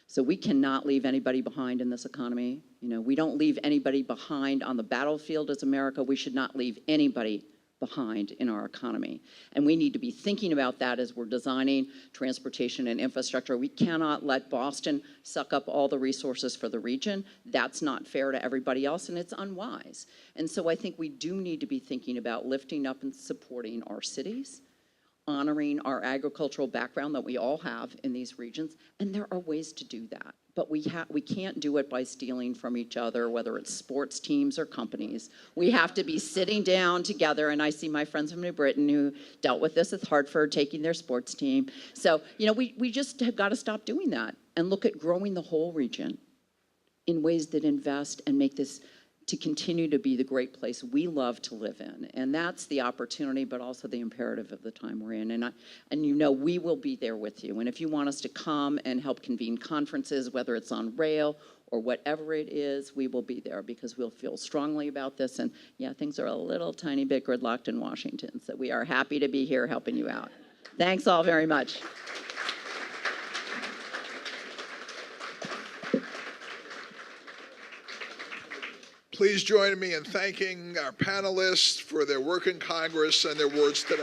So we cannot leave anybody behind in this economy. You know, we don't leave anybody behind on the battlefield as America. We should not leave anybody behind in our economy. And we need to be thinking about that as we're designing transportation and infrastructure. We cannot let Boston suck up all the resources for the region. That's not fair to everybody else, and it's unwise. And so I think we do need to be thinking about lifting up and supporting our cities, honoring our agricultural background that we all have in these regions, and there are ways to do that. But we can't do it by stealing from each other, whether it's sports teams or companies. We have to be sitting down together, and I see my friends from New Britain who dealt with this with Hartford, taking their sports team. So, you know, we just have got to stop doing that and look at growing the whole region in ways that invest and make this to continue to be the great place we love to live in. And that's the opportunity, but also the imperative of the time we're in. And you know, we will be there with you. And if you want us to come and help convene conferences, whether it's on rail or whatever it is, we will be there because we'll feel strongly about this. And yeah, things are a little tiny bit gridlocked in Washington. So we are happy to be here helping you out. Thanks all very much. Please join me in thanking our panelists for their work in Congress and their words today.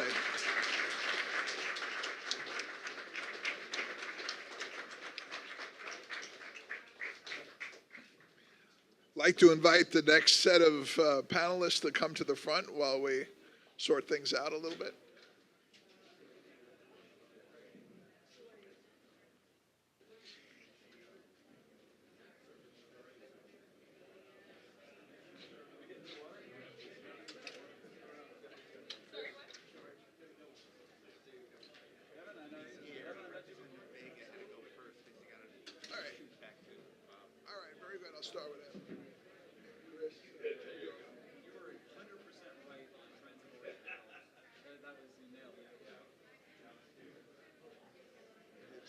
I'd like to invite the next set of panelists to come to the front while we sort things out a little bit. I'll start with him. Let's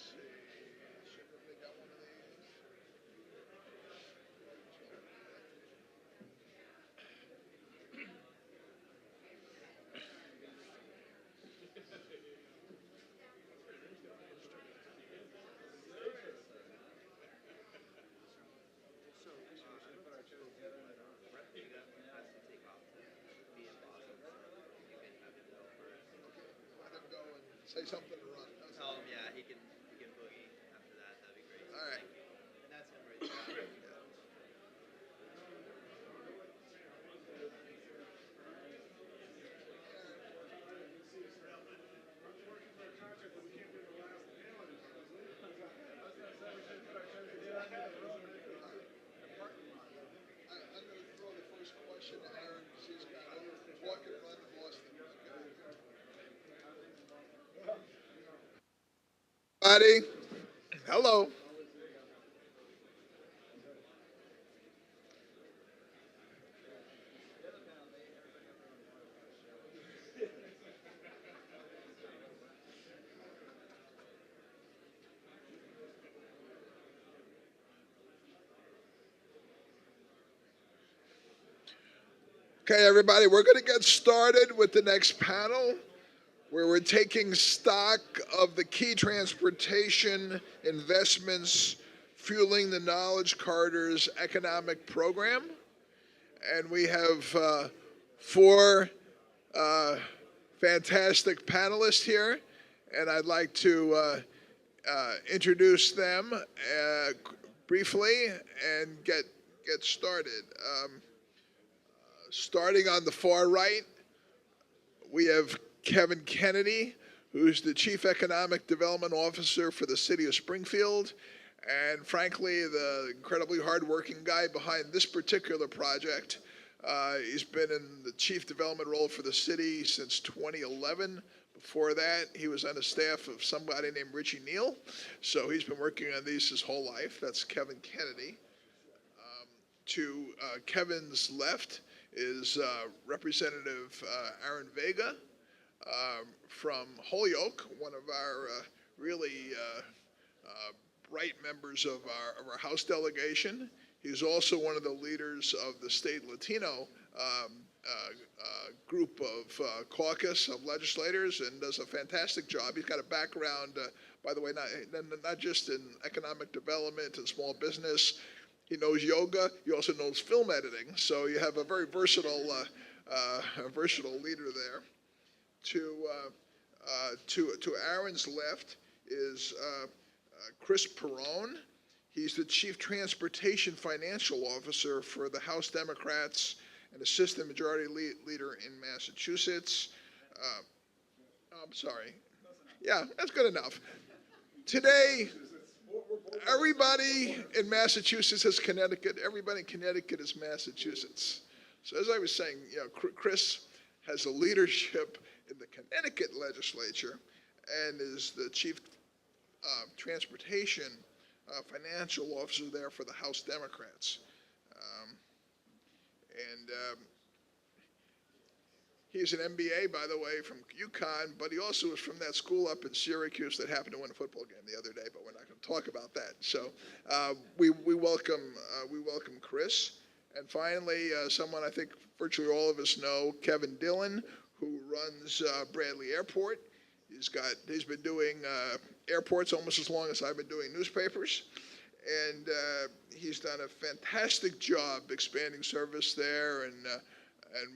see. Should have got one of these. Say something to run. Tell him, yeah, he can boogie after that. That'd be great. All right. And that's him right there. everybody. Hello. Okay, everybody, we're going to get started with the next panel, where we're taking stock of the key transportation investments fueling the Knowledge Corridor's economic program. And we have four fantastic panelists here, and I'd like to introduce them briefly and get started. Starting on the far right, we have Kevin Kennedy, who's the Chief Economic Development Officer for the City of Springfield, and frankly, the incredibly hardworking guy behind this particular project. He's been in the Chief Development role for the city since 2011. Before that, he was on the staff of somebody named Richie Neal, so he's been working on these his whole life. That's Kevin Kennedy. To Kevin's left is Representative Aaron Vega from Holyoke, one of our really bright members of our House delegation. He's also one of the leaders of the state Latino group of caucus of legislators and does a fantastic job. He's got a background, by the way, not just in economic development and small business. He knows yoga. He also knows film editing. So you have a very versatile leader there. To Aaron's left is Chris Perrone. He's the Chief Transportation Financial Officer for the House Democrats and Assistant Majority Leader in Massachusetts. I'm sorry. Yeah, that's good enough. Today, everybody in Massachusetts is Connecticut. Everybody in Connecticut is Massachusetts. So as I was saying, Chris has a leadership in the Connecticut legislature and is the Chief Transportation Financial Officer there for the House Democrats. He's an MBA, by the way, from UConn, but he also was from that school up in Syracuse that happened to win a football game the other day, but we're not going to talk about that. So we welcome Chris. And finally, someone I think virtually all of us know, Kevin Dillon, who runs Bradley Airport. He's been doing airports almost as long as I've been doing newspapers. And he's done a fantastic job expanding service there, and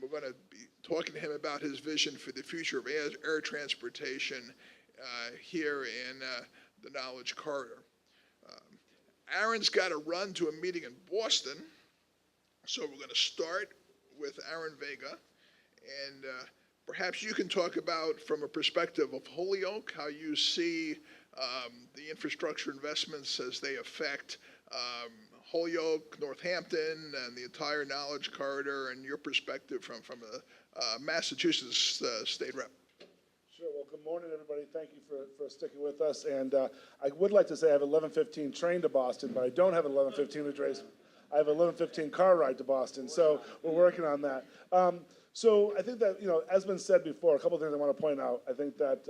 we're going to be talking to him about his vision for the future of air transportation here in the Knowledge Corridor. Aaron's got to run to a meeting in Boston, so we're going to start with Aaron Vega, and perhaps you can talk about, from a perspective of Holyoke, how you see the infrastructure investments as they affect Holyoke, Northampton, and the entire Knowledge Corridor, and your perspective from a Massachusetts state rep. Sure. Well, good morning, everybody. Thank you for sticking with us. And I would like to say I have 11:15 train to Boston, but I don't have an 11:15 address. I have an 11:15 car ride to Boston, so we're working on that. So I think that, as been said before, a couple of things I want to point out. I think that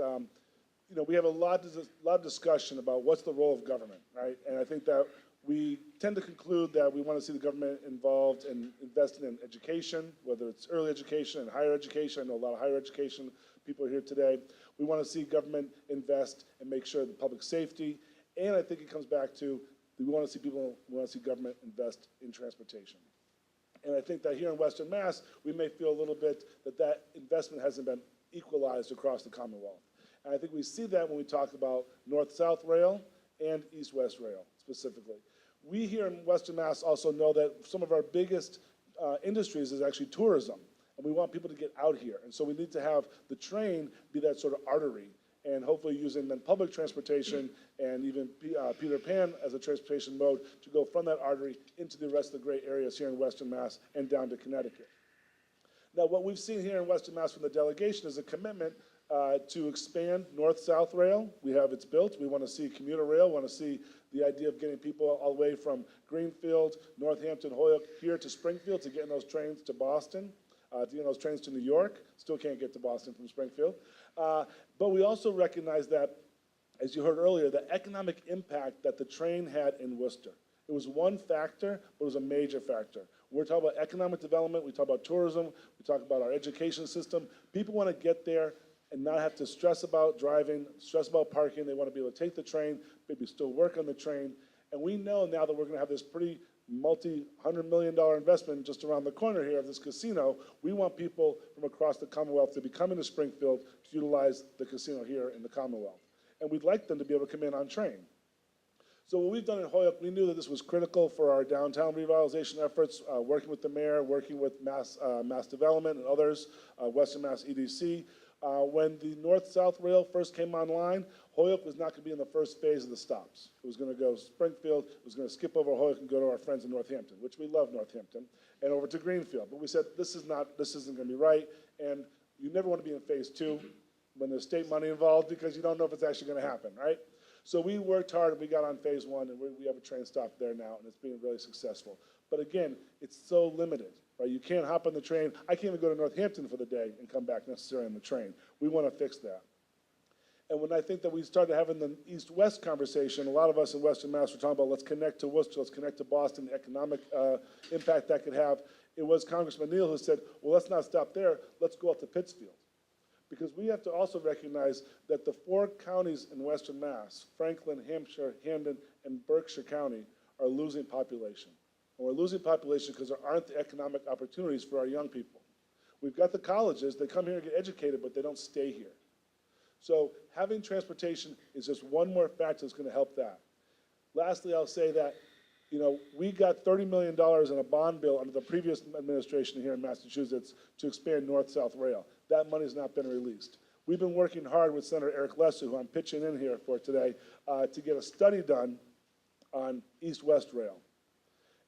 we have a lot of discussion about what's the role of government, right? And I think that we tend to conclude that we want to see the government involved in investing in education, whether it's early education and higher education. I know a lot of higher education people are here today. We want to see government invest and make sure that public safety. And I think it comes back to we want to see government invest in transportation. And I think that here in Western Mass, we may feel a little bit that investment hasn't been equalized across the Commonwealth. And I think we see that when we talk about North-South Rail and East-West Rail specifically. We here in Western Mass also know that some of our biggest industries is actually tourism, and we want people to get out here. And so we need to have the train be that sort of artery, and hopefully using then public transportation and even Peter Pan as a transportation mode to go from that artery into the rest of the great areas here in Western Mass and down to Connecticut. Now, what we've seen here in Western Mass from the delegation is a commitment to expand north-south rail. We have it's built. We want to see commuter rail. We want to see the idea of getting people all the way from Greenfield, Northampton, Holyoke, here to Springfield to getting those trains to Boston, to getting those trains to New York. Still can't get to Boston from Springfield. But we also recognize that, as you heard earlier, the economic impact that the train had in Worcester. It was one factor, but it was a major factor. We're talking about economic development, we talk about tourism, we talk about our education system. People want to get there and not have to stress about driving, stress about parking. They want to be able to take the train, maybe still work on the train. And we know now that we're going to have this pretty multi-$100 million investment just around the corner here of this casino. We want people from across the Commonwealth to be coming to Springfield to utilize the casino here in the Commonwealth. And we'd like them to be able to come in on train. So what we've done in Holyoke, we knew that this was critical for our downtown revitalization efforts, working with the mayor, working with Mass Development and others, Western Mass EDC. When the north-south rail first came online, Holyoke was not going to be in the first phase of the stops. It was going to go Springfield, it was going to skip over Holyoke and go to our friends in Northampton, which we love Northampton, and over to Greenfield. But we said, this isn't going to be right, and you never want to be in phase two when there's state money involved because you don't know if it's actually going to happen, right? So we worked hard and we got on phase one, and we have a train stop there now, and it's being really successful. But again, it's so limited, right? You can't hop on the train. I can't even go to Northampton for the day and come back necessarily on the train. We want to fix that. And when I think that we started having the east-west conversation, a lot of us in Western Mass were talking about let's connect to Worcester, let's connect to Boston, the economic impact that could have. It was Congressman Neal who said, well, let's not stop there, let's go out to Pittsfield. Because we have to also recognize that the 4 counties in Western Mass, Franklin, Hampshire, Hamden, and Berkshire County, are losing population. And we're losing population because there aren't the economic opportunities for our young people. We've got the colleges, they come here and get educated, but they don't stay here. So having transportation is just one more factor that's going to help that. Lastly, I'll say that, we got $30 million in a bond bill under the previous administration here in Massachusetts to expand north-south rail. That money's not been released. We've been working hard with Senator Eric Lesser, who I'm pitching in here for today, to get a study done on east-west rail.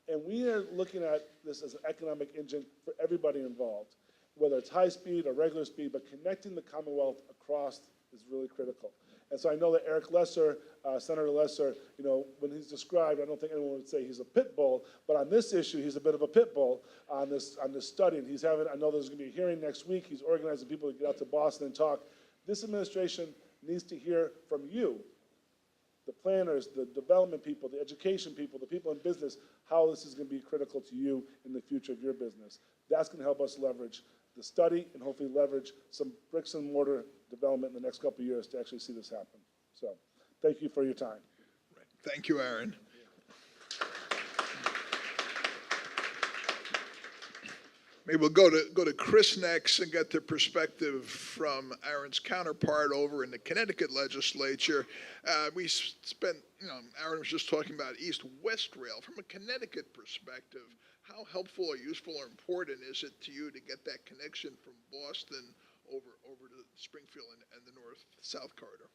And we are looking at this as an economic engine for everybody involved, whether it's high speed or regular speed, but connecting the Commonwealth across is really critical. And so I know that Eric Lesser, Senator Lesser, when he's described, I don't think anyone would say he's a pit bull, but on this issue, he's a bit of a pit bull on this study. And I know there's going to be a hearing next week. He's organizing people to get out to Boston and talk. This administration needs to hear from you, the planners, the development people, the education people, the people in business, how this is going to be critical to you in the future of your business. That's going to help us leverage the study and hopefully leverage some bricks and mortar development in the next couple of years to actually see this happen. So thank you for your time. Thank you, Aaron. Maybe we'll go to Chris next and get the perspective from Aaron's counterpart over in the Connecticut legislature. We spent, Aaron was just talking about east-west rail. From a Connecticut perspective, how helpful or useful or important is it to you to get that connection from Boston over to Springfield and the north-south corridor?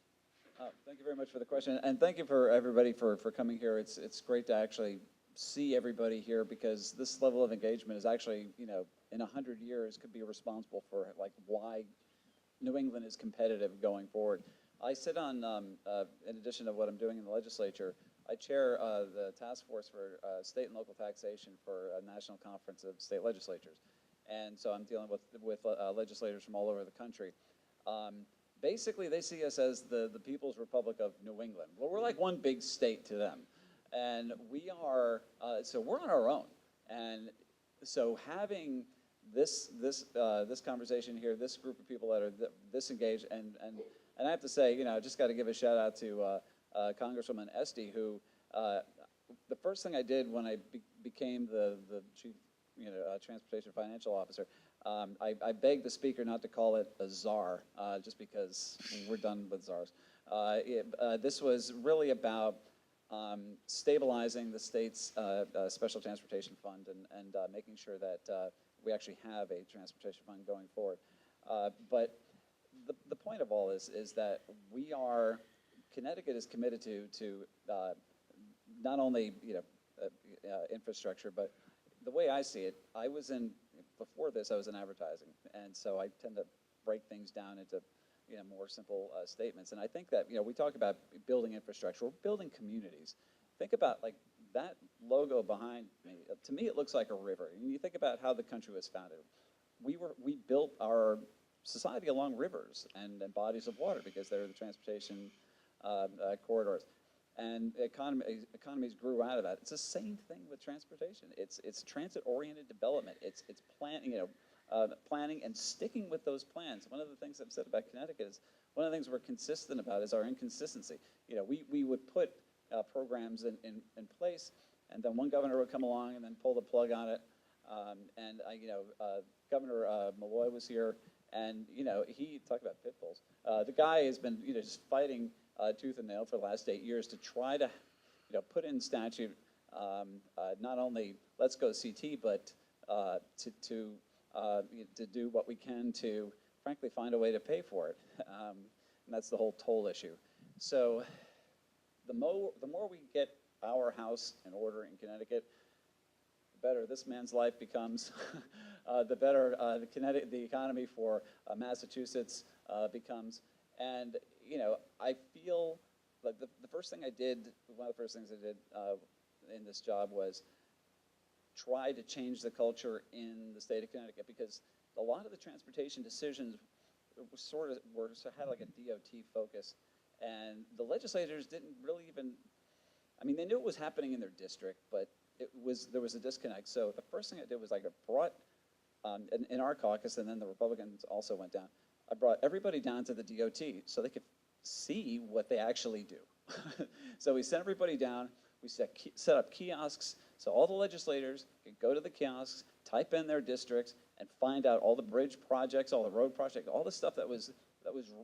Thank you very much for the question, and thank you for everybody for coming here. It's great to actually see everybody here because this level of engagement is actually, in 100 years could be responsible for why New England is competitive going forward. I sit on, in addition to what I'm doing in the legislature, I chair the task force for state and local taxation for a national conference of state legislatures. And so I'm dealing with legislators from all over the country. Basically, they see us as the People's Republic of New England. Well, we're like one big state to them. And we are, so we're on our own. And so having this conversation here, this group of people that are this engaged, and I have to say, I just got to give a shout out to Congresswoman Esty, who the first thing I did when I became the chief, transportation financial officer, I begged the speaker not to call it a czar, just because we're done with czars. This was really about stabilizing the state's special transportation fund and making sure that we actually have a transportation fund going forward. But the point of all is that Connecticut is committed to not only infrastructure, but the way I see it, before this I was in advertising, and so I tend to break things down into more simple statements. And I think that, we talk about building infrastructure, we're building communities. Think about like that logo behind me. To me, it looks like a river. And you think about how the country was founded. We built our society along rivers and bodies of water because they're the transportation corridors. And economies grew out of that. It's the same thing with transportation. It's transit-oriented development. It's planning and sticking with those plans. One of the things I've said about Connecticut is one of the things we're consistent about is our inconsistency. We would put programs in place, and then one governor would come along and then pull the plug on it. Governor Malloy was here, and he talked about pit bulls. The guy has been just fighting tooth and nail for the last 8 years to try to put in statute not only let's go CT, but to do what we can to frankly find a way to pay for it, and that's the whole toll issue. So the more we get our house in order in Connecticut, the better this man's life becomes, the better the economy for Massachusetts becomes. And I feel like the first thing I did, one of the first things I did in this job was try to change the culture in the state of Connecticut, because a lot of the transportation decisions had like a DOT focus, and the legislators didn't really even, they knew it was happening in their district, but there was a disconnect. So the first thing I did was I brought, in our caucus, and then the Republicans also went down, I brought everybody down to the DOT so they could see what they actually do. So we sent everybody down, we set up kiosks, so all the legislators could go to the kiosks, type in their districts, and find out all the bridge projects, all the road projects, all the stuff that was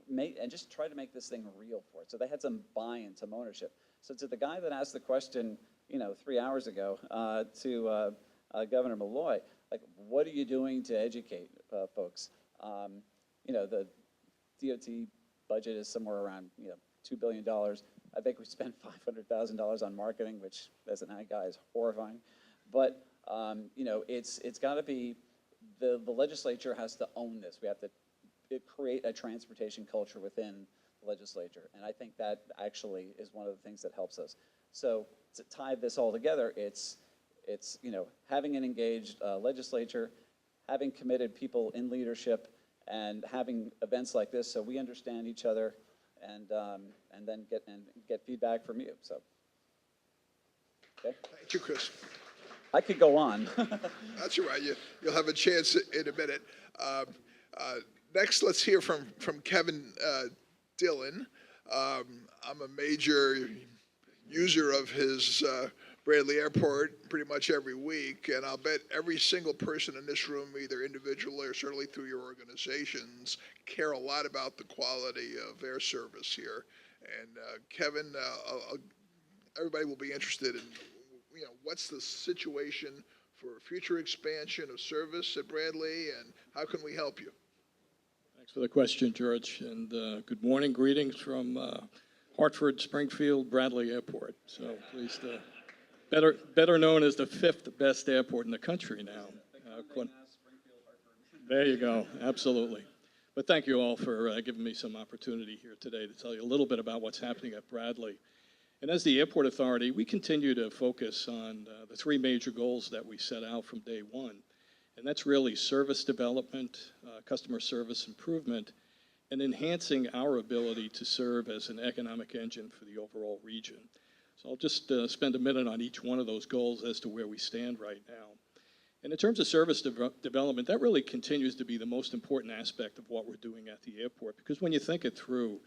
made, and just try to make this thing real for it. So they had some buy-in, some ownership. So to the guy that asked the question, 3 hours ago, to Governor Malloy, like, what are you doing to educate folks? The DOT budget is somewhere around, $2 billion. I think we spent $500,000 on marketing, which as an ag guy is horrifying. But, it's got to be, the legislature has to own this. We have to create a transportation culture within the legislature. And I think that actually is one of the things that helps us. So to tie this all together, it's having an engaged legislature, having committed people in leadership, and having events like this so we understand each other, and then get feedback from you. So, okay. Thank you, Chris. I could go on. That's all right. You'll have a chance in a minute. Next, let's hear from Kevin Dillon. I'm a major user of his Bradley Airport pretty much every week, and I'll bet every single person in this room, either individually or certainly through your organizations, care a lot about the quality of air service here. And Kevin, everybody will be interested in, what's the situation for future expansion of service at Bradley, and how can we help you? Thanks for the question, George, and good morning. Greetings from Hartford, Springfield, Bradley Airport. So pleased to, better known as the 5th best airport in the country now. There you go, absolutely. But thank you all for giving me some opportunity here today to tell you a little bit about what's happening at Bradley. And as the Airport Authority, we continue to focus on the 3 major goals that we set out from day one. And that's really service development, customer service improvement, and enhancing our ability to serve as an economic engine for the overall region. So I'll just spend a minute on each one of those goals as to where we stand right now. And in terms of service development, that really continues to be the most important aspect of what we're doing at the airport, because when you think it through,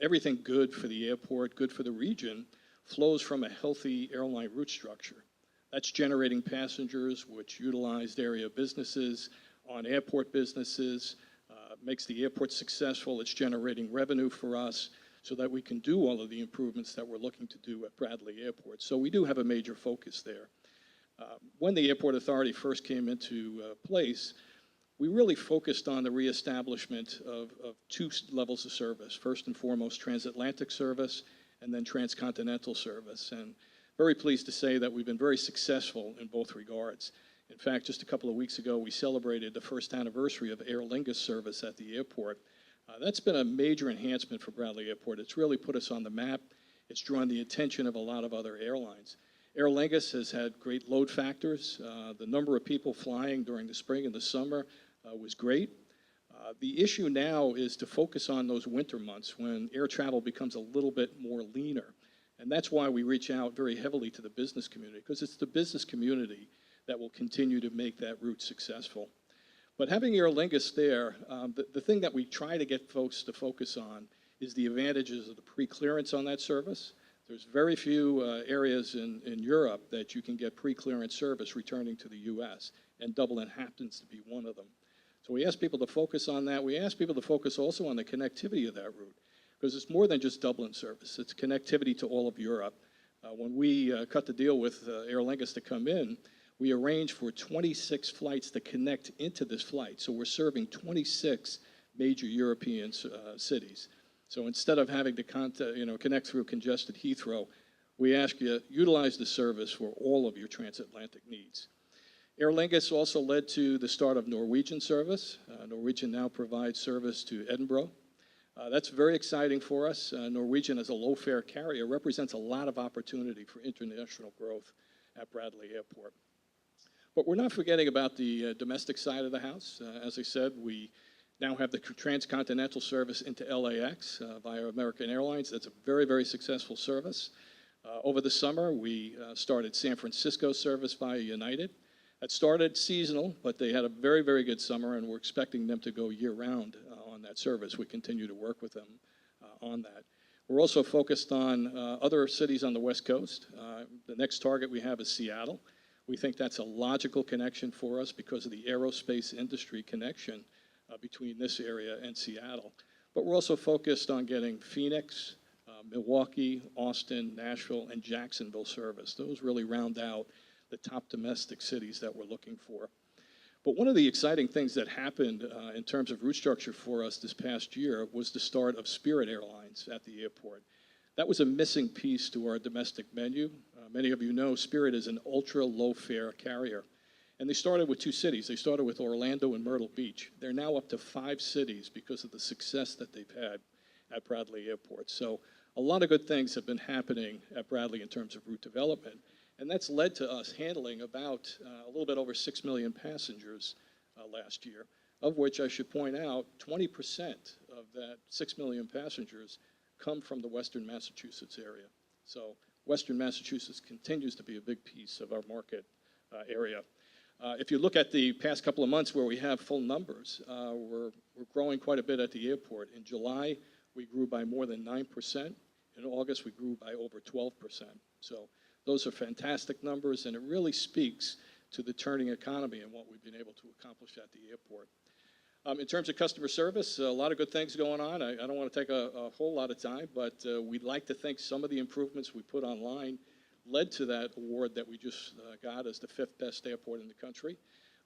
everything good for the airport, good for the region, flows from a healthy airline route structure. That's generating passengers, which utilized area businesses on airport businesses, makes the airport successful. It's generating revenue for us so that we can do all of the improvements that we're looking to do at Bradley Airport. So we do have a major focus there. When the Airport Authority first came into place, we really focused on the reestablishment of 2 levels of service. First and foremost, transatlantic service, and then transcontinental service. And very pleased to say that we've been very successful in both regards. In fact, just a couple of weeks ago, we celebrated the first anniversary of Aer Lingus service at the airport, That's been a major enhancement for Bradley Airport. It's really put us on the map. It's drawn the attention of a lot of other airlines. Aer Lingus has had great load factors. The number of people flying during the spring and the summer was great. The issue now is to focus on those winter months when air travel becomes a little bit more leaner. And that's why we reach out very heavily to the business community, because it's the business community that will continue to make that route successful. But having Aer Lingus there, the thing that we try to get folks to focus on is the advantages of the pre-clearance on that service. There's very few areas in Europe that you can get pre-clearance service returning to the U.S., and Dublin happens to be one of them. So we ask people to focus on that. We ask people to focus also on the connectivity of that route, because it's more than just Dublin service. It's connectivity to all of Europe. When we cut the deal with Aer Lingus to come in, we arranged for 26 flights to connect into this flight. So we're serving 26 major European cities. So instead of having to connect through congested Heathrow, we ask you to utilize the service for all of your transatlantic needs. Aer Lingus also led to the start of Norwegian service. Norwegian now provides service to Edinburgh. That's very exciting for us. Norwegian, as a low-fare carrier, represents a lot of opportunity for international growth at Bradley Airport. But we're not forgetting about the domestic side of the house. As I said, we now have the transcontinental service into LAX via American Airlines. That's a very, very successful service. Over the summer, we started San Francisco service via United. That started seasonal, but they had a very, very good summer, and we're expecting them to go year-round on that service. We continue to work with them on that. We're also focused on other cities on the West Coast. The next target we have is Seattle. We think that's a logical connection for us because of the aerospace industry connection between this area and Seattle. But we're also focused on getting Phoenix, Milwaukee, Austin, Nashville, and Jacksonville service. Those really round out the top domestic cities that we're looking for. But one of the exciting things that happened in terms of route structure for us this past year was the start of Spirit Airlines at the airport. That was a missing piece to our domestic menu. Many of you know Spirit is an ultra-low-fare carrier. And they started with 2 cities. They started with Orlando and Myrtle Beach. They're now up to 5 cities because of the success that they've had at Bradley Airport. So a lot of good things have been happening at Bradley in terms of route development. And that's led to us handling about a little bit over 6 million passengers last year, of which I should point out 20% of that 6 million passengers come from the Western Massachusetts area. So Western Massachusetts continues to be a big piece of our market area. If you look at the past couple of months where we have full numbers, we're growing quite a bit at the airport. In July, we grew by more than 9%. In August, we grew by over 12%. So those are fantastic numbers, and it really speaks to the turning economy and what we've been able to accomplish at the airport. In terms of customer service, a lot of good things going on. I don't want to take a whole lot of time, but we'd like to think some of the improvements we put online led to that award that we just got as the 5th best airport in the country.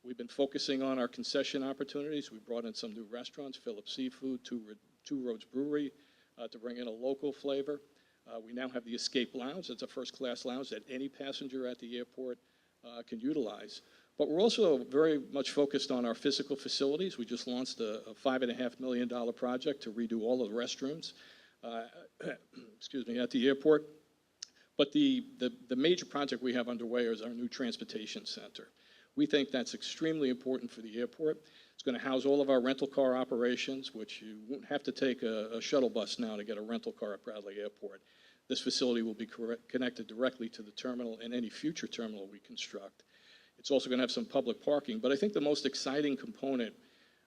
We've been focusing on our concession opportunities. We brought in some new restaurants, Phillips Seafood, Two Roads Brewery, to bring in a local flavor. We now have the Escape Lounge. It's a first-class lounge that any passenger at the airport can utilize. But we're also very much focused on our physical facilities. We just launched a $5.5 million project to redo all of the restrooms at the airport. But the major project we have underway is our new transportation center. We think that's extremely important for the airport. It's going to house all of our rental car operations, which you won't have to take a shuttle bus now to get a rental car at Bradley Airport. This facility will be connected directly to the terminal and any future terminal we construct. It's also going to have some public parking, but I think the most exciting component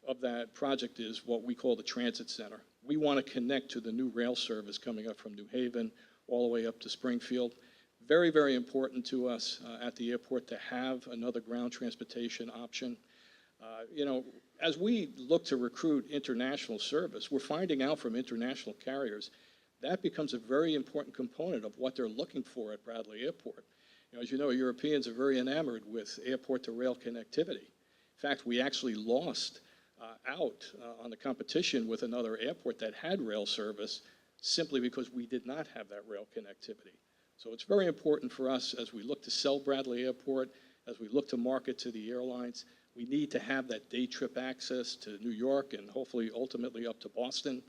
of that project is what we call the transit center. We want to connect to the new rail service coming up from New Haven all the way up to Springfield. Very, very important to us at the airport to have another ground transportation option. As we look to recruit international service, we're finding out from international carriers that becomes a very important component of what they're looking for at Bradley Airport. As you know, Europeans are very enamored with airport-to-rail connectivity. In fact, we actually lost out on the competition with another airport that had rail service simply because we did not have that rail connectivity. So it's very important for us as we look to sell Bradley Airport, as we look to market to the airlines. We need to have that day trip access to New York and hopefully ultimately up to Boston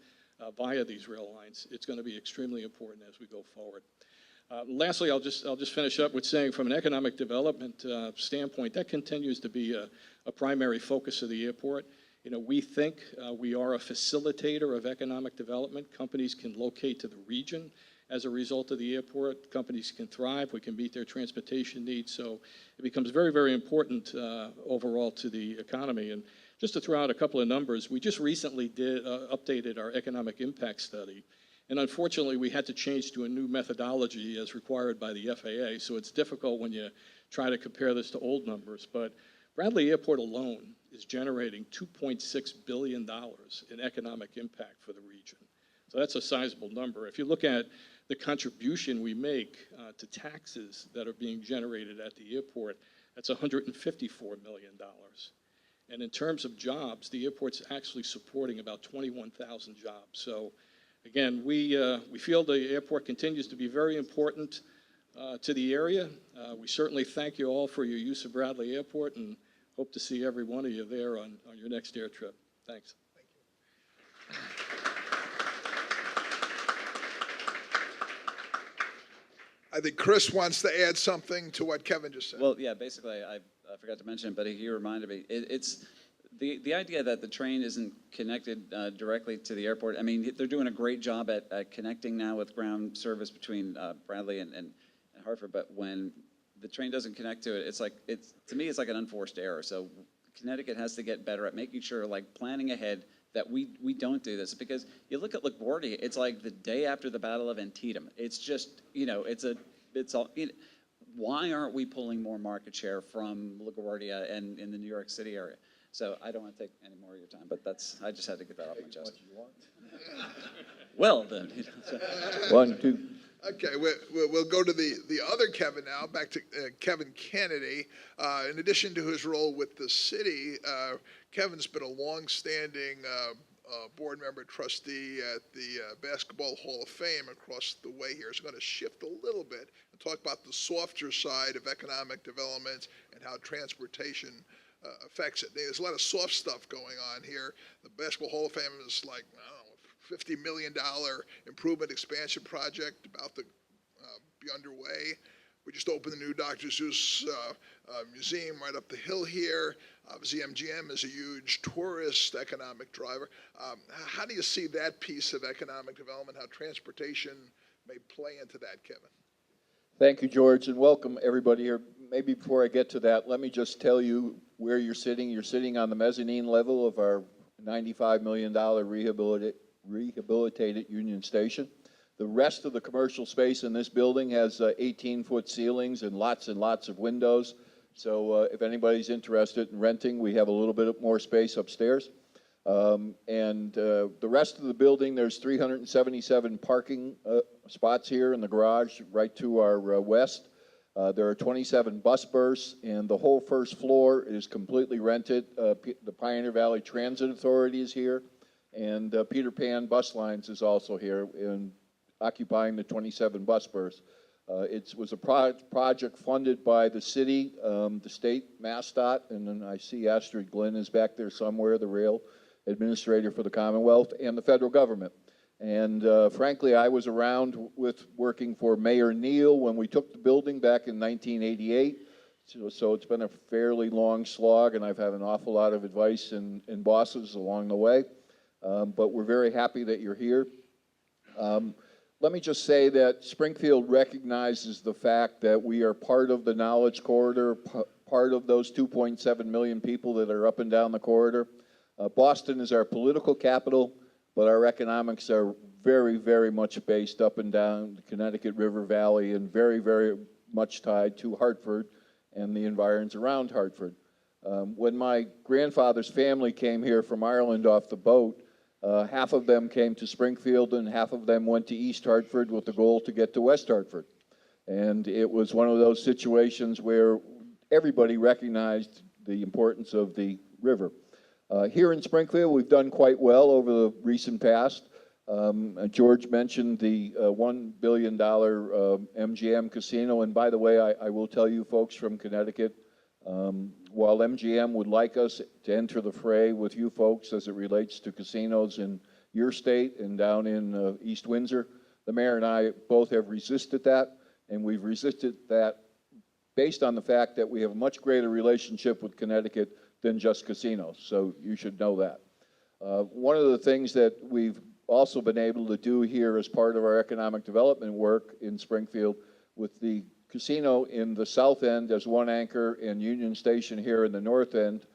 via these rail lines. It's going to be extremely important as we go forward. Lastly, I'll just finish up with saying from an economic development standpoint, that continues to be a primary focus of the airport. You know, we think we are a facilitator of economic development. Companies can locate to the region as a result of the airport. Companies can thrive. We can meet their transportation needs. So it becomes very, very important overall to the economy. And just to throw out a couple of numbers, we just recently updated our economic impact study. And unfortunately, we had to change to a new methodology as required by the FAA. So it's difficult when you try to compare this to old numbers. But Bradley Airport alone is generating $2.6 billion in economic impact for the region. So that's a sizable number. If you look at the contribution we make to taxes that are being generated at the airport, that's $154 million. And in terms of jobs, the airport's actually supporting about 21,000 jobs. So again, we feel the airport continues to be very important to the area. We certainly thank you all for your use of Bradley Airport and hope to see every one of you there on your next air trip. Thanks. Thank you. I think Chris wants to add something to what Kevin just said. Well, yeah, basically, I forgot to mention it, but he reminded me. It's the idea that the train isn't connected directly to the airport. I mean, they're doing a great job at connecting now with ground service between Bradley and Hartford, but when the train doesn't connect to it, to me, it's like an unforced error. So Connecticut has to get better at making sure, like planning ahead, that we don't do this. Because you look at LaGuardia, it's like the day after the Battle of Antietam. It's just, why aren't we pulling more market share from LaGuardia and in the New York City area? So I don't want to take any more of your time, but I just had to get that off my chest. Well, then. 1, 2. Okay, we'll go to the other Kevin now, back to Kevin Kennedy. In addition to his role with the city, Kevin's been a long-standing board member trustee at the Basketball Hall of Fame across the way here. He's going to shift a little bit and talk about the softer side of economic development and how transportation affects it. There's a lot of soft stuff going on here. The Basketball Hall of Fame is like, I don't know, $50 million improvement expansion project about to be underway. We just opened the new Dr. Seuss museum right up the hill here. Obviously, MGM is a huge tourist economic driver. How do you see that piece of economic development, how transportation may play into that, Kevin? Thank you, George, and welcome everybody here. Maybe before I get to that, let me just tell you where you're sitting. You're sitting on the mezzanine level of our $95 million rehabilitated Union Station. The rest of the commercial space in this building has 18-foot ceilings and lots of windows. So if anybody's interested in renting, we have a little bit more space upstairs. The rest of the building, there's 377 parking spots here in the garage right to our west. There are 27 bus berths, and the whole first floor is completely rented. The Pioneer Valley Transit Authority is here, and Peter Pan Bus Lines is also here and occupying the 27 bus berths. It was a project funded by the city, the state, MassDOT, and then I see Astrid Glenn is back there somewhere, the rail administrator for the Commonwealth, and the federal government. And frankly, I was around with working for Mayor Neal when we took the building back in 1988. So it's been a fairly long slog, and I've had an awful lot of advice and bosses along the way. But we're very happy that you're here. Let me just say that Springfield recognizes the fact that we are part of the knowledge corridor, part of those 2.7 million people that are up and down the corridor. Boston is our political capital, but our economics are very, very much based up and down the Connecticut River Valley and very, very much tied to Hartford and the environs around Hartford. When my grandfather's family came here from Ireland off the boat, half of them came to Springfield and half of them went to East Hartford with the goal to get to West Hartford. And it was one of those situations where everybody recognized the importance of the river. Here in Springfield, we've done quite well over the recent past. George mentioned the $1 billion MGM casino. And by the way, I will tell you folks from Connecticut, While MGM would like us to enter the fray with you folks as it relates to casinos in your state and down in East Windsor, the mayor and I both have resisted that, and we've resisted that based on the fact that we have a much greater relationship with Connecticut than just casinos, so you should know that. One of the things that we've also been able to do here as part of our economic development work in Springfield with the casino in the south end as one anchor and Union Station here in the north end,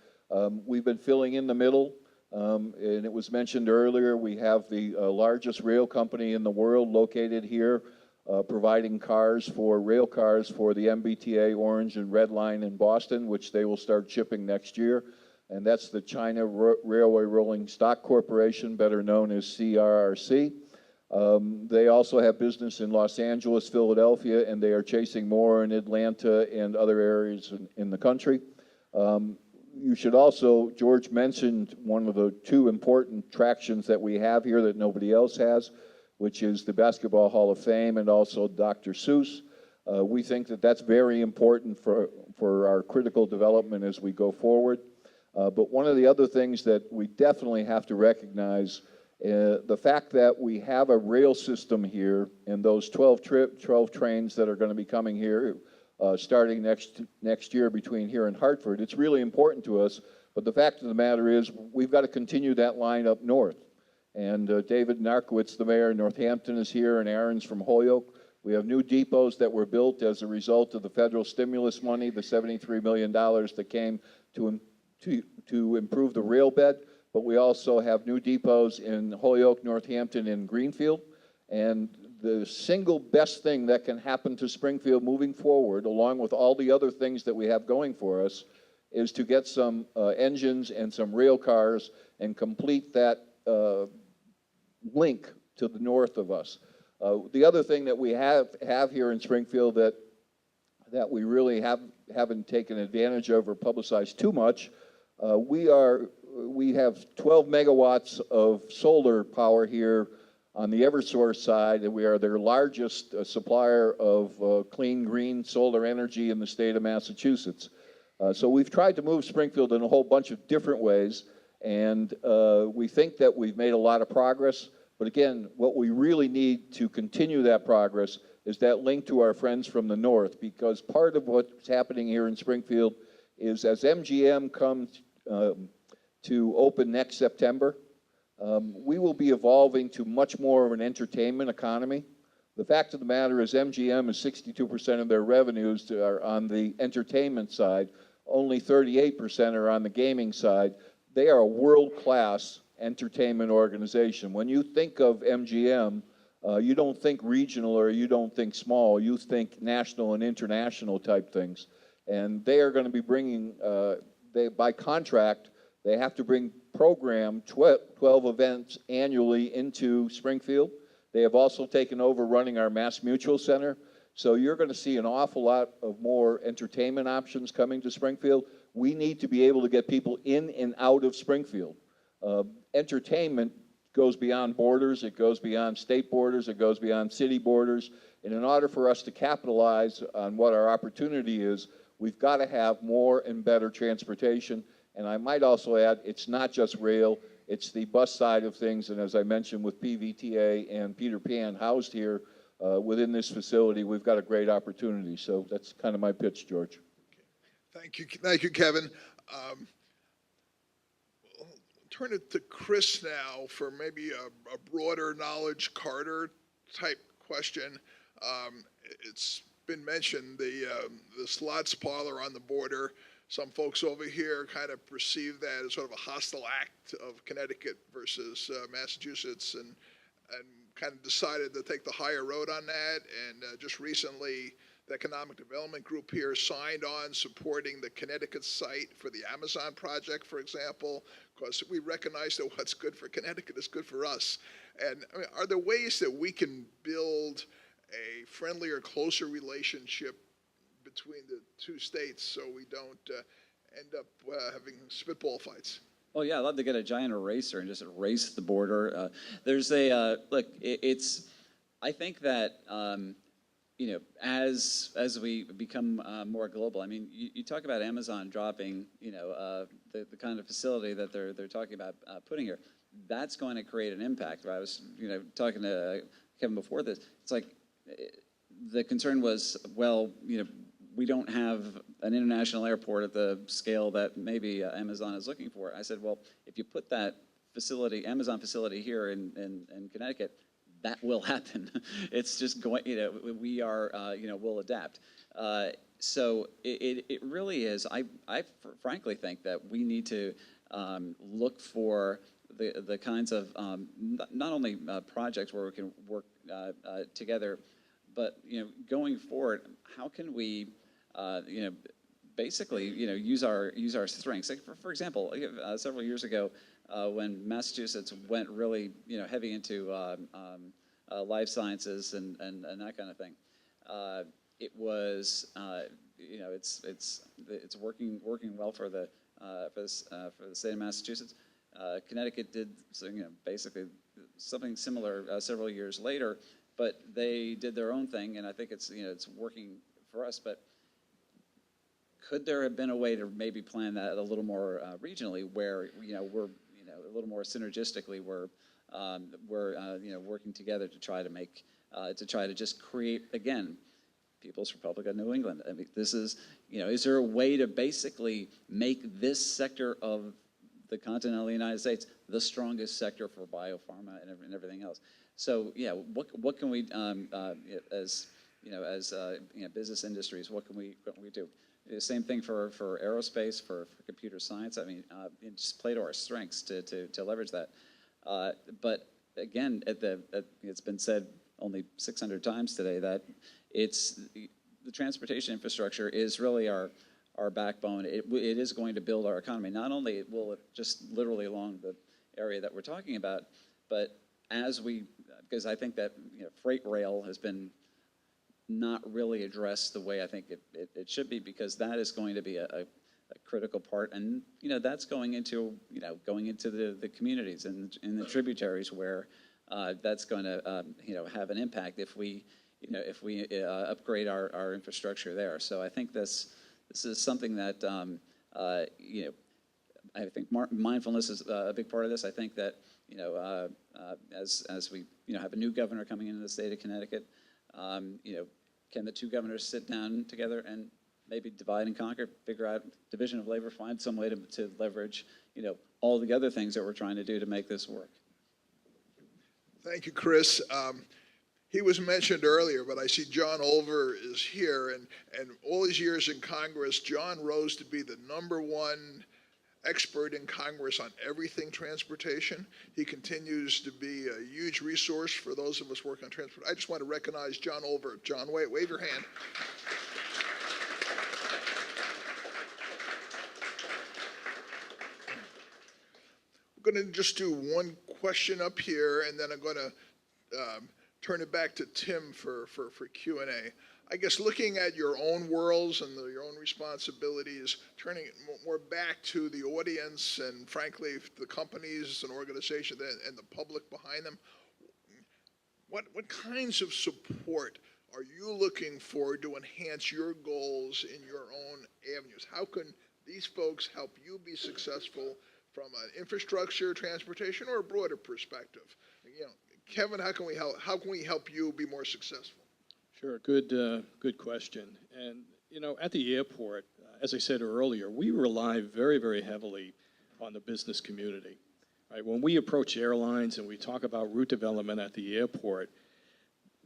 we've been filling in the middle. And it was mentioned earlier, we have the largest rail company in the world located here, providing rail cars for the MBTA Orange and Red Line in Boston, which they will start shipping next year. And that's the China Railway Rolling Stock Corporation, better known as CRRC. They also have business in Los Angeles, Philadelphia, and they are chasing more in Atlanta and other areas in the country. You should also, George mentioned one of the two important attractions that we have here that nobody else has, which is the Basketball Hall of Fame and also Dr. Seuss. We think that that's very important for our critical development as we go forward. But one of the other things that we definitely have to recognize, the fact that we have a rail system here and those 12 trains that are going to be coming here starting next year between here and Hartford, it's really important to us. But the fact of the matter is we've got to continue that line up north. And David Narkowitz, the mayor of Northampton, is here, and Aaron's from Holyoke. We have new depots that were built as a result of the federal stimulus money, the $73 million that came to improve the rail bed. But we also have new depots in Holyoke, Northampton, and Greenfield. And the single best thing that can happen to Springfield moving forward, along with all the other things that we have going for us, is to get some engines and some rail cars and complete that link to the north of us. The other thing that we have here in Springfield that we really haven't taken advantage of or publicized too much, we have 12 megawatts of solar power here on the Eversource side, and we are their largest supplier of clean, green solar energy in the state of Massachusetts. So we've tried to move Springfield in a whole bunch of different ways, and we think that we've made a lot of progress. But again, what we really need to continue that progress is that link to our friends from the north, because part of what's happening here in Springfield is as MGM comes to open next September, we will be evolving to much more of an entertainment economy. The fact of the matter is MGM is 62% of their revenues are on the entertainment side. Only 38% are on the gaming side. They are a world-class entertainment organization. When you think of MGM, you don't think regional or you don't think small. You think national and international type things. And they are going to be bringing, by contract, they have to bring 12 events annually into Springfield. They have also taken over running our Mass Mutual Center. So you're going to see an awful lot of more entertainment options coming to Springfield. We need to be able to get people in and out of Springfield. Entertainment goes beyond borders, it goes beyond state borders, it goes beyond city borders. And in order for us to capitalize on what our opportunity is, we've got to have more and better transportation. And I might also add, it's not just rail, it's the bus side of things. And as I mentioned, with PVTA and Peter Pan housed here within this facility, we've got a great opportunity. So that's kind of my pitch, George. Thank you, Kevin. Turn it to Chris now for maybe a broader knowledge Carter type question. It's been mentioned the slots parlor on the border. Some folks over here kind of perceive that as sort of a hostile act of Connecticut versus Massachusetts, and kind of decided to take the higher road on that. And just recently, the Economic Development Group here signed on supporting the Connecticut site for the Amazon project, for example, because we recognize that what's good for Connecticut is good for us. And I mean, are there ways that we can build a friendlier, closer relationship between the two states so we don't end up having spitball fights? Oh yeah, I'd love to get a giant eraser and just erase the border. There's a look. I think that as we become more global, I mean, you talk about Amazon dropping, the kind of facility that they're talking about putting here. That's going to create an impact. I was, talking to Kevin before this. It's like the concern was, well, we don't have an international airport at the scale that maybe Amazon is looking for. I said, well, if you put that facility, Amazon facility here in Connecticut, that will happen. It's just going, we are, we'll adapt. So it really is, I frankly think that we need to look for the kinds of, not only projects where we can work together, but, going forward, how can we, basically, use our strengths. Like for example, several years ago, when Massachusetts went really, heavy into life sciences and that kind of thing, it was, it's working well for the state of Massachusetts. Connecticut did, basically something similar several years later, but they did their own thing, and I think it's it's working for us. But could there have been a way to maybe plan that a little more regionally, where we're a little more synergistically, we're working together to try to make to just create again People's Republic of New England. I mean, this is is there a way to basically make this sector of the continental United States the strongest sector for biopharma and everything else? So yeah, what can we as business industries, what can we do? The same thing for aerospace, for computer science. I mean, just play to our strengths to leverage that. But again, it's been said only 600 times today that the transportation infrastructure is really our backbone. It is going to build our economy. Not only will it just literally along the area that we're talking about, but because I think that freight rail has been not really addressed the way I think it should be, because that is going to be a critical part, and that's going into the communities and in the tributaries where that's going to have an impact if we upgrade our infrastructure there. So I think this is something that I think mindfulness is a big part of this. I think that as we have a new governor coming into the state of Connecticut, can the two governors sit down together and maybe divide and conquer, figure out division of labor, find some way to leverage all the other things that we're trying to do to make this work. Thank you, Chris. He was mentioned earlier, but I see John Olver is here, and all his years in Congress, John rose to be the #1 expert in Congress on everything transportation. He continues to be a huge resource for those of us working on transport. I just want to recognize John Olver. John, wave your hand. We're going to just do one question up here, and then I'm going to turn it back to Tim for Q&A. I guess looking at your own worlds and your own responsibilities, turning it more back to the audience and, frankly, the companies and organizations and the public behind them, what kinds of support are you looking for to enhance your goals in your own avenues? How can these folks help you be successful from an infrastructure, transportation, or a broader perspective? Kevin, how can we help you be more successful? Sure, good question. And at the airport, as I said earlier, we rely very, very heavily on the business community. Right? When we approach airlines and we talk about route development at the airport,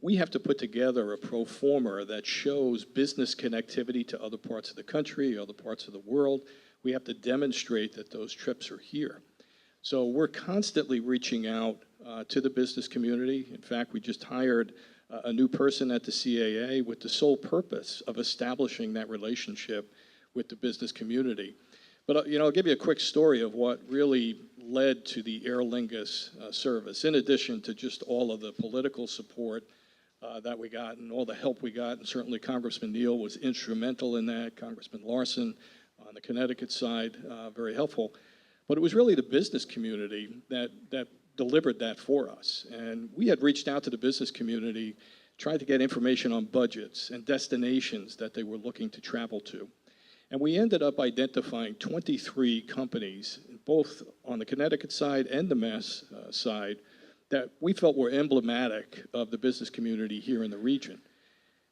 we have to put together a pro forma that shows business connectivity to other parts of the country, other parts of the world. We have to demonstrate that those trips are here. So we're constantly reaching out to the business community. In fact, we just hired a new person at the CAA with the sole purpose of establishing that relationship with the business community. But I'll give you a quick story of what really led to the Aer Lingus service, in addition to just all of the political support that we got and all the help we got. And certainly Congressman Neal was instrumental in that, Congressman Larson on the Connecticut side, very helpful. But it was really the business community that delivered that for us. And we had reached out to the business community tried to get information on budgets and destinations that they were looking to travel to. And we ended up identifying 23 companies, both on the Connecticut side and the Mass side, that we felt were emblematic of the business community here in the region.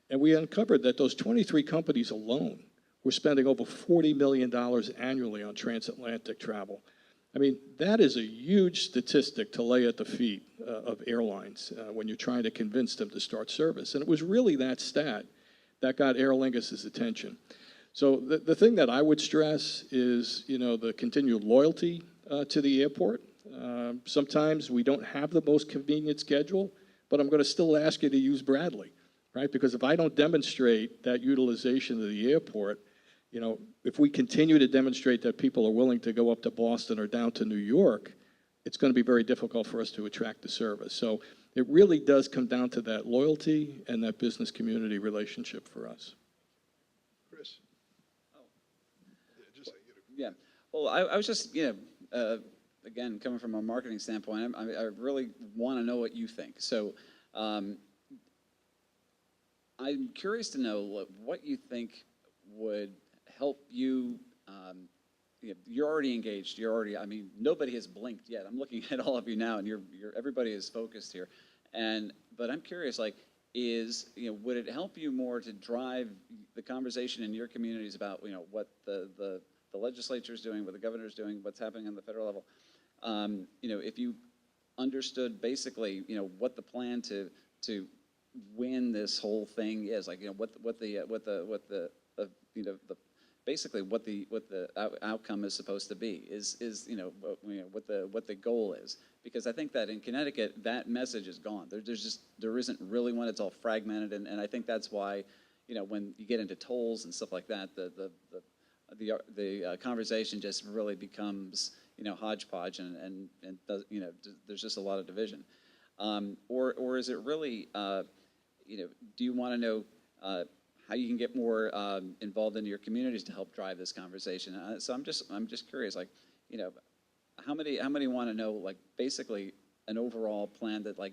And we uncovered that those 23 companies alone were spending over $40 million annually on transatlantic travel. I mean, that is a huge statistic to lay at the feet of airlines when you're trying to convince them to start service. And it was really that stat that got Aer Lingus' attention. So the thing that I would stress is, the continued loyalty to the airport. Sometimes we don't have the most convenient schedule, but I'm going to still ask you to use Bradley, right? Because if I don't demonstrate that utilization of the airport, if we continue to demonstrate that people are willing to go up to Boston or down to New York, it's going to be very difficult for us to attract the service. So it really does come down to that loyalty and that business community relationship for us. Chris? Yeah. Well, I was just, again, coming from a marketing standpoint, I really want to know what you think. So I'm curious to know what you think would help you. You're already engaged. Nobody has blinked yet. I'm looking at all of you now, and everybody is focused here. But I'm curious, would it help you more to drive the conversation in your communities about, what the legislature is doing, what the governor is doing, what's happening on the federal level? If you understood basically, what the plan to win this whole thing is, basically what the outcome is supposed to be is what the goal is, because I think that in Connecticut that message is gone. There isn't really one. It's all fragmented, and I think that's why when you get into tolls and stuff like that, the conversation just really becomes hodgepodge, and does, there's just a lot of division, or is it really do you want to know how you can get more involved in your communities to help drive this conversation? So I'm just curious, how many want to know, basically an overall plan that, I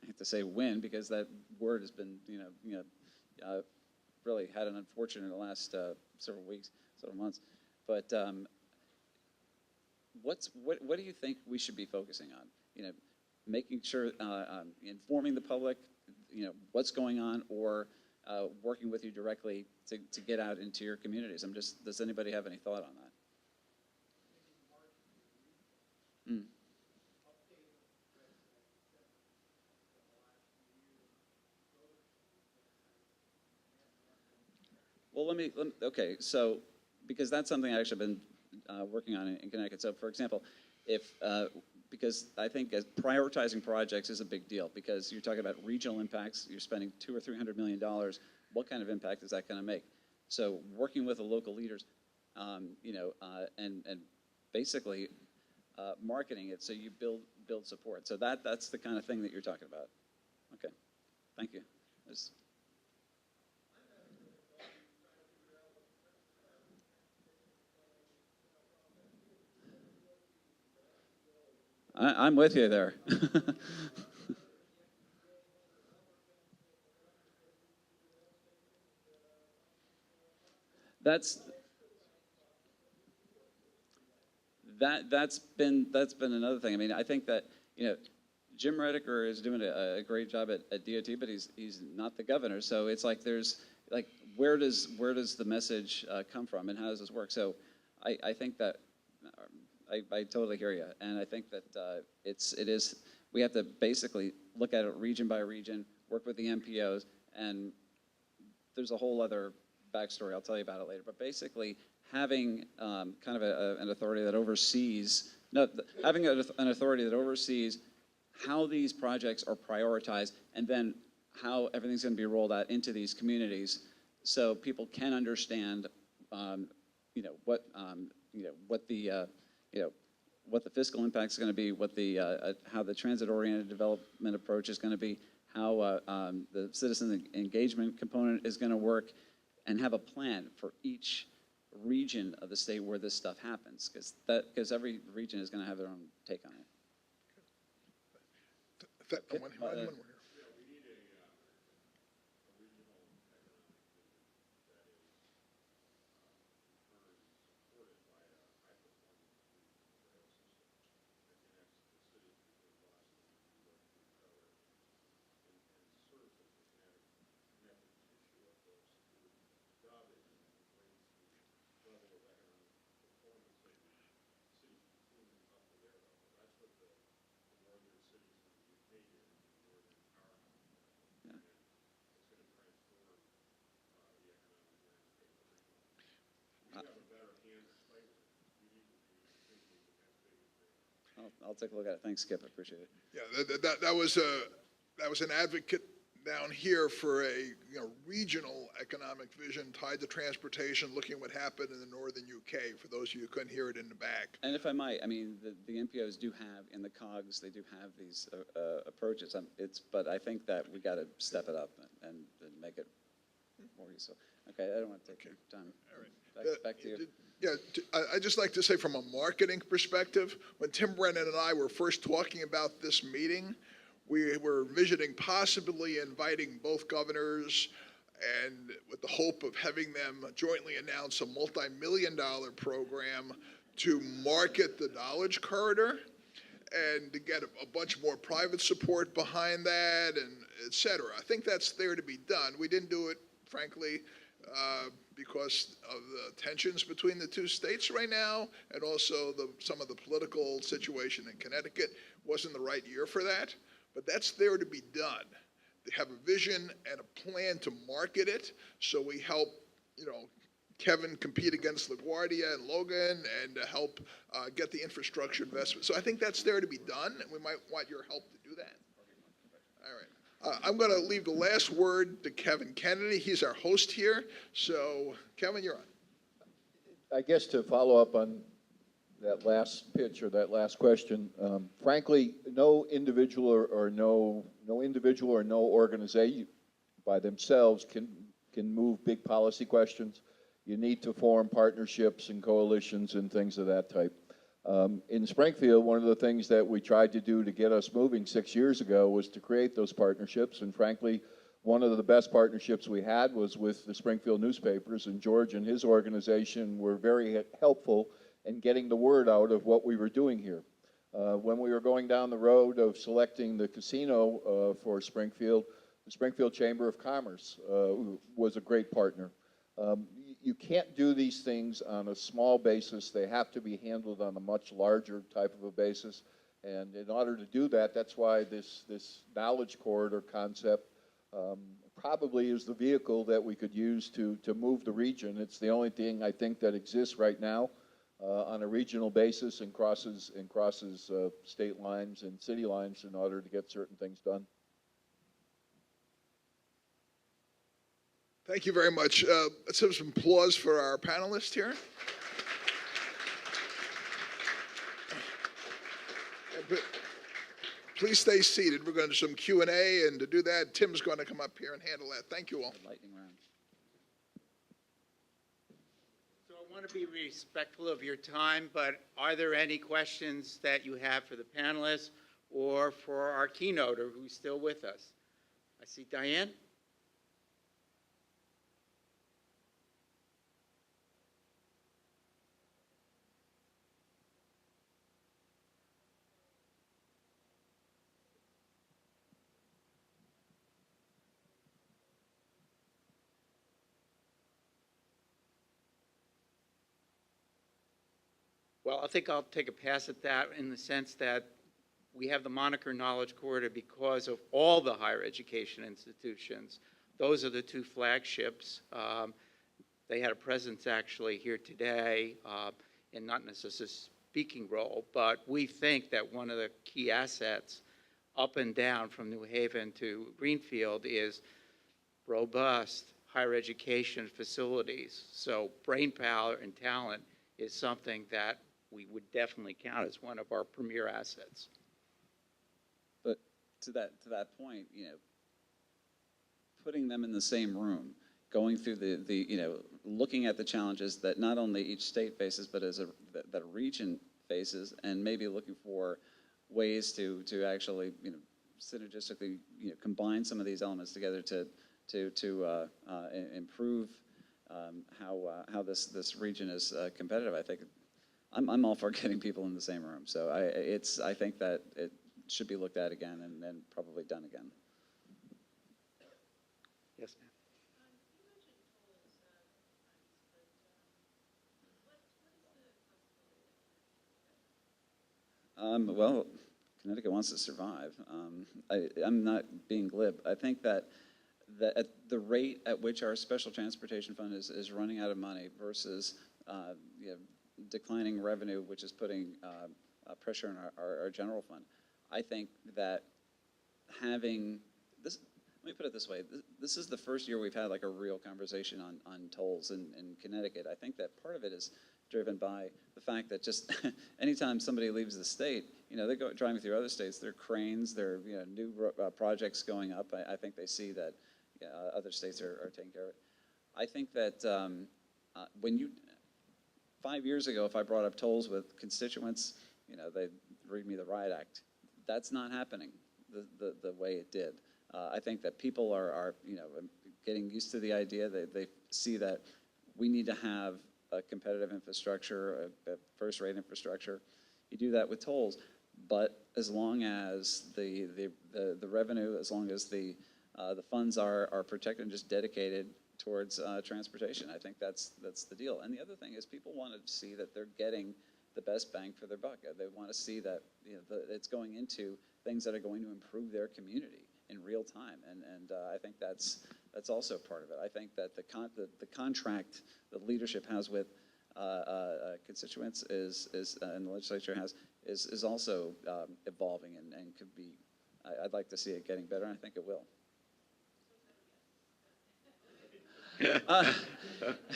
hate to say win, because that word has been, really had an unfortunate in the last several weeks, several months. But what do you think we should be focusing on? Making sure, informing the public, what's going on, or working with you directly to get out into your communities? Does anybody have any thought on that? Mm. Well, okay, so, because that's something I actually been working on in Connecticut. So, for example, because I think prioritizing projects is a big deal, because you're talking about regional impacts. You're spending $200 or $300 million. What kind of impact is that going to make? So, working with the local leaders, and basically marketing it so you build support. So that's the kind of thing that you're talking about. Okay, thank you. I'm with you there. That's been another thing. I mean, I think that Jim Redeker is doing a great job at DOT, but he's not the governor. So it's where does the message come from, and how does this work? So I think that. I totally hear you, and I think that we have to basically look at it region by region, work with the MPOs, and there's a whole other backstory. I'll tell you about it later. But basically, having kind of an authority that oversees, having an authority that oversees how these projects are prioritized, and then how everything's going to be rolled out into these communities, so people can understand, what the fiscal impact is going to be, how the transit-oriented development approach is going to be, how the citizen engagement component is going to work, and have a plan for each region of the state where this stuff happens, because every region is going to have their own take on it. When we're here. I'll take a look at it. Thanks, Skip. I appreciate it. Yeah, that was an advocate down here for a regional economic vision tied to transportation, looking at what happened in the northern UK. For those of you who couldn't hear it in the back. And if I might, I mean, the NPOs do have in the COGS, they do have these approaches. But I think that we got to step it up and make it more useful. Okay, I don't want to take your time. All right, back to you. Yeah, I'd just like to say from a marketing perspective, when Tim Brennan and I were first talking about this meeting, we were envisioning possibly inviting both governors and with the hope of having them jointly announce a multi-million-dollar program to market the Knowledge Corridor and to get a bunch more private support behind that and et cetera. I think that's there to be done. We didn't do it, frankly, because of the tensions between the two states right now, and also some of the political situation in Connecticut wasn't the right year for that. But that's there to be done. They have a vision and a plan to market it, so we help, Kevin compete against LaGuardia and Logan, and to help get the infrastructure investment. So I think that's there to be done, and we might want your help to do that. All right. I'm going to leave the last word to Kevin Kennedy. He's our host here. So, Kevin, you're on. I guess to follow up on that last pitch or that last question, frankly, no individual or no organization by themselves can move big policy questions. You need to form partnerships and coalitions and things of that type. In Springfield, one of the things that we tried to do to get us moving 6 years ago was to create those partnerships. And frankly, one of the best partnerships we had was with the Springfield newspapers, and George and his organization were very helpful in getting the word out of what we were doing here. When we were going down the road of selecting the casino for Springfield, the Springfield Chamber of Commerce was a great partner. You can't do these things on a small basis. They have to be handled on a much larger type of a basis. And in order to do that, that's why this Knowledge Corridor concept probably is the vehicle that we could use to move the region. It's the only thing I think that exists right now on a regional basis and crosses state lines and city lines in order to get certain things done. Thank you very much. Let's have some applause for our panelists here. Please stay seated. We're going to do some Q&A, and to do that, Tim's going to come up here and handle that. Thank you all. Lightning round. So I want to be respectful of your time, but are there any questions that you have for the panelists or for our keynoter who's still with us? I see Diane. Well, I think I'll take a pass at that in the sense that we have the moniker Knowledge Corridor because of all the higher education institutions. Those are the two flagships. They had a presence actually here today, and not necessarily a speaking role, but we think that one of the key assets up and down from New Haven to Greenfield is robust higher education facilities. So brain power and talent is something that we would definitely count as one of our premier assets. But to that point, putting them in the same room, going through the looking at the challenges that not only each state faces, but that a region faces, and maybe looking for ways to actually synergistically, combine some of these elements together to improve how this region is competitive. I think I'm all for getting people in the same room. So I think that it should be looked at again and probably done again. Yes, ma'am. Well, Connecticut wants to survive. I'm not being glib. I think that at the rate at which our special transportation fund is running out of money versus declining revenue, which is putting pressure on our general fund, I think that having this, let me put it this way, this is the first year we've had like a real conversation on tolls in Connecticut. I think that part of it is driven by the fact that just anytime somebody leaves the state, they go driving through other states, there are cranes, there are new projects going up. I think they see that other states are taking care of it. I think that when 5 years ago, if I brought up tolls with constituents, they'd read me the riot act. That's not happening the way it did. I think that people are getting used to the idea. They see that we need to have a competitive infrastructure, a first-rate infrastructure. You do that with tolls, but as long as the revenue, as long as the funds are protected and just dedicated towards transportation, I think that's the deal. And the other thing is people want to see that they're getting the best bang for their buck. They want to see that it's going into things that are going to improve their community in real time, and I think that's also part of it. I think that the contract that leadership has with constituents and the legislature is also evolving and could be. I'd like to see it getting better, and I think it will.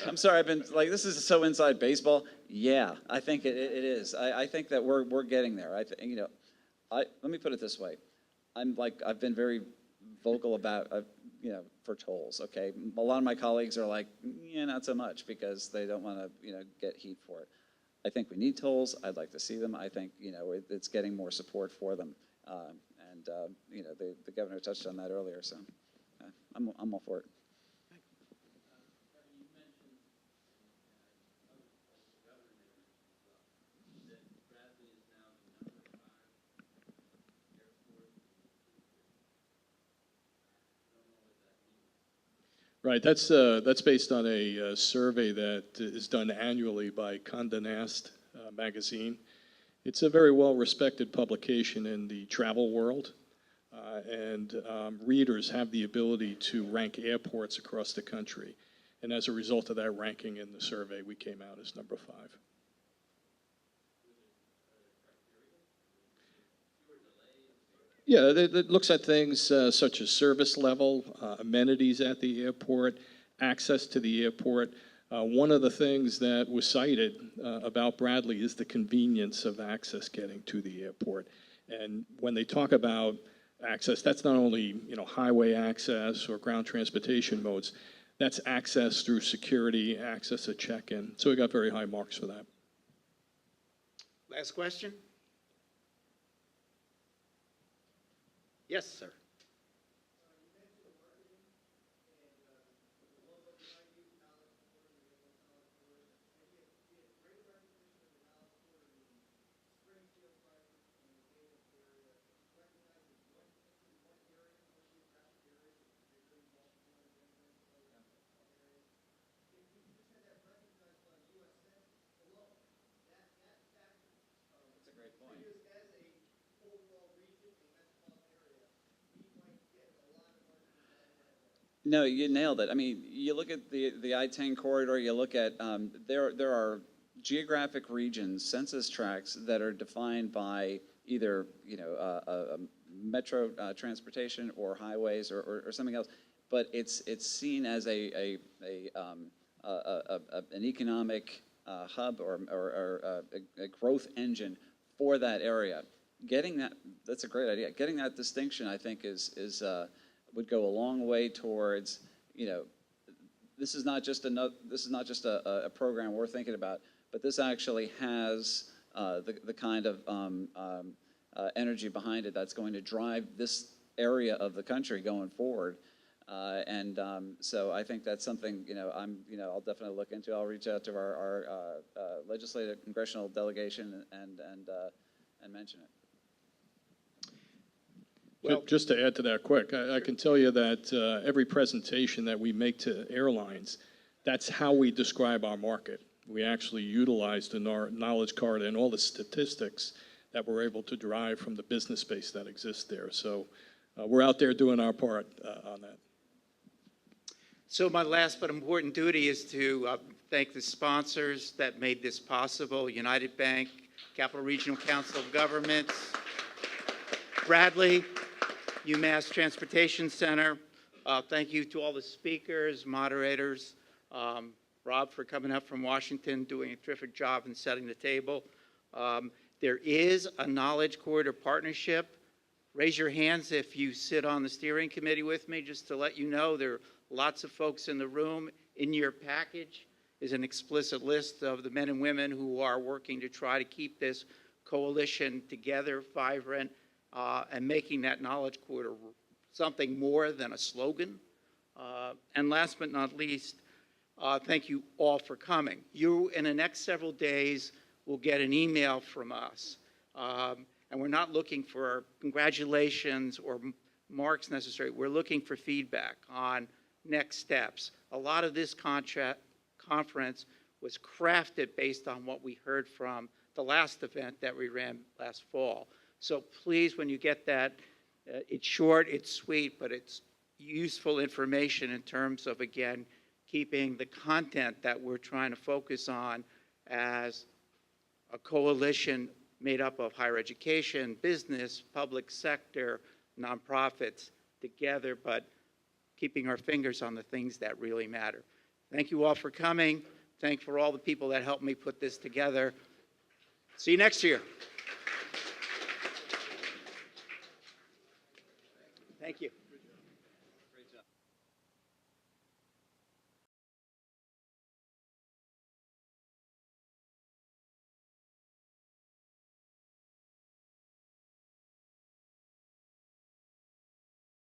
I'm sorry, I've been like, this is so inside baseball. Yeah, I think it is. I think that we're getting there. Let me put it this way. I've been very vocal about, for tolls, okay? A lot of my colleagues are like, yeah, not so much, because they don't want to, get heat for it. I think we need tolls. I'd like to see them. I think, it's getting more support for them. The governor touched on that earlier, so I'm all for it. Right, that's based on a survey that is done annually by Condé Nast magazine. It's a very well-respected publication in the travel world, and readers have the ability to rank airports across the country. And as a result of that ranking in the survey, we came out as number 5. Yeah, it looks at things such as service level, amenities at the airport, access to the airport. One of the things that was cited about Bradley is the convenience of access getting to the airport. And when they talk about access, that's not only highway access or ground transportation modes, that's access through security, access at check-in. So we got very high marks for that. Last question? Yes, sir. No, you nailed it. I mean, you look at the I-10 corridor, you look at, there are geographic regions, census tracts that are defined by either, metro transportation or highways or something else, but it's seen as an economic hub or a growth engine for that area. Getting that's a great idea. Getting that distinction, I think, would go a long way towards, this is not just a program we're thinking about, but this actually has the kind of energy behind it that's going to drive this area of the country going forward. So I think that's something, I'll definitely look into. I'll reach out to our legislative congressional delegation and mention it. Well, just to add to that quick, I can tell you that every presentation that we make to airlines, that's how we describe our market. We actually utilize the Knowledge Card and all the statistics that we're able to derive from the business space that exists there. So we're out there doing our part on that. So my last but important duty is to thank the sponsors that made this possible: United Bank, Capital Regional Council of Governments, Bradley, UMass Transportation Center. Thank you to all the speakers, moderators, Rob for coming up from Washington, doing a terrific job in setting the table. There is a Knowledge Corridor partnership. Raise your hands if you sit on the steering committee with me, just to let you know there are lots of folks in the room. In your package is an explicit list of the men and women who are working to try to keep this coalition together, vibrant, and making that Knowledge Corridor something more than a slogan. And last but not least, thank you all for coming. You, in the next several days, will get an email from us. And we're not looking for congratulations or marks necessary. We're looking for feedback on next steps. A lot of this conference was crafted based on what we heard from the last event that we ran last fall. So please, when you get that, it's short, it's sweet, but it's useful information in terms of, again, keeping the content that we're trying to focus on as a coalition made up of higher education, business, public sector, nonprofits together, but keeping our fingers on the things that really matter. Thank you all for coming. Thank you for all the people that helped me put this together. See you next year. Thank you.